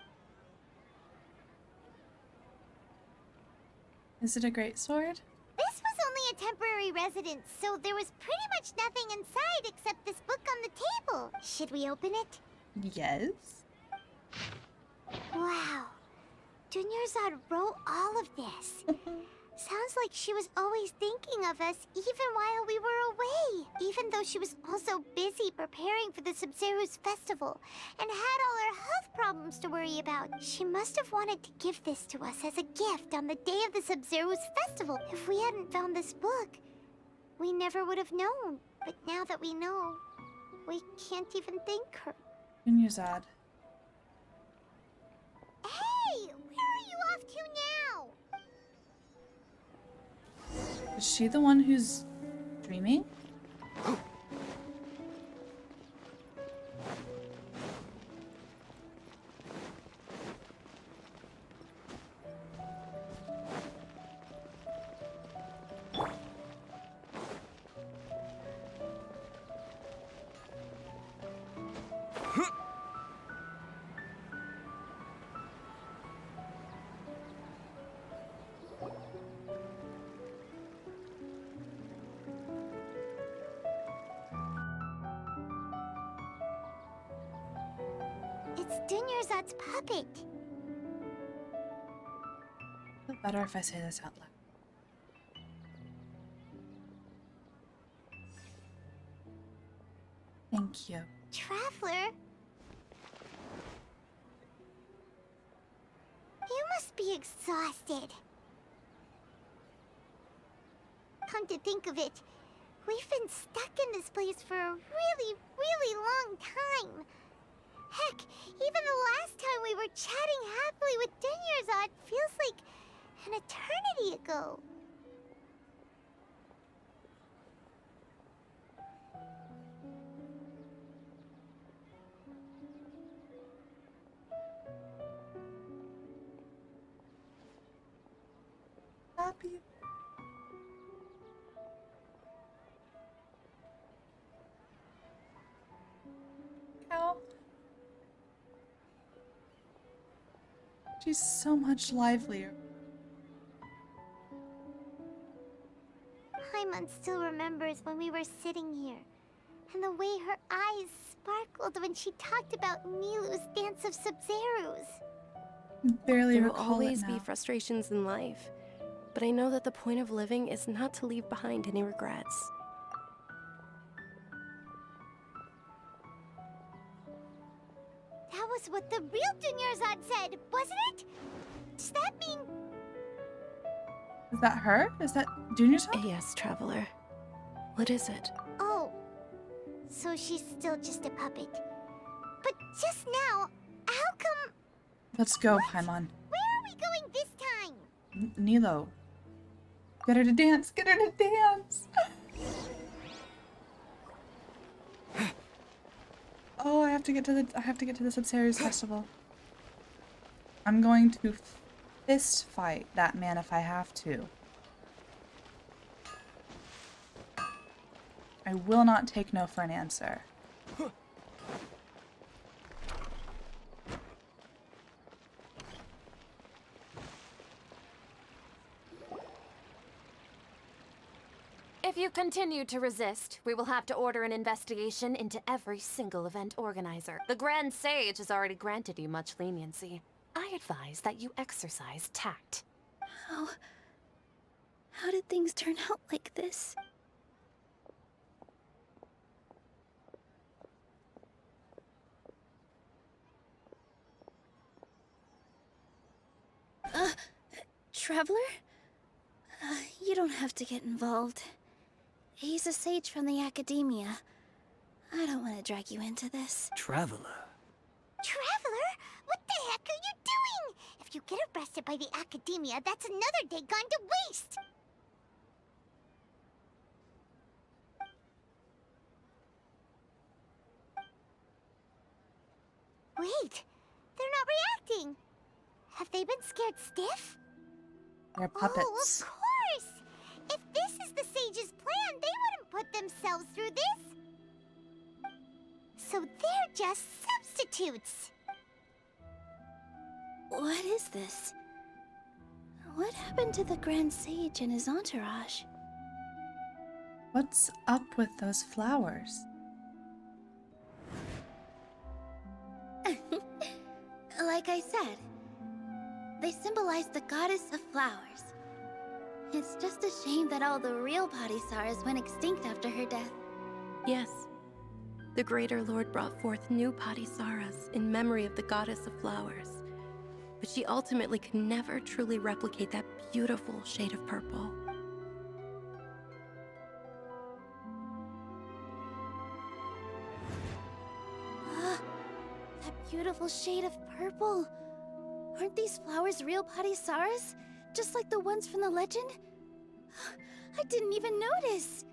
Is it a great sword? This was only a temporary residence, so there was pretty much nothing inside except this book on the table. Should we open it? Yes. Wow. Dunyarzad wrote all of this. Sounds like she was always thinking of us even while we were away. Even though she was also busy preparing for the Sub-Zero's festival and had all her health problems to worry about. She must have wanted to give this to us as a gift on the day of the Sub-Zero's festival. If we hadn't found this book, we never would have known. But now that we know, we can't even thank her. Dunyarzad. Hey! Where are you off to now? Is she the one who's dreaming? It's Dunyarzad's puppet. Is it better if I say this out loud? Thank you. Traveler? You must be exhausted. Come to think of it, we've been stuck in this place for a really, really long time. Heck, even the last time we were chatting happily with Dunyarzad feels like an eternity ago. Happy. Cow. She's so much livelier. Paimon still remembers when we were sitting here, and the way her eyes sparkled when she talked about Nilu's dance of Sub-Zeros. Barely There will recall always it be now. frustrations in life, but I know that the point of living is not to leave behind any regrets. That was what the real Dunyarzad said, wasn't it? Does that mean... Is that her? Is that Dunyarzad? Yes, Traveler. What is it? Oh, so she's still just a puppet. But just now, how come... Let's go, Paimon. Where are we going this time? Nilo. Get her to dance. Get her to dance. Oh, I have to get to the Sub-Zero's festival. I'm going to fist fight that man if I have to. I will not take no for an answer. If you continue to resist, we will have to order an investigation into every single event organizer. The Grand Sage has already granted you much leniency. I advise that you exercise tact. How did things turn out like this? Traveler? You don't have to get involved. He's a sage from the Academia. I don't want to drag you into this. Traveler? Traveler? What the heck are you doing? If you get arrested by the Academia, that's another day gone to waste! Wait, they're not reacting. Have they been scared stiff? They're Oh, puppets. of course! If this is the sage's plan, they wouldn't put themselves through this. So they're just substitutes. What is this? What happened to the Grand Sage and his entourage? What's up with those flowers? Like I said, they symbolize the goddess of flowers. It's just a shame that all the real Padisaras went extinct after her death. Yes. The Greater Lord brought forth new Padisaras in memory of the goddess of flowers. But she ultimately could never truly replicate that beautiful shade of purple. That beautiful shade of purple. Aren't these flowers real Padisaras? Just like the ones from the legend? I didn't even notice.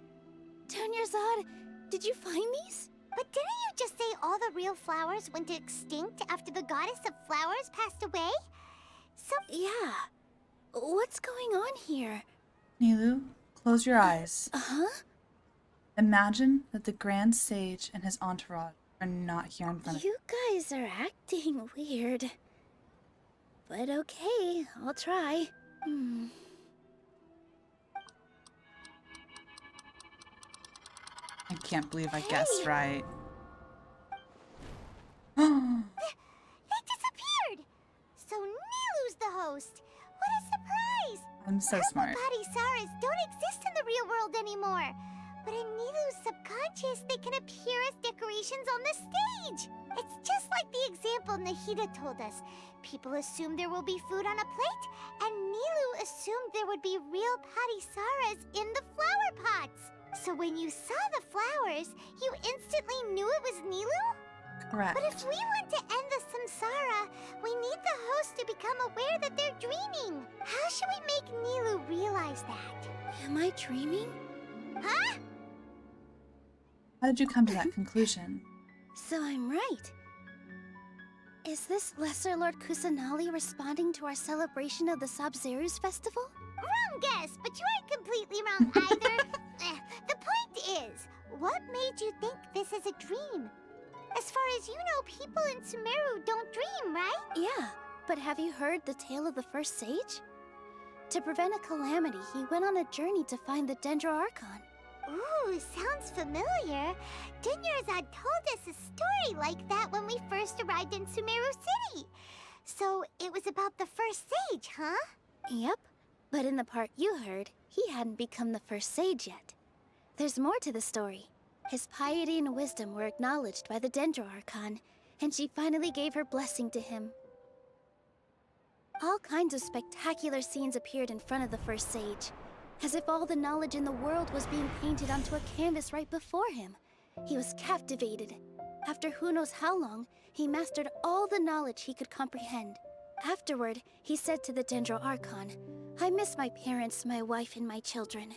Dunyarzad, did you find these? But didn't you just say all the real flowers went extinct after the goddess of flowers passed away? So... Yeah. What's going on here? Nilu, close your eyes. Uh-huh? Imagine that the Grand Sage and his entourage are not here in front of you. You guys are acting weird. But okay, I'll try. I can't believe I guessed right. They disappeared! So Nilu's the host! What a surprise! I'm so smart. Padisaras don't exist in the real world anymore. But in Nilu's subconscious, they can appear as decorations on the stage. It's just like the example Nahida told us. People assume there will be food on a plate, and Nilu assumed there would be real Padisaras in the flower pots. So when you saw the flowers, you instantly knew it was Nilu? Correct. But if we want to end the samsara, we need the host to become aware that they're dreaming. How should we make Nilu realize that? Am I dreaming? Huh? How did you come to that conclusion? So I'm right. Is this Lesser Lord Kusanali responding to our celebration of the Sabzeruz festival? Wrong guess, but you aren't completely wrong either. The point is, what made you think this is a dream? As far as you know, people in Sumeru don't dream, right? Yeah, but have you heard the tale of the first sage? To prevent a calamity, he went on a journey to find the Dendro Archon. Ooh, sounds familiar. Dunyarzad told us a story like that when we first arrived in Sumeru City. So it was about the first sage, huh? Yep, but in the part you heard, he hadn't become the first sage yet. There's more to the story. His piety and wisdom were acknowledged by the Dendro Archon, and she finally gave her blessing to him. All kinds of spectacular scenes appeared in front of the first sage, as if all the knowledge in the world was being painted onto a canvas right before him. He was captivated. After who knows how long, he mastered all the knowledge he could comprehend. Afterward, he said to the Dendro Archon, "I miss my parents, my wife, and my children.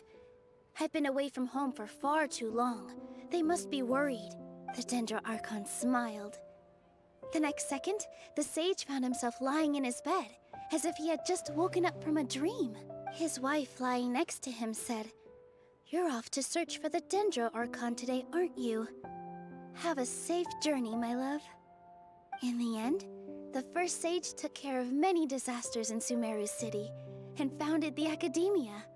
I've been away from home for far too long. They must be worried." The Dendro Archon smiled. The next second, the sage found himself lying in his bed, as if he had just woken up from a dream. His wife, lying next to him, said, "You're off to search for the Dendro Archon today, aren't you? Have a safe journey, my love." In the end, the first sage took care of many disasters in Sumeru City and founded the Academia.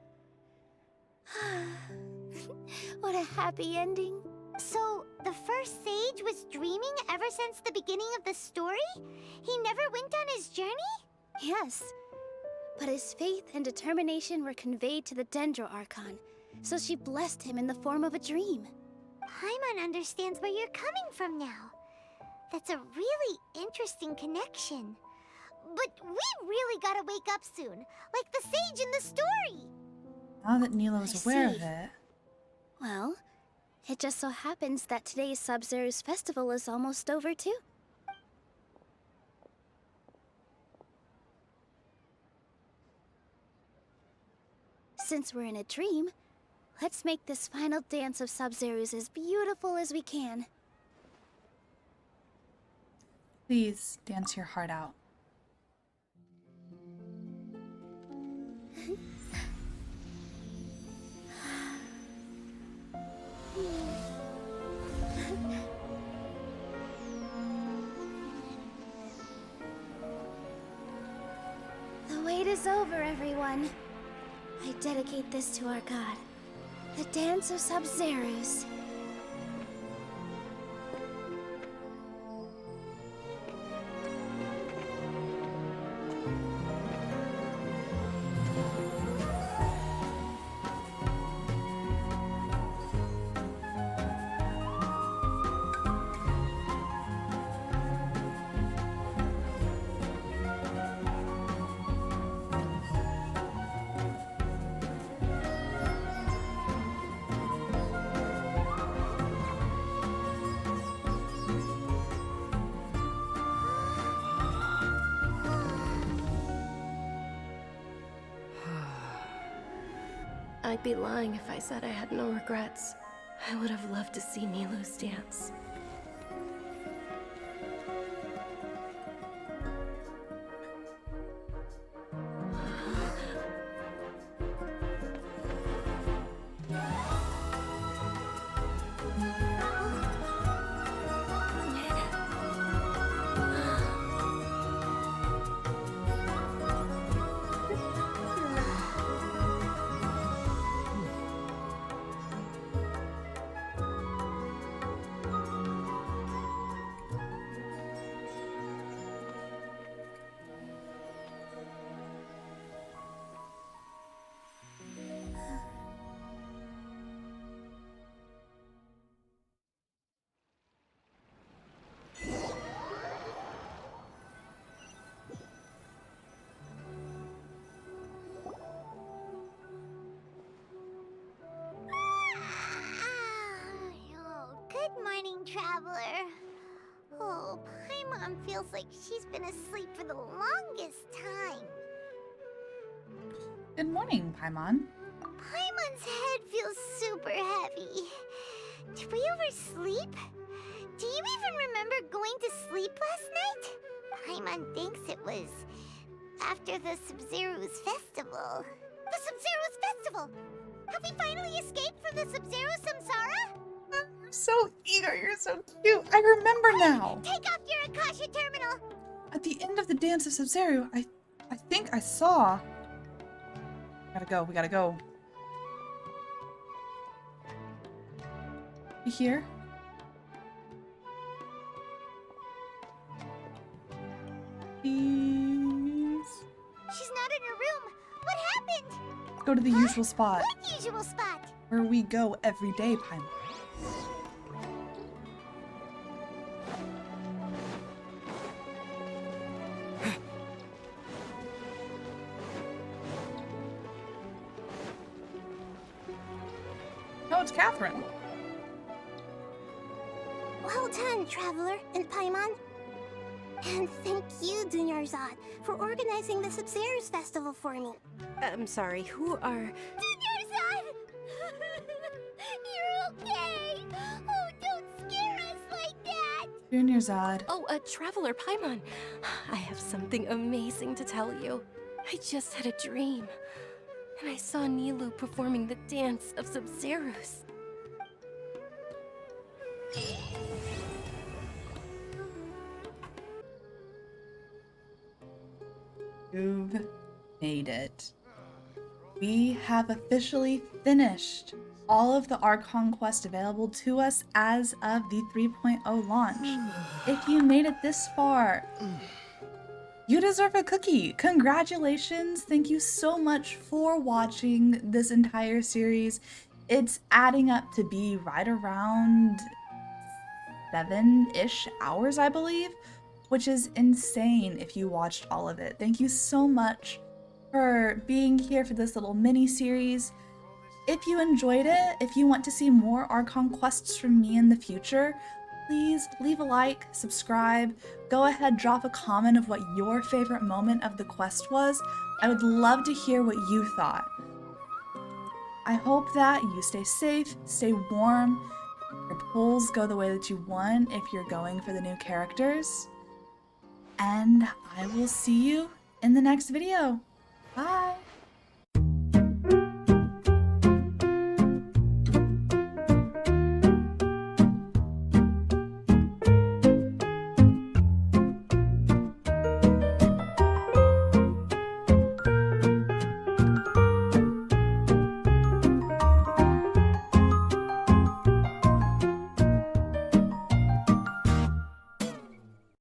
What a happy ending. So, the first sage was dreaming ever since the beginning of the story? He never went on his journey? Yes, but his faith and determination were conveyed to the Dendro Archon, so she blessed him in the form of a dream. Paimon understands where you're coming from now. That's a really interesting connection. But we really gotta wake up soon, like the sage in the story! Now that Nilo is aware of it... Well, it just so happens that today's Sabzeruz festival is almost over too. Since we're in a dream, let's make this final dance of Sabzeruz as beautiful as we can. Please dance your heart out. The wait is over, everyone. I dedicate this to our god, the Dance of Sub-Zerus. I'd be lying if I said I had no regrets. I would have loved to see Nilou's dance. Traveler. Oh, Paimon feels like she's been asleep for the longest time. Good morning, Paimon. Paimon's head feels super heavy. Did we oversleep? Do you even remember going to sleep last night? Paimon thinks it was after the Sub-Zero's festival. The Sub-Zero's festival! Have we finally escaped from the Sub-Zero Samsara? You're so eager. You're so cute. I remember now. Take off your Akasha terminal. At the end of the Dance of Sub-Zero, I think I saw. Gotta go. We gotta go. You here? Please. She's not in her room. What happened? Go to the usual spot. What usual spot? Where we go every day, Paimon. No, it's Catherine. Well done, Traveler and Paimon. And thank you, Dunyarzad, for organizing the Sub-Zero's festival for me. I'm sorry, who are... Dunyarzad! You're okay! Oh, don't scare us like that! Dunyarzad. Oh, Traveler Paimon. I have something amazing to tell you. I just had a dream. And I saw Nilou performing the Dance of Sub-Zerus. You've made it. We have officially finished all of the Archon quests available to us as of the 3.0 launch. If you made it this far, you deserve a cookie. Congratulations. Thank you so much for watching this entire series. It's adding up to be right around 7-ish hours, I believe, which is insane if you watched all of it. Thank you so much for being here for this little mini series. If you enjoyed it, if you want to see more Archon quests from me in the future, please leave a like, subscribe, go ahead, drop a comment of what your favorite moment of the quest was. I would love to hear what you thought. I hope that you stay safe, stay warm, your pulls go the way that you want if you're going for the new characters. And I will see you in the next video. Bye!